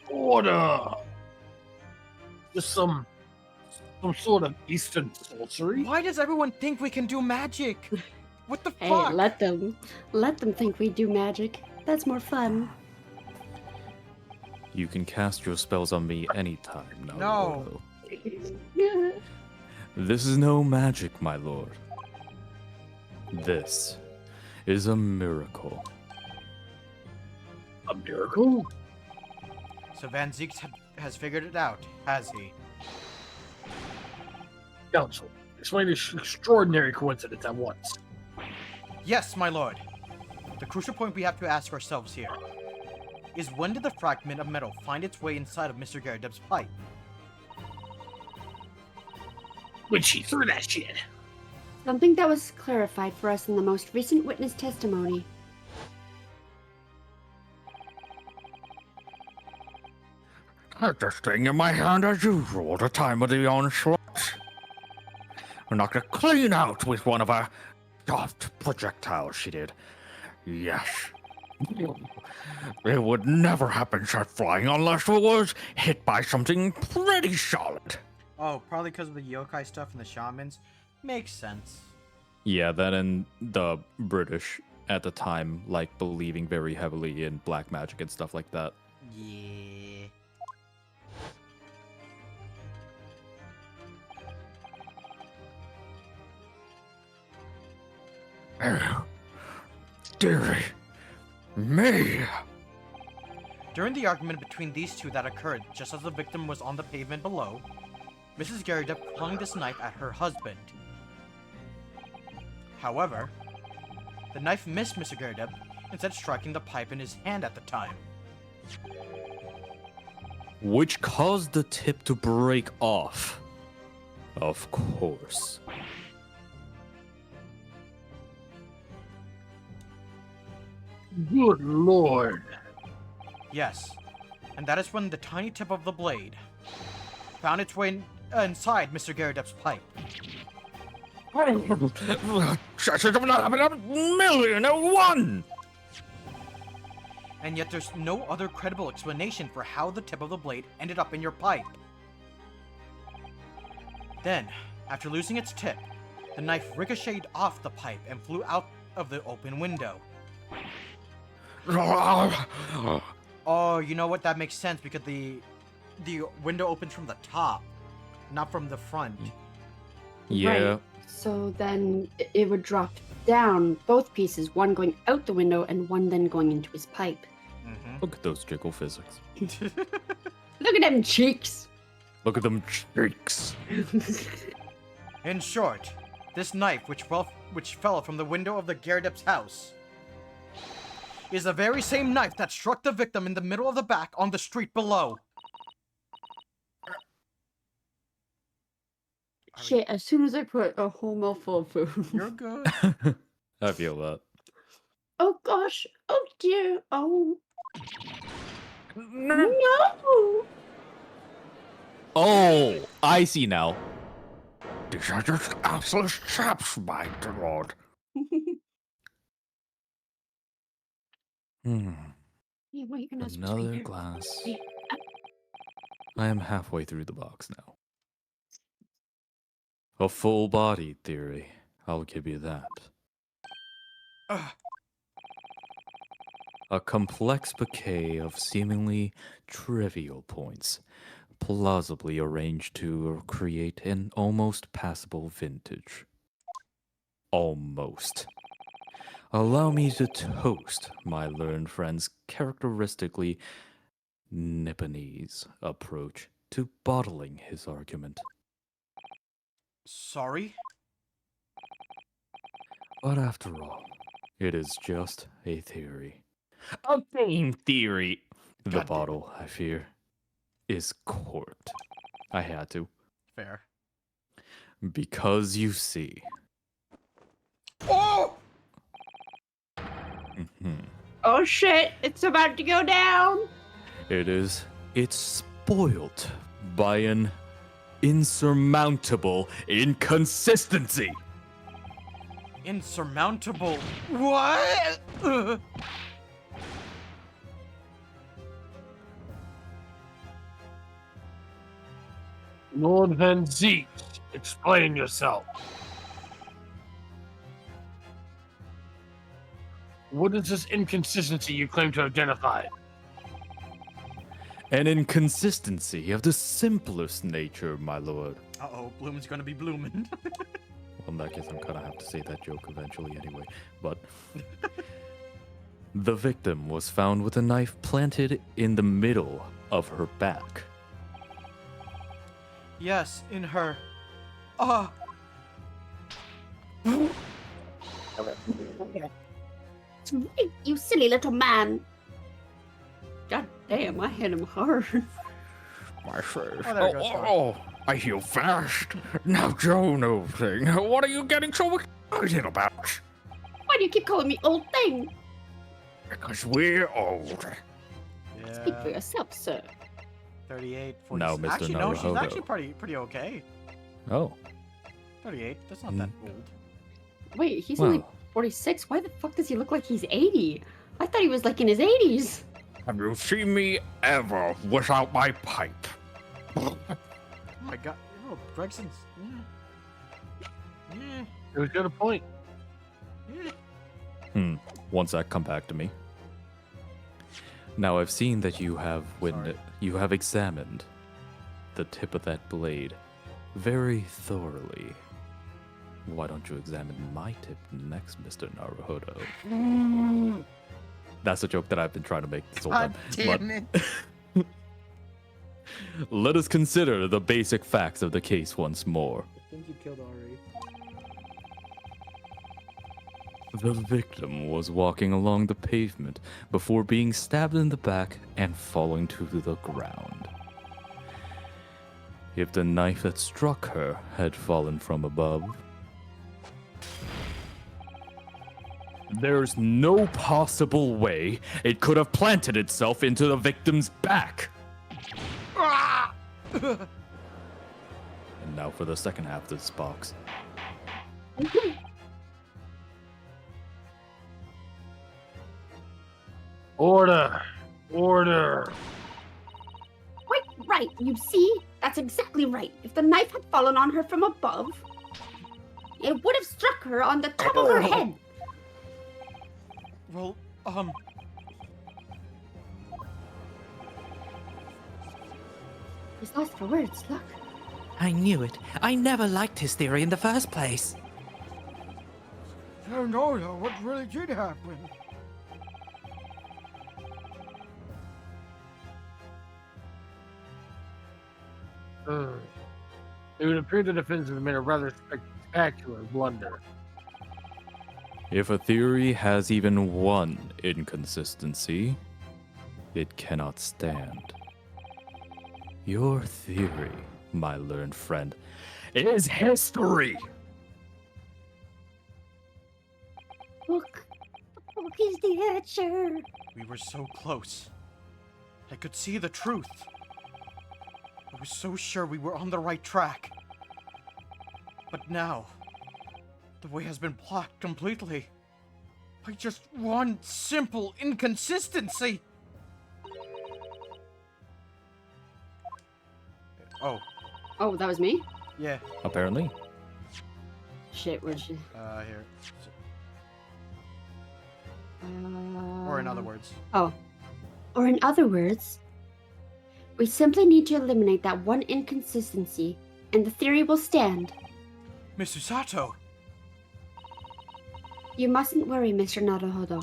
order. Just some sort of Eastern sorcery. Why does everyone think we can do magic? What the Hey, fuck? let them think we do magic. That's more fun. You can cast your spells on me anytime, No. Naruto. This is no magic, my lord. This is a miracle. A miracle? So Van Zeeks has figured it out, has he? Council, explain this extraordinary coincidence at once. Yes, my lord. The crucial point we have to ask ourselves here is when did the fragment of metal find its way inside of Mr. Garrideb's pipe? When she threw that shit. Something that was clarified for us in the most recent witness testimony. Had this thing in my hand as usual at the time of the onslaught. I knocked it clean out with one of her soft projectiles she did. Yes. It would never have been shot flying unless it was hit by something pretty solid. Oh, probably because of the yokai stuff and the shamans. Makes sense. Yeah, that and the British at the time, like, believing very heavily in black magic and stuff like that. Yeah. Dearie me. During the argument between these two that occurred just as the victim was on the pavement below, Mrs. Garrideb flung this knife at her husband. However, the knife missed Mr. Garrideb, instead striking the pipe in his hand at the time. Which caused the tip to break off. Of course. Good Lord. Yes, and that is when the tiny tip of the blade found its way inside Mr. Garrideb's pipe. Chances of not having a million to one. And yet there's no other credible explanation for how the tip of the blade ended up in your pipe. Then, after losing its tip, the knife ricocheted off the pipe and flew out of the open window. Oh, you know what? That makes sense because the window opens from the top, not from the front. Yeah. Right. So then it would drop down both pieces, one going out the window and one then going into his pipe. Mm-hmm. Look at those jiggle physics. Look at them cheeks. Look at them cheeks. In short, this knife, which fell from the window of the Garrideb's house, is the very same knife that struck the victim in the middle of the back on the street below. Shit, as soon as I put a whole mouthful of food. You're good. I feel that. Oh gosh. Oh dear. Oh. No. Oh, I see now. These are just assless chaps, my lord. Hmm. Yeah, what are you gonna Another glass. Yeah. I am halfway through the box now. A full-bodied theory. I'll give you that. Ugh. A complex bouquet of seemingly trivial points, plausibly arranged to create an almost passable vintage. Almost. Allow me to toast my learned friend's characteristically Nipponese approach to bottling his argument. Sorry? But after all, it is just a theory. A game theory! The God damn it. bottle, I fear, is corked. I had to. Fair. Because you see. Oh! Mhm. Oh shit, it's about to go down. It's spoiled by an insurmountable inconsistency. Insurmountable. What? Lord Van Zeek, explain yourself. What is this inconsistency you claim to identify? An inconsistency of the simplest nature, my lord. Uh-oh, Bloom's gonna be blooming. Well, in that case, I'm gonna have to say that joke eventually anyway. But the victim was found with a knife planted in the middle of her back. Yes, in her... You silly little man. God damn, I hit him hard. My face. Oh, there it goes, Oh, I heal fast. Now Joe knows thing. What are you getting so excited about? Why do you keep calling me old thing? Because we're old. Speak for Yeah, yourself, sir. 38, 40... Now, Mr. Actually, no, she's Naruhodo. actually pretty okay. Oh, 38, that's not that old. Wait, he's only well, 46? Why the fuck does he look like he's 80? I thought he was like in his 80s. Have you seen me ever without my pipe? Oh my god, oh, Gregson's... Yeah. It was got a point. Yeah. once that come back to me. Now I've seen that you have Sorry. you have examined the tip of that blade very thoroughly. Why don't you examine my tip next, Mr. Naruhodo? That's a joke that I've been trying to make this whole God time. damn it. Let us consider the basic facts of the case once more. I think you killed Ari. The victim was walking along the pavement before being stabbed in the back and falling to the ground. If the knife that struck her had fallen from above, there's no possible way it could have planted itself into the victim's back. And now for the second half of this box. Order! Order! Wait, right, you see? That's exactly right. If the knife had fallen on her from above, it would have struck her on the top of her head. Well, He's lost for words, look. I knew it. I never liked his theory in the first place. I know what really did happen. It would appear the defense has made a rather spectacular blunder. If a theory has even one inconsistency, it cannot stand. Your theory, my learned friend, is history! Look. Look is the answer. We were so close. I could see the truth. I was so sure we were on the right track. But now, the way has been blocked completely. By just one simple inconsistency. Oh, Oh, that was me? yeah. Apparently. Shit, where'd she? Here. Or in other words. Oh. Or in other words, we simply need to eliminate that one inconsistency, and the theory will stand. Miss Usato! You mustn't worry, Mr. Naruhodo.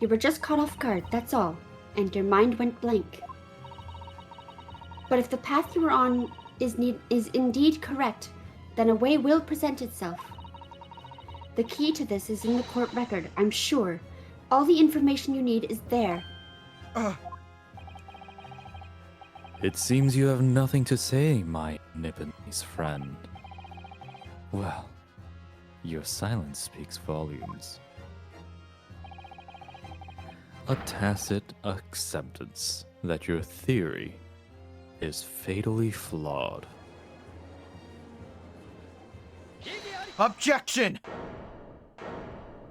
You were just caught off guard, that's all, and your mind went blank. But if the path you were on is indeed correct, then a way will present itself. The key to this is in the court record, I'm sure. All the information you need is there. It seems you have nothing to say, my Nipponese friend. Well, your silence speaks volumes. A tacit acceptance that your theory is fatally flawed. Objection!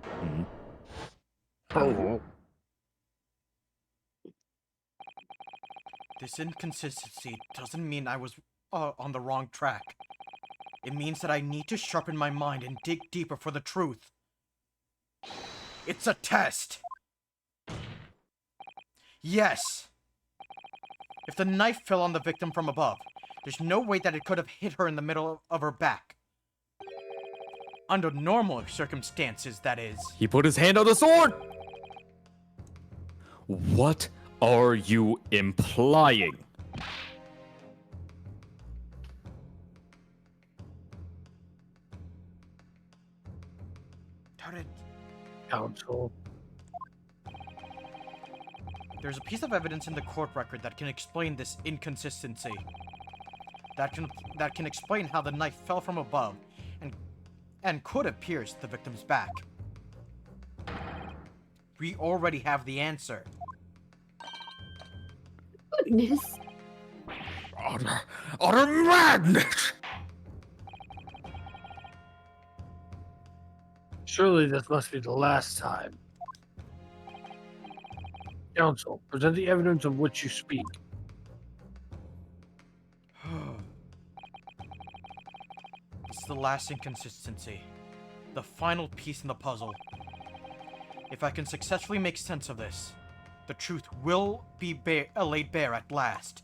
Hmm? Oh, This inconsistency doesn't mean I was on the wrong track. It means that I need to sharpen my mind and dig deeper for the truth. It's a test! Yes! If the knife fell on the victim from above, there's no way that it could have hit her in the middle of her back. Under normal circumstances, that is. He put his hand on the sword! What are you implying? How did... Counsel. There's a piece of evidence in the court record that can explain this inconsistency. That can explain how the knife fell from above and could have pierced the victim's back. We already have the answer. Goodness. utter madness! Surely this must be the last time. Counsel, present the evidence of which you speak. It's the last inconsistency. The final piece in the puzzle. If I can successfully make sense of this, the truth will be laid bare at last.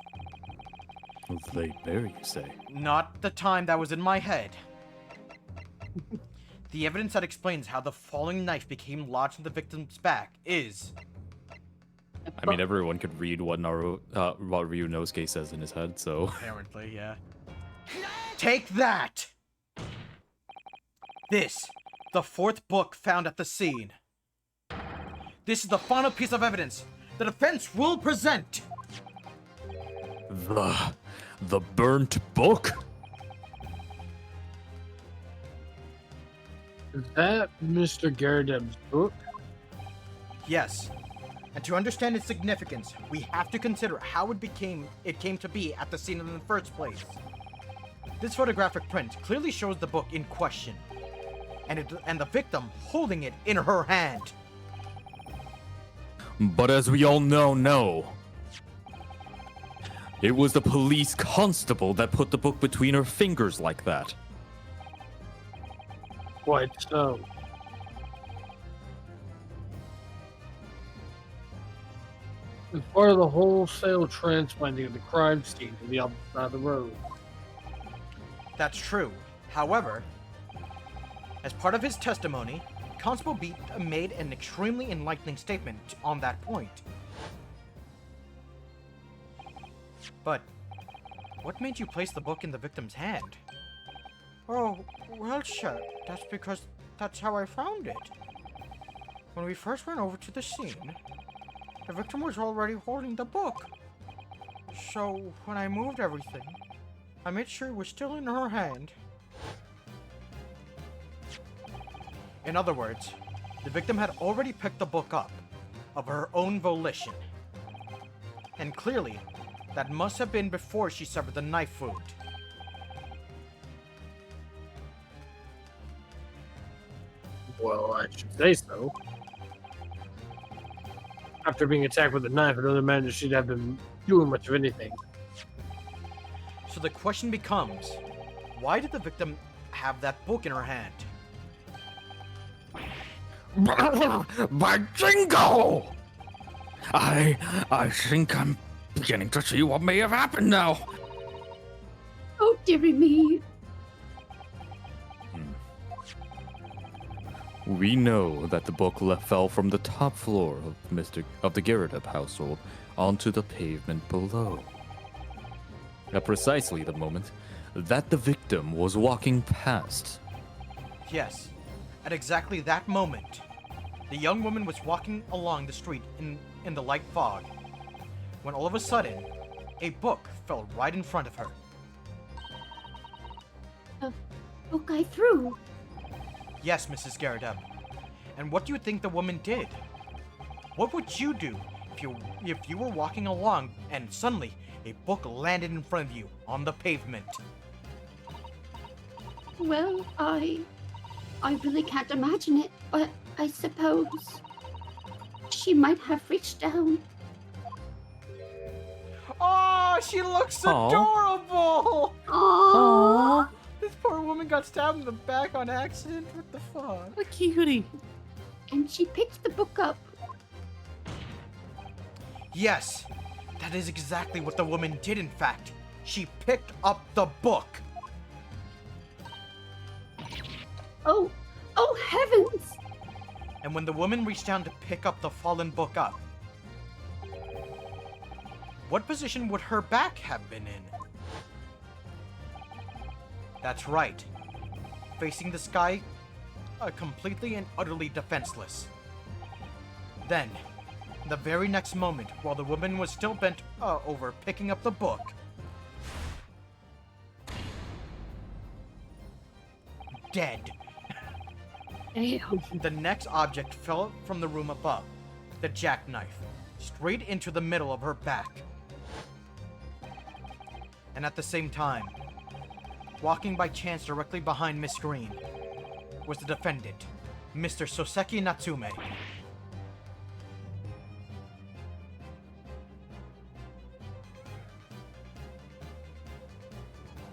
Laid bare, you say? Not the time that was in my head. The evidence that explains how the falling knife became lodged in the victim's back is... I mean, everyone could read what Ryunosuke says in his head, so... Apparently, yeah. Take that! This, the fourth book found at the scene. This is the final piece of evidence the defense will present! The burnt book? Is that Mr. Garadeb's book? Yes. And to understand its significance, we have to consider how it came to be at the scene in the first place. This photographic print clearly shows the book in question, and the victim holding it in her hand. But as we all know, it was the police constable that put the book between her fingers like that. Quite so. As part of the wholesale transplanting of the crime scene to the other side of the road. That's true. However, as part of his testimony, Constable Beat made an extremely enlightening statement on that point. But what made you place the book in the victim's hand? Oh, well, sir, that's because that's how I found it. When we first went over to the scene, the victim was already holding the book. So, when I moved everything, I made sure it was still in her hand. In other words, the victim had already picked the book up, of her own volition. And clearly, that must have been before she suffered the knife wound. Well, I should say so. After being attacked with a knife, I don't imagine she'd have been doing much of anything. So the question becomes, why did the victim have that book in her hand? By jingo! I think I'm beginning to see what may have happened now. Oh, dearie me. We know that the book fell from the top floor of the Girideb household onto the pavement below. At precisely the moment that the victim was walking past. Yes, at exactly that moment, the young woman was walking along the street in the light fog, when all of a sudden, a book fell right in front of her. The book I threw. Yes, Mrs. Girideb. And what do you think the woman did? What would you do if you were walking along and suddenly a book landed in front of you on the pavement? Well, I really can't imagine it, but I suppose she might have reached down. Oh, she looks Aw. adorable! Aww. This poor woman got stabbed in the back on accident. What the fuck? A cutie. And she picked the book up. Yes, that is exactly what the woman did, in fact. She picked up the book. Oh heavens! And when the woman reached down to pick up the fallen book up, what position would her back have been in? That's right. Facing the sky, completely and utterly defenseless. Then, the very next moment, while the woman was still bent over picking up the book, dead. Damn. The next object fell from the room above, the jackknife, straight into the middle of her back. And at the same time, walking by chance directly behind Miss Green, was the defendant, Mr. Soseki Natsume.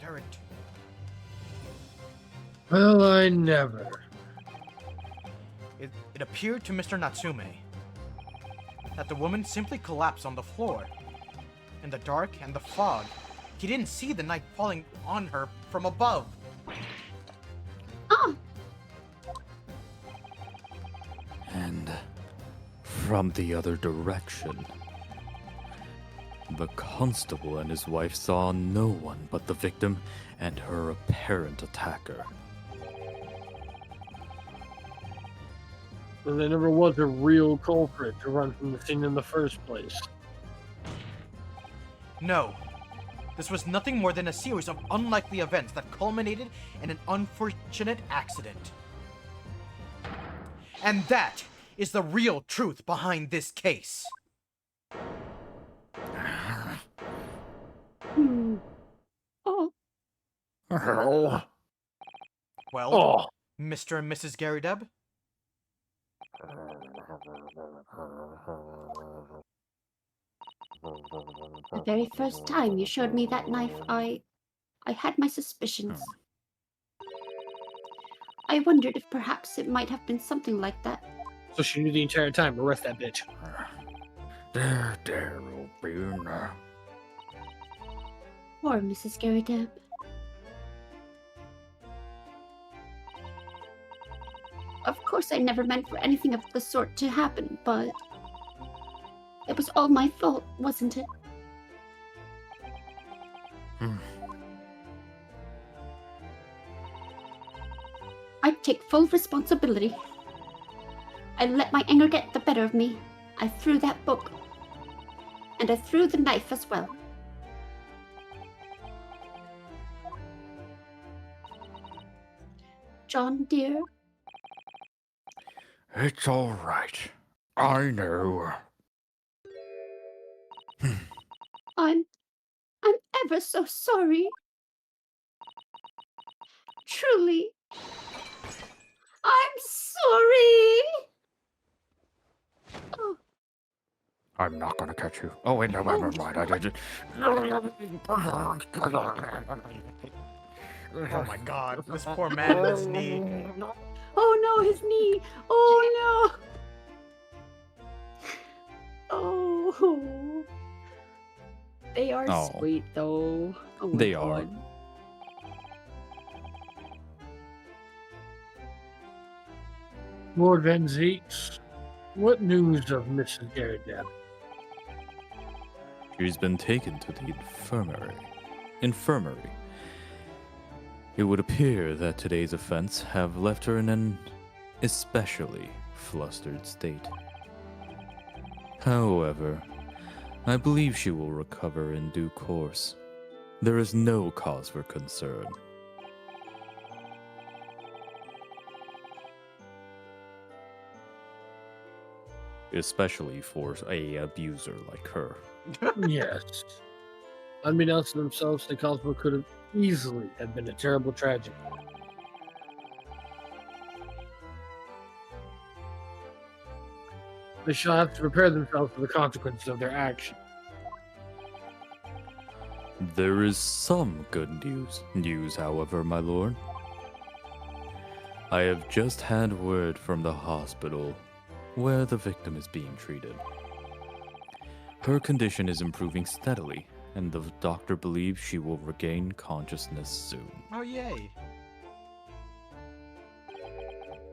Turret. Well, I never. It appeared to Mr. Natsume that the woman simply collapsed on the floor. In the dark and the fog, he didn't see the knife falling on her from above. Ah! And from the other direction, the constable and his wife saw no one but the victim and her apparent attacker. So there never was a real culprit to run from the scene in the first place. No. This was nothing more than a series of unlikely events that culminated in an unfortunate accident. And that is the real truth behind this case. Oh, Oh. Well, Oh. Mr. and Mrs. Garydeb? the very first time you showed me that knife, I had my suspicions. I wondered if perhaps it might have been something like that. So she knew the entire time. Arrest that bitch. There will be no. Poor Mrs. Garydeb. Of course, I never meant for anything of the sort to happen, but it was all my fault, wasn't it? I take full responsibility. I let my anger get the better of me. I threw that book. And I threw the knife as well. John, dear, It's all right. I know. I'm ever so sorry. Truly. I'm sorry. Oh, I'm not gonna catch you. Oh wait, no, never mind. I did. Oh my god, this poor man with his knee. oh no, his knee. Oh no. Oh. They are Oh. sweet though. Oh my They are. God. Lord Van Zeeks, what news of Mrs. Garrett? She's been taken to the infirmary. It would appear that today's events have left her in an especially flustered state. However, I believe she will recover in due course. There is no cause for concern. Especially for a abuser like her. Yes. Unbeknownst to themselves, the Cosmo could have easily have been a terrible tragedy. They shall have to prepare themselves for the consequences of their action. There is some good news, however, my lord. I have just had word from the hospital where the victim is being treated. Her condition is improving steadily, and the doctor believes she will regain consciousness soon. Oh, yay.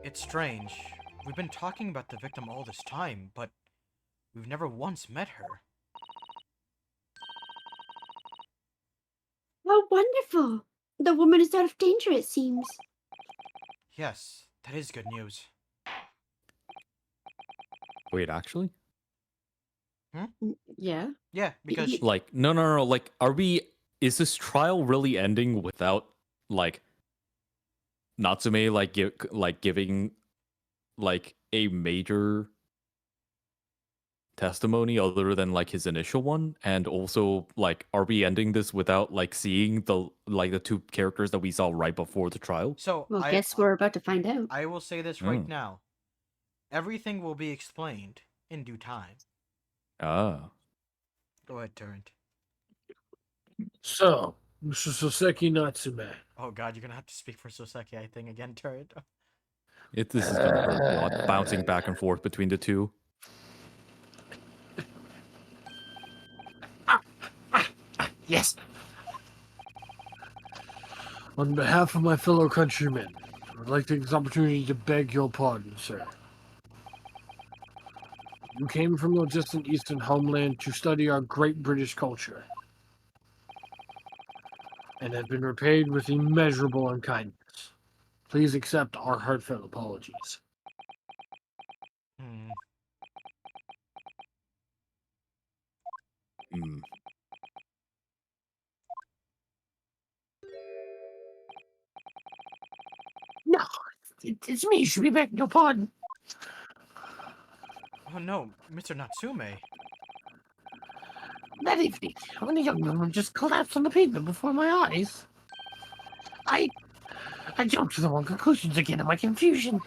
It's strange. We've been talking about the victim all this time, but we've never once met her. How wonderful! The woman is out of danger, it seems. Yes, that is good news. Wait, actually? Yeah. Yeah, because Like, no. Like, is this trial really ending without, like, Natsume, giving, like, a major testimony other than, like, his initial one? And also, like, are we ending this without, like, seeing the two characters that we saw right before the trial? so Well, guess we're about to find out. I will say this right now. Everything will be explained in due time. Ah. Go ahead, Turrent. So, Mr. Soseki Natsume. Oh god, you're gonna have to speak for Soseki, I think, again, Turret. This is gonna hurt a lot, bouncing back and forth between the two. Yes. On behalf of my fellow countrymen, I would like to take this opportunity to beg your pardon, sir. You came from your distant eastern homeland to study our great British culture, and have been repaid with immeasurable unkindness. Please accept our heartfelt apologies. Hmm. No, it's me. You should be begging your pardon. Oh no, Mr. Natsume. That evening, when the young woman just collapsed on the pavement before my eyes, I jumped to the wrong conclusions again in my confusion.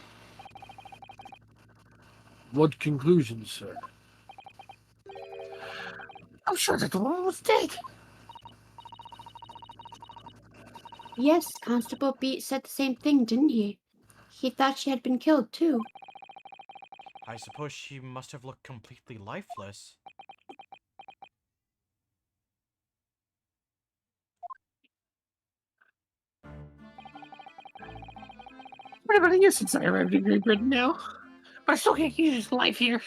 What conclusions, sir? I'm sure that the woman was dead. Yes, Constable Beat said the same thing, didn't he? He thought she had been killed, too. I suppose she must have looked completely lifeless. What about a year since I arrived in Great Britain now? But I still can't use life here.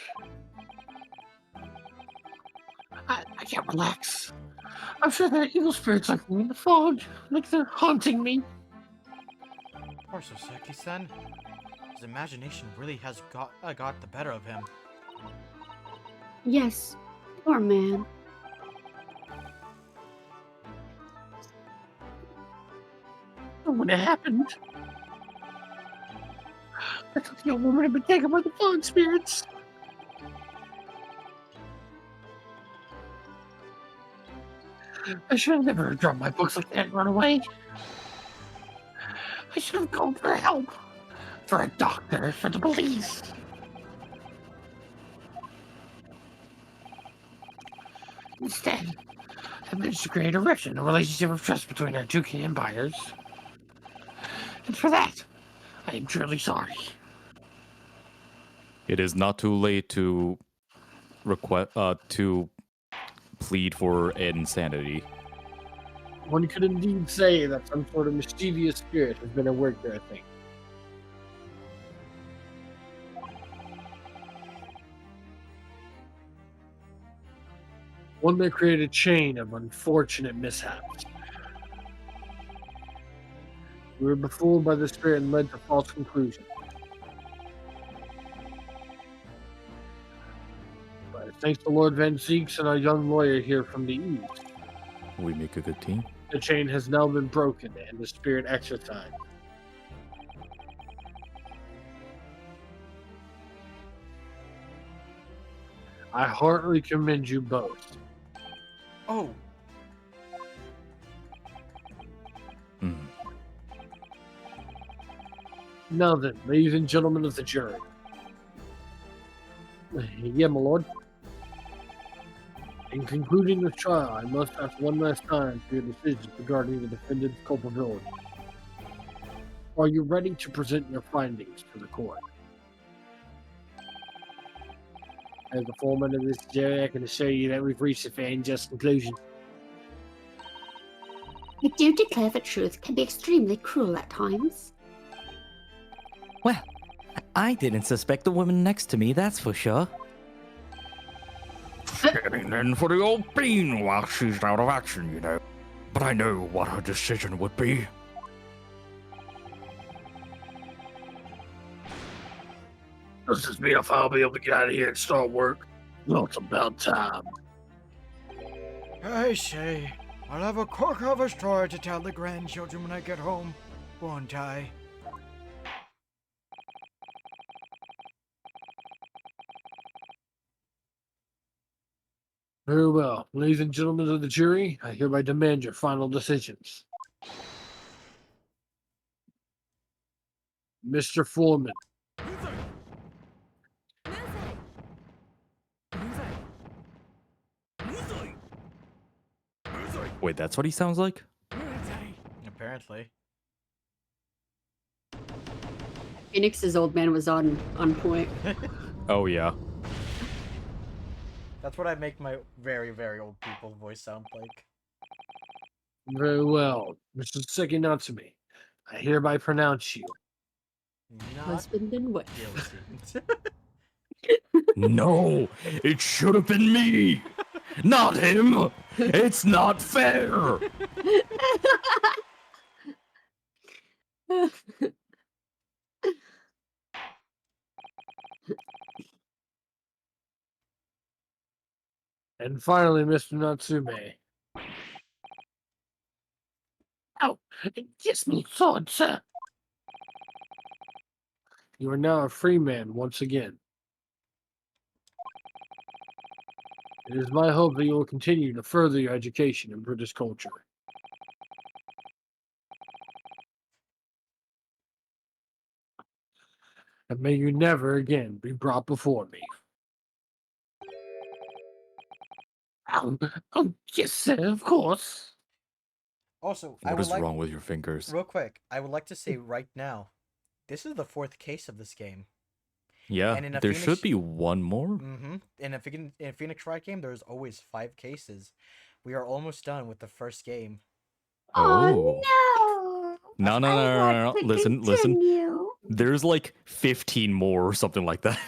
I can't relax. I'm sure there are evil spirits like me in the fog, like they're haunting me. Poor Soseki-san. His imagination really has got the better of him. Yes, poor man. When it happened, I thought the old woman had been taken by the fog spirits. I should have never dropped my books like that and run away. I should have gone for help. For a doctor, for the police. Instead, I managed to create a rift in the relationship of trust between our two key empires. And for that, I am truly sorry. It is not too late to plead for insanity. One could indeed say that some sort of mischievous spirit has been at work there, I think. one that created a chain of unfortunate mishaps. We were befooled by the spirit and led to false conclusions. But thanks to Lord Van Zeeks and our young lawyer here from the east, We make a good team. the chain has now been broken and the spirit exorcised. I heartily commend you both. Oh, Hmm. Now then, ladies and gentlemen of the jury. Yeah, my lord. In concluding this trial, I must ask one last time for your decisions regarding the defendant's culpability. Are you ready to present your findings to the court? As the foreman of this jury, I can assure you that we've reached a fair and just conclusion. I do declare that truth can be extremely cruel at times. Well, I didn't suspect the woman next to me, that's for sure. Getting in for the old bean while she's out of action, you know. But I know what her decision would be. Does this mean if I'll be able to get out of here and start work? Well, it's about time. I say, I'll have a cork of a story to tell the grandchildren when I get home, won't I? Very well. Ladies and gentlemen of the jury, I hereby demand your final decisions. Mr. Foreman, Wait, that's what he sounds like? Apparently. Phoenix's old man was on point. Oh, yeah. That's what I make my very, very old people voice sound like. very well. Mr. Sekinatsume, I hereby pronounce you Not Husband and wife. guilty. No, it should have been me, not him. It's not fair. And finally, Mr. Natsume. Oh, yes, my sword, sir. You are now a free man once again. It is my hope that you will continue to further your education in British culture. And may you never again be brought before me. Oh, yes, sir, of course. Also, I What would is like, wrong with your fingers? real quick, I would like to say right now, this is the 4th case of this game. Yeah, And in a there Phoenix- should be one more. Mm-hmm. In a Phoenix Wright game, there's always 5 cases. We are almost done with the first game. Oh. Oh No, no, I no, no, want no, no. to Listen, listen. continue. There's like 15 more or something like that.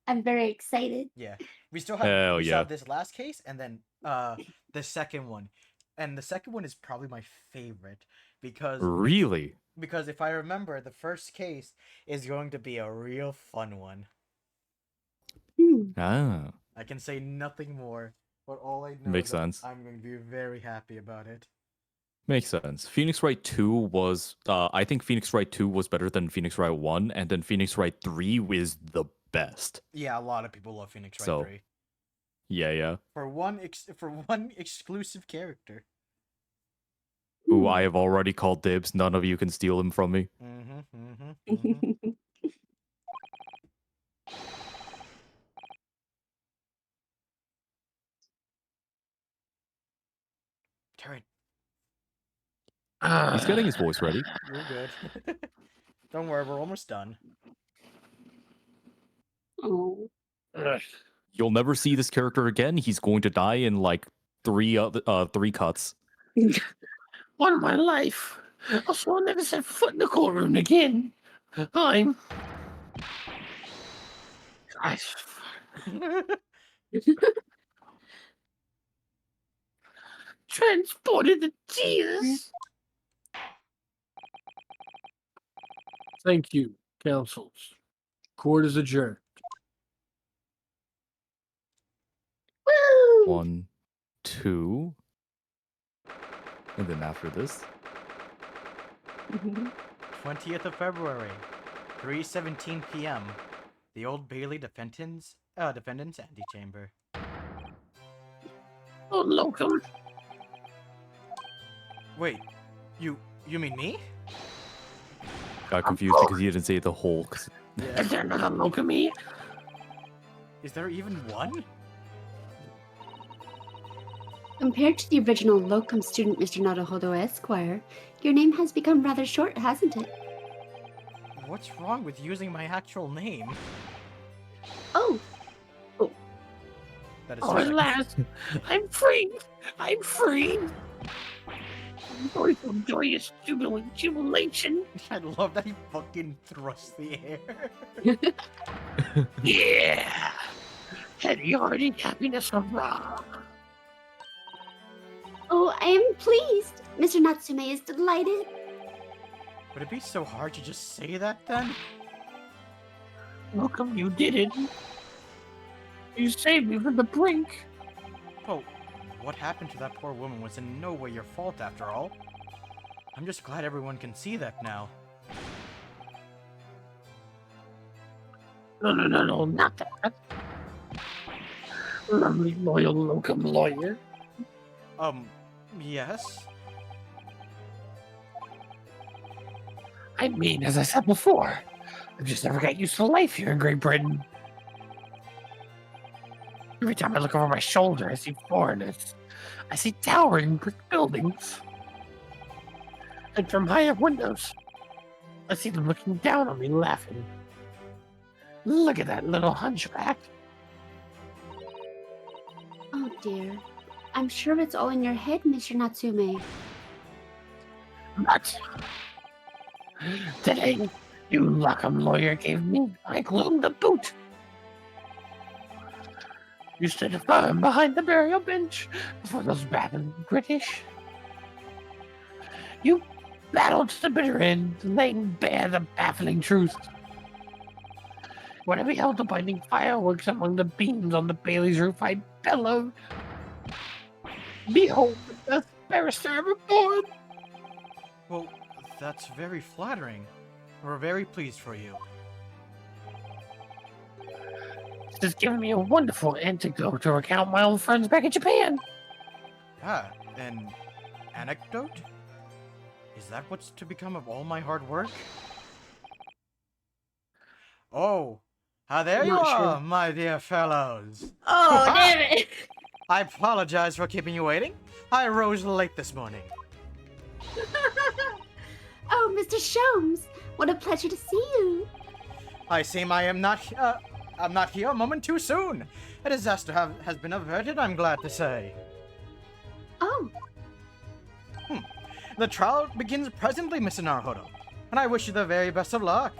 I'm very excited. Yeah, we still have Hell still yeah. have this last case, and then the second one, and the second one is probably my favorite because Really? because if I remember, the first case is going to be a real fun one. Hmm. Ah. I can say nothing more, but all I know Makes is that sense. I'm going to be very happy about it. Makes sense. Phoenix Wright 2 was I think Phoenix Wright 2 was better than Phoenix Wright 1, and then Phoenix Wright 3 is the best. Yeah, a lot of people love Phoenix Wright So- 3 Yeah. for one exclusive character. Who I have already called dibs. None of you can steal him from me. Turret, He's getting his voice ready. you're good. Don't worry, we're almost done. Oh. Ugh. You'll never see this character again. He's going to die in like three cuts. What of my life? I swore I'll never set foot in the courtroom again. I'm. I... transported to tears. Thank you, councils. Court is adjourned. Woo! 1, 2. And then after this, 20th of February, 3:17 p.m. The Old Bailey defendants antechamber. Oh, locum. Wait, you mean me? got confused because you didn't say the whole. Is there another locum here? Is there even one? Compared to the original locum student, Mr. Naruhodo Esquire, your name has become rather short, hasn't it? What's wrong with using my actual name? Oh, That is Oh, at last, I'm free. I'm free. I'm going to enjoy this jubilation. I love that he fucking thrusts the air. Yeah. Heavy-hearted happiness hurrah. oh, I am pleased. Mr. Natsume is delighted. Would it be so hard to just say that then? Locum, you did it. You saved me from the brink. Oh, what happened to that poor woman was in no way your fault after all. I'm just glad everyone can see that now. No, not that. Lovely, loyal locum lawyer. Yes? I mean, as I said before, I just never got used to life here in Great Britain. Every time I look over my shoulder, I see foreigners. I see towering brick buildings. And from high up windows, I see them looking down on me, laughing. Look at that little hunchback. Oh dear. I'm sure it's all in your head, Mr. Natsume. But today, you locum lawyer gave me my gloom to boot. You stood firm behind the burial bench before those babbling British. You battled to the bitter end, laying bare the baffling truth. When I beheld the blinding fireworks among the beams on the Bailey's roof, I bellowed, "Behold the best barrister ever born!" Well, that's very flattering. We're very pleased for you. This has given me a wonderful anecdote to recount my old friends back in Japan. Ah, an anecdote? Is that what's to become of all my hard work? Oh, there I'm you not are, sure. my dear fellows. Oh, damn it! I apologize for keeping you waiting. I rose late this morning. Oh, Mr. Sholmes, what a pleasure to see you. I seem I'm not here a moment too soon. A disaster has been averted, I'm glad to say. Oh, The trial begins presently, Mr. Naruhodo, and I wish you the very best of luck.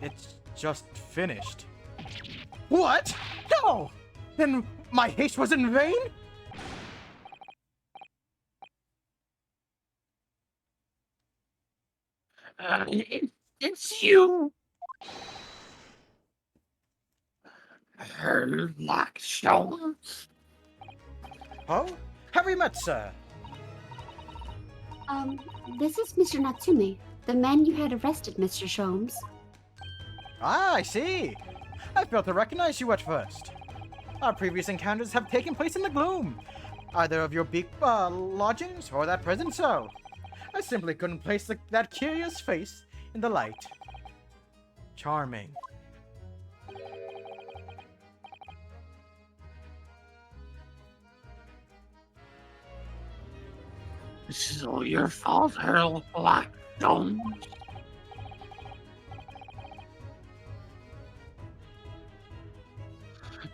It's just finished. What? No! Then my haste was in vain? It's you. Herlock Sholmes. Oh? Have we met, sir? this is Mr. Natsume, the man you had arrested, Mr. Sholmes. Ah, I see. I failed to recognize you at first. Our previous encounters have taken place in the gloom, either of your big lodgings or that prison cell. I simply couldn't place that curious face in the light. Charming. This is all your fault, Herlock Sholmes.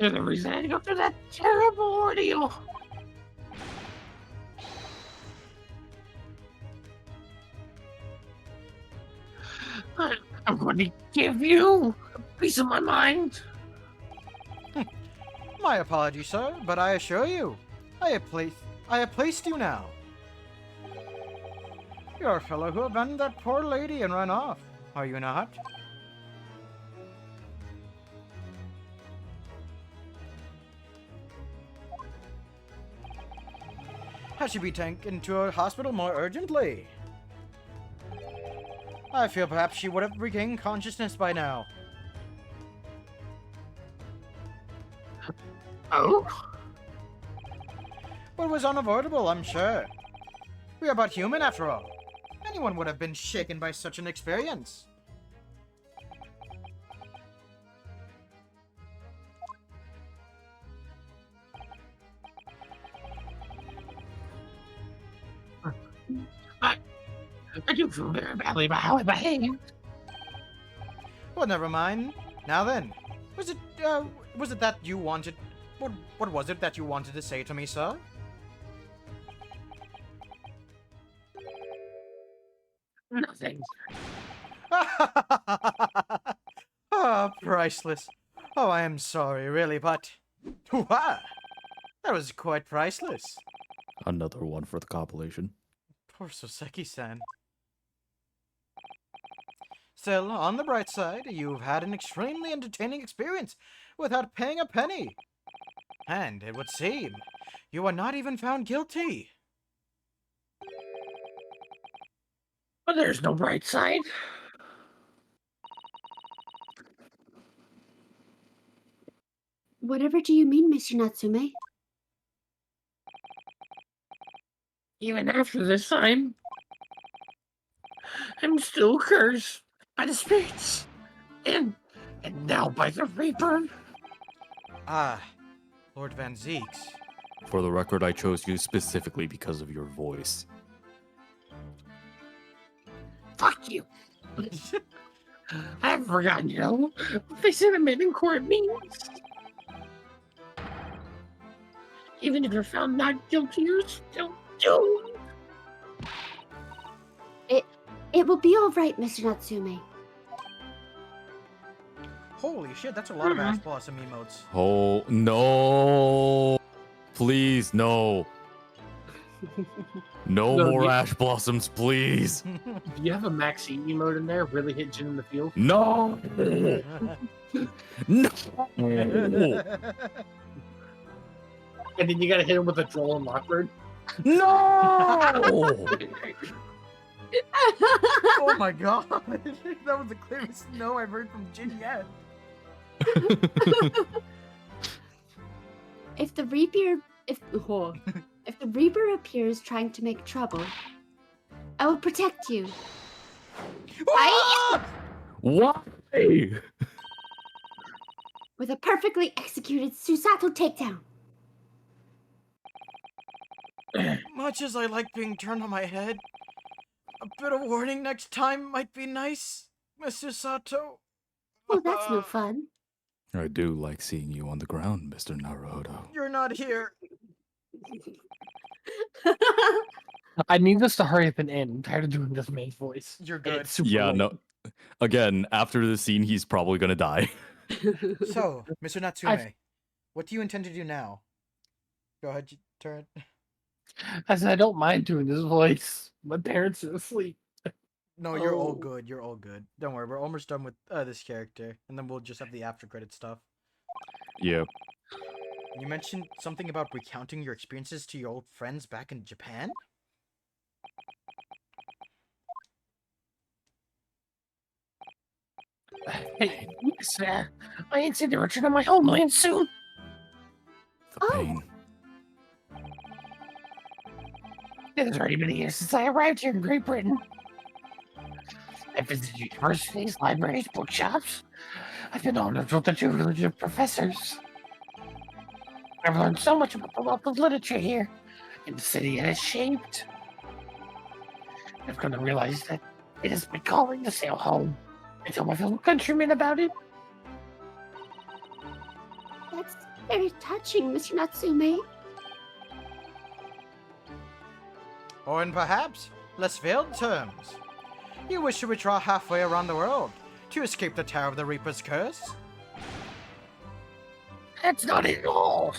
You're the reason I had to go through that terrible ordeal. I'm going to give you a piece of my mind. My apologies, sir, but I assure you, I I have placed you now. You're a fellow who abandoned that poor lady and ran off, are you not? I should be taken to a hospital more urgently. I feel perhaps she would have regained consciousness by now. Oh? But it was unavoidable, I'm sure. We are but human after all. Anyone would have been shaken by such an experience. I do feel very badly about how I behaved. Well, never mind. Now then, was it that you wanted... What was it that you wanted to say to me, sir? Nothing. Ah, priceless. Oh, I am sorry, really, but... Hoo-ha! That was quite priceless. Another one for the compilation. Poor Soseki-san. Still, on the bright side, you've had an extremely entertaining experience without paying a penny. And it would seem you are not even found guilty. But there's no bright side. Whatever do you mean, Mr. Natsume? Even after this time, I'm still cursed by the spirits. And now by the Reaper. Ah, Lord Van Zeeks. For the record, I chose you specifically because of your voice. Fuck you. I haven't forgotten, you know, what facing a man in court means. Even if you're found not guilty, you're still doomed. It will be all right, Mr. Natsume. Holy shit, that's a lot of Ash Blossom emotes. Oh, no. Please, no. No No, more you- ash blossoms, please. Do you have a Maxine emote in there? Really hit Jin in the field? No. No. And then you gotta hit him with a troll and lockbird. No. Oh my god. That was the clearest no I've heard from Jin yet. If the Reaper appears trying to make trouble, I will protect you. Ah! Why? With a perfectly executed Susato takedown. Much as I like being turned on my head, a bit of warning next time might be nice, Mr. Sato. Oh, that's no fun. I do like seeing you on the ground, Mr. Naruhodo. You're not here. I need this to hurry up and end. I'm tired of doing this main voice. You're And good. it's super Yeah, late. no. Again, after the scene, he's probably gonna die. So, Mr. Natsume, what do you intend to do now? Go ahead, turn. I said I don't mind doing this voice. My parents are asleep. No, you're all Oh. good. You're all good. Don't worry, we're almost done with this character, and then we'll just have the after credit stuff. Yeah. You mentioned something about recounting your experiences to your old friends back in Japan? Hey, yes, I intend to return to my homeland soon. The Oh. pain. It has already been a year since I arrived here in Great Britain. I visited universities, libraries, bookshops. I've been honored with the two religious professors. I've learned so much about the wealth of literature here, and the city it has shaped. I've come to realize that it is my calling to sail home and tell my fellow countrymen about it. That's very touching, Mr. Natsume. Or in perhaps less veiled terms, you wish to withdraw halfway around the world to escape the terror of the Reaper's curse? That's not it at all.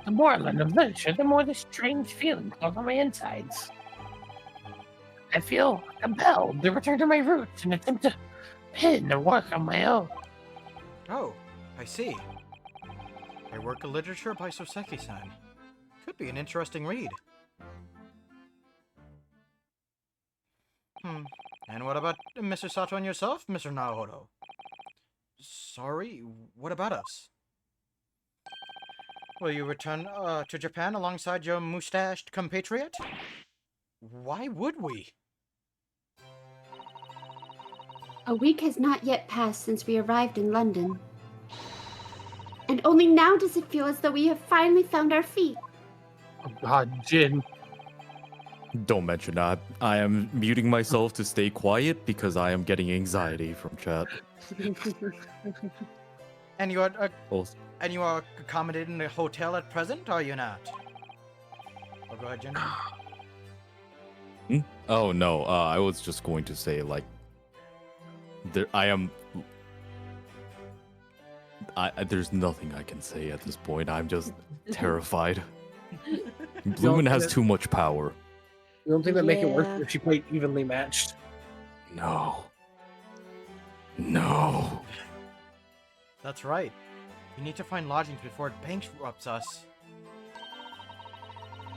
The more I learn of literature, the more this strange feeling comes on my insides. I feel compelled to return to my roots and attempt to pen and work on my own. Oh, I see. A work of literature by Soseki-san. Could be an interesting read. And what about Mr. Sato and yourself, Mr. Naoto? Sorry, what about us? Will you return to Japan alongside your mustached compatriot? Why would we? A week has not yet passed since we arrived in London. And only now does it feel as though we have finally found our feet. Oh God, Jin. Don't mention that. I am muting myself to stay quiet because I am getting anxiety from chat. And you are Also, accommodated in a hotel at present, are you not? Oh, go ahead, Jin. oh no, I was just going to say like, there's nothing I can say at this point. I'm just terrified. Bloomin has too much power. You don't think that'd make it worse Yeah. if she played evenly matched? No. No. That's right. We need to find lodgings before it bankrupts us.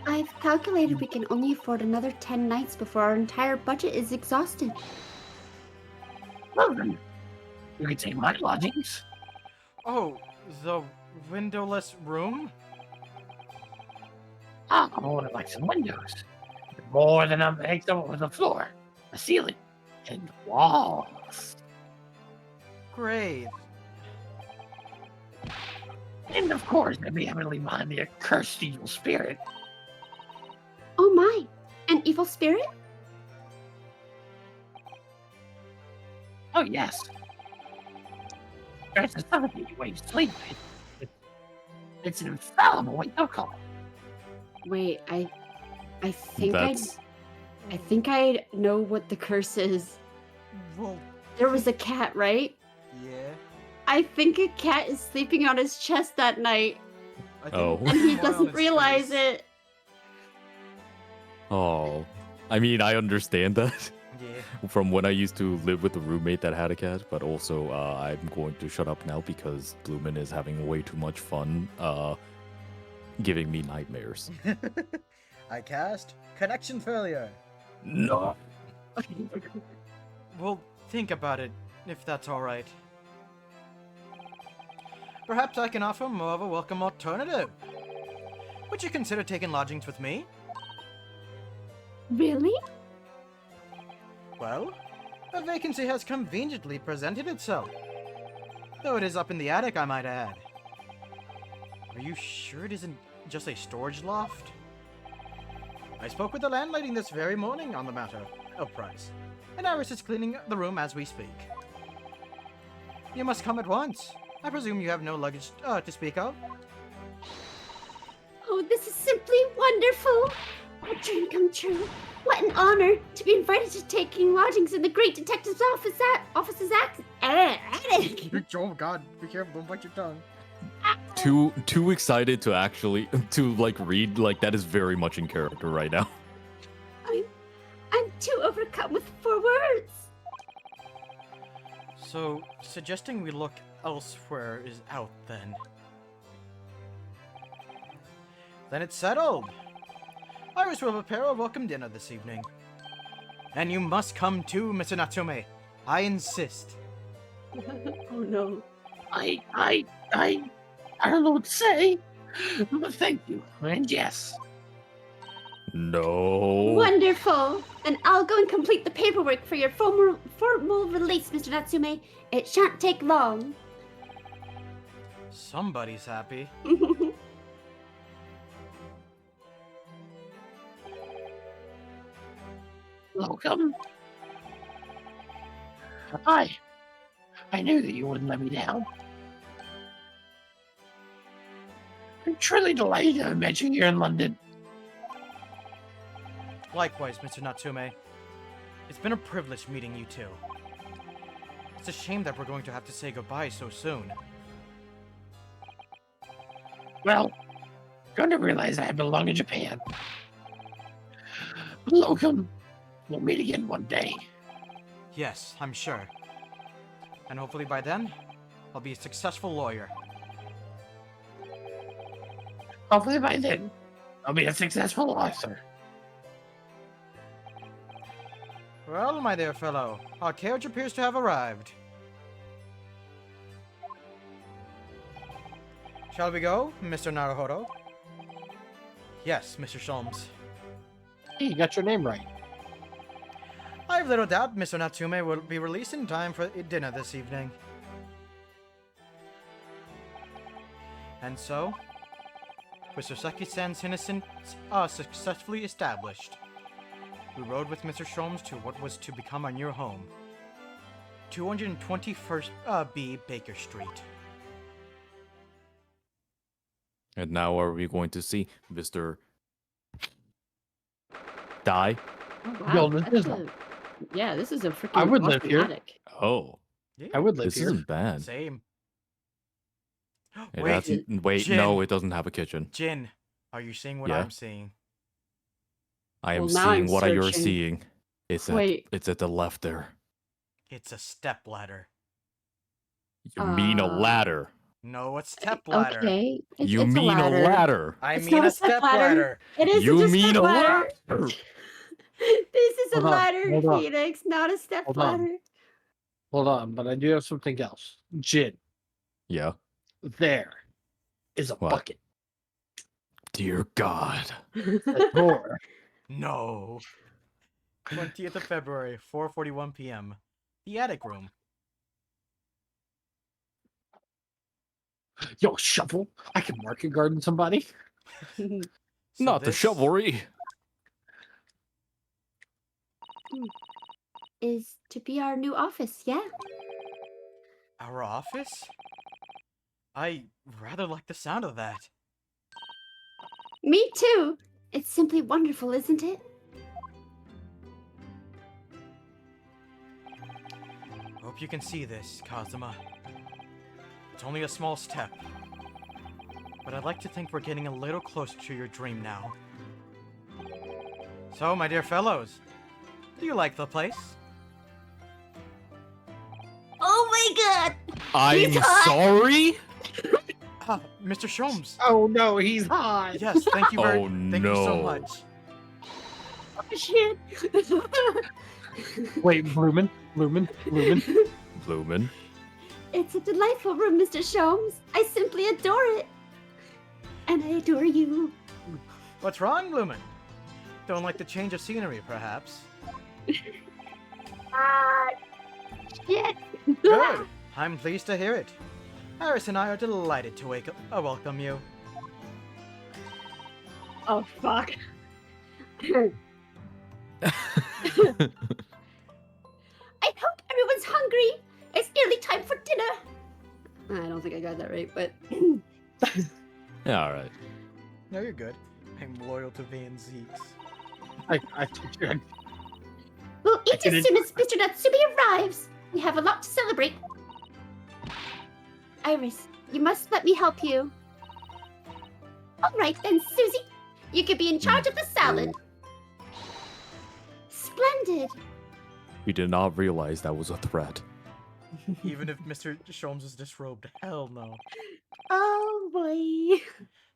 I've calculated we can only afford another 10 nights before our entire budget is exhausted. Well then, you can take my lodgings. Oh, the windowless room? Ah, I would like some windows. More than I'm makes up with the floor, the ceiling, and walls. Great. And of course, I'd be heavily mind the accursed evil spirit. Oh my, an evil spirit? Oh yes. There's a something way you sleep. It's an infallible wake-up call. Wait, I think That's I think I know what the curse is. Well, There was a cat, right? yeah. I think a cat is sleeping on his chest that night, I think Oh. and he more on doesn't his realize face. it. Oh. I mean, I understand that Yeah. from when I used to live with a roommate that had a cat, but also I'm going to shut up now because Bloomin is having way too much fun giving me nightmares. I cast connection failure. No. Well, think about it, if that's alright. Perhaps I can offer more of a welcome alternative. Would you consider taking lodgings with me? Really? Well, a vacancy has conveniently presented itself. Though it is up in the attic, I might add. Are you sure it isn't just a storage loft? I spoke with the landlady this very morning on the matter of price, and Iris is cleaning the room as we speak. You must come at once. I presume you have no luggage to speak of? Oh, this is simply wonderful! A dream come true. What an honor to be invited to taking lodgings in the great detective's office's attic. Oh god, be careful, don't bite your tongue. Too excited to actually to like read, like that is very much in character right now. I'm too overcome with 4 words. So, suggesting we look elsewhere is out then. Then it's settled. Iris will prepare a welcome dinner this evening. And you must come too, Mr. Natsume. I insist. Oh no. I don't know what to say, but thank you, and yes. No. Wonderful. Then I'll go and complete the paperwork for your formal release, Mr. Natsume. It shan't take long. Somebody's happy. Welcome. I knew that you wouldn't let me down. I'm truly delighted to have met you here in London. Likewise, Mr. Natsume. It's been a privilege meeting you two. It's a shame that we're going to have to say goodbye so soon. Well, Gonna realize I belong in Japan. Welcome. We'll meet again one day. Yes, I'm sure. And hopefully by then, I'll be a successful lawyer. Hopefully by then, I'll be a successful author. Well, my dear fellow, our carriage appears to have arrived. Shall we go, Mr. Naruhodo? Yes, Mr. Sholmes. Hey, you got your name right. I have little doubt Mr. Natsume will be released in time for dinner this evening. And so, with Soseki-san's innocence successfully established, we rode with Mr. Sholmes to what was to become our new home. 221st B Baker Street. And now are we going to see Mr. Die? Oh, wow. Yo, this That's is- this is a freaking I would live awesome here. attic. Oh, Yeah, I would live this here. isn't bad. same. It Wait, has- wait, Jin. no, it doesn't have a kitchen. Jin, are you seeing what Yeah. I'm seeing? I am Well, now seeing I'm what you're searching. seeing. It's Wait. it's at the left there. It's a step ladder. You mean a Uh, ladder. No, a step ladder. Okay. You it's mean a ladder. I It's mean not a a step step ladder. ladder. It is You a mean step a ladder. ladder. This is a Hold on, ladder, hold on. Phoenix, not a step Hold on. ladder. Hold on, but I do have something else. Jin, Yeah. there is a What? bucket. Dear God. A door. No. 20th of February, 4:41 p.m. The attic room. Yo, shovel. I can market garden somebody. So Not the this chivalry. Is to be our new office, yeah? Our office? I rather like the sound of that. Me too. It's simply wonderful, isn't it? Hope you can see this, Kazuma. It's only a small step. But I'd like to think we're getting a little closer to your dream now. So, my dear fellows, do you like the place? Oh my god! I'm hot. sorry? Ah, Mr. Sholmes. Oh no, he's hot. Yes, thank you very Oh, thank you so no. much. Oh, shit. Wait, Bloomin'. Bloomin'. It's a delightful room, Mr. Sholmes. I simply adore it. And I adore you. What's wrong, Lumen? Don't like the change of scenery, perhaps? Ah, shit. Good. I'm pleased to hear it. Harris and I are delighted to welcome you. Oh, fuck. I hope everyone's hungry. It's nearly time for dinner. I don't think I got that right, but Yeah, alright. No, you're good. I'm loyal to V and Zeke's. I we'll eat didn't- as soon as Mr. Natsume arrives. We have a lot to celebrate. Iris, you must let me help you. All right then, Susie. You can be in charge of the salad. Splendid. We did not realize that was a threat. Even if Mr. Sholmes is disrobed, hell no. Oh boy.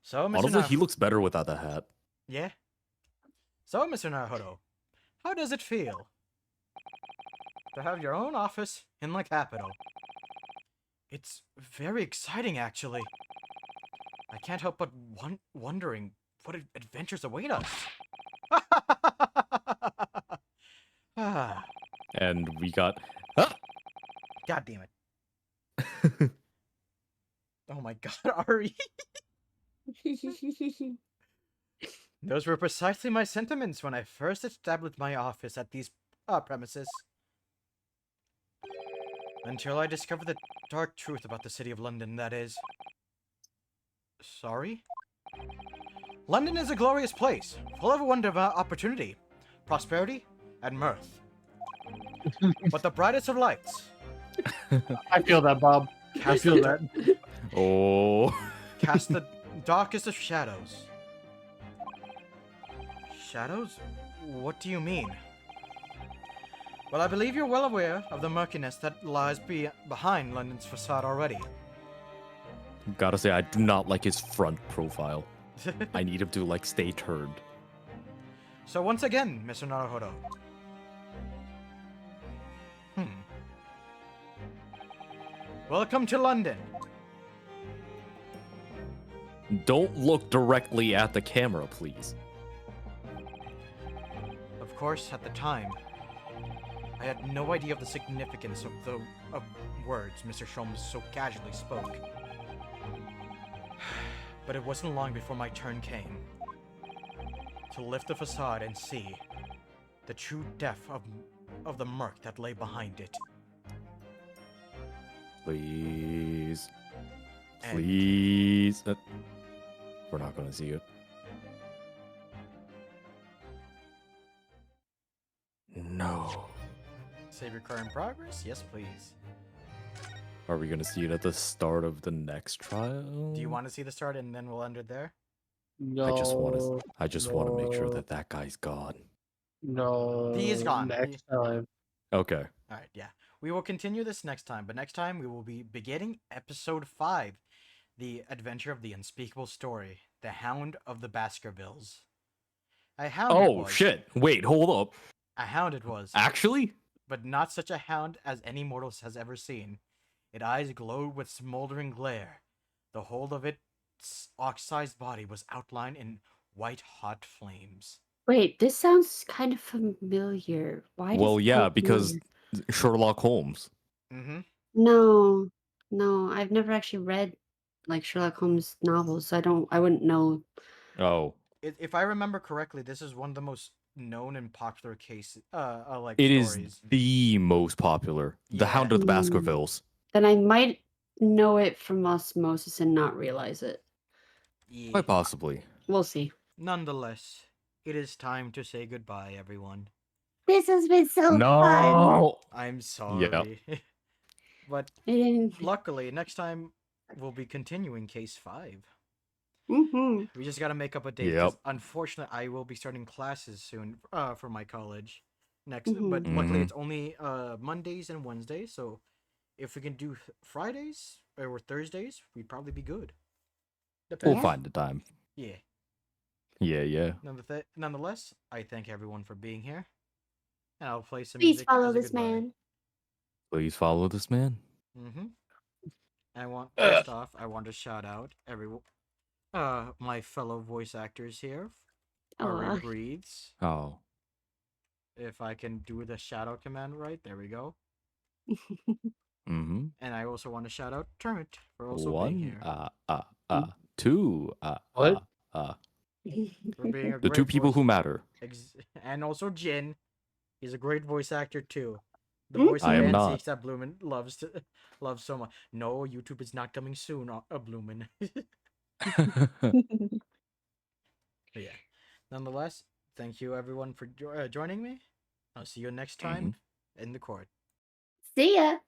So, Mr. Honestly, Nar- he looks better without the hat. Yeah? So, Mr. Naruhodo, how does it feel to have your own office in the capital? It's very exciting, actually. I can't help but wondering what adventures await us. Ah, And we got... God damn it. Oh my god, Ari. Those were precisely my sentiments when I first established my office at these premises. Until I discovered the dark truth about the city of London, that is. Sorry? London is a glorious place, full of wonder, opportunity, prosperity, and mirth. But the brightest of lights I feel that, Bob. I feel that. Oh. cast the darkest of shadows. Shadows? What do you mean? Well, I believe you're well aware of the murkiness that lies behind London's facade already. Gotta say, I do not like his front profile. I need him to, like, stay turned. So once again, Mr. Naruhodo. Welcome to London. Don't look directly at the camera, please. Of course, at the time, I had no idea of the significance of the words Mr. Sholmes so casually spoke. But it wasn't long before my turn came. To lift the facade and see the true depth of the murk that lay behind it. Please. And- Please. We're not gonna see it. No. Save your current progress? Yes, please. Are we gonna see it at the start of the next trial? Do you want to see the start and then we'll end it there? No. I just want to make sure no, that that guy's gone. No. He is gone. Next time. Okay. Alright, yeah. We will continue this next time, but next time we will be beginning episode 5. The Adventure of the Unspeakable Story. The Hound of the Baskervilles. A hound it Oh was. shit! Wait, hold up. A hound it was. Actually? But not such a hound as any mortal has ever seen. Its eyes glowed with smoldering glare. The whole of its ox-sized body was outlined in white-hot flames. Wait, this sounds kind of familiar. Why does Well, it yeah, sound because familiar? Sherlock Holmes. Mm-hmm. No, I've never actually read like Sherlock Holmes novels, so I wouldn't know. Oh. If I remember correctly, this is one of the most known and popular cases, like It is stories. the most popular. The Yeah. Hound of the Mm. Baskervilles. Then I might know it from osmosis and not realize it. Yeah. Quite possibly. We'll see. Nonetheless, it is time to say goodbye, everyone. This has been so fun. No! I'm sorry. But Mm-hmm. luckily, next time we'll be continuing case 5. Mm-hmm. We just gotta make up a date. Yep. 'Cause unfortunately, I will be starting classes soon for my college next. But Mhm. luckily, Mhm. it's only Mondays and Wednesdays. So if we can do Fridays or Thursdays, we'd probably be good. We'll Depends. find the time. Yeah. Yeah. Nonetheless, I thank everyone for being here, and I'll play some Please music follow as a this goodbye. man. Please follow this man. Mm-hmm. First off, I want to shout out my fellow voice actors here. Ari Aw. Breathes. Oh. If I can do the shout out command right, there we go. Mm-hmm. And I also want to shout out Termit for also being One. here. Two. What? For being a The great two people voice- who matter. and also Jin. He's a great voice actor too. The Hmm? voice of I am not. Antiques that Bloomin loves so much. No, YouTube is not coming soon, Bloomin. But yeah. Nonetheless, thank you everyone for joining me. I'll see you next time in the court. See ya.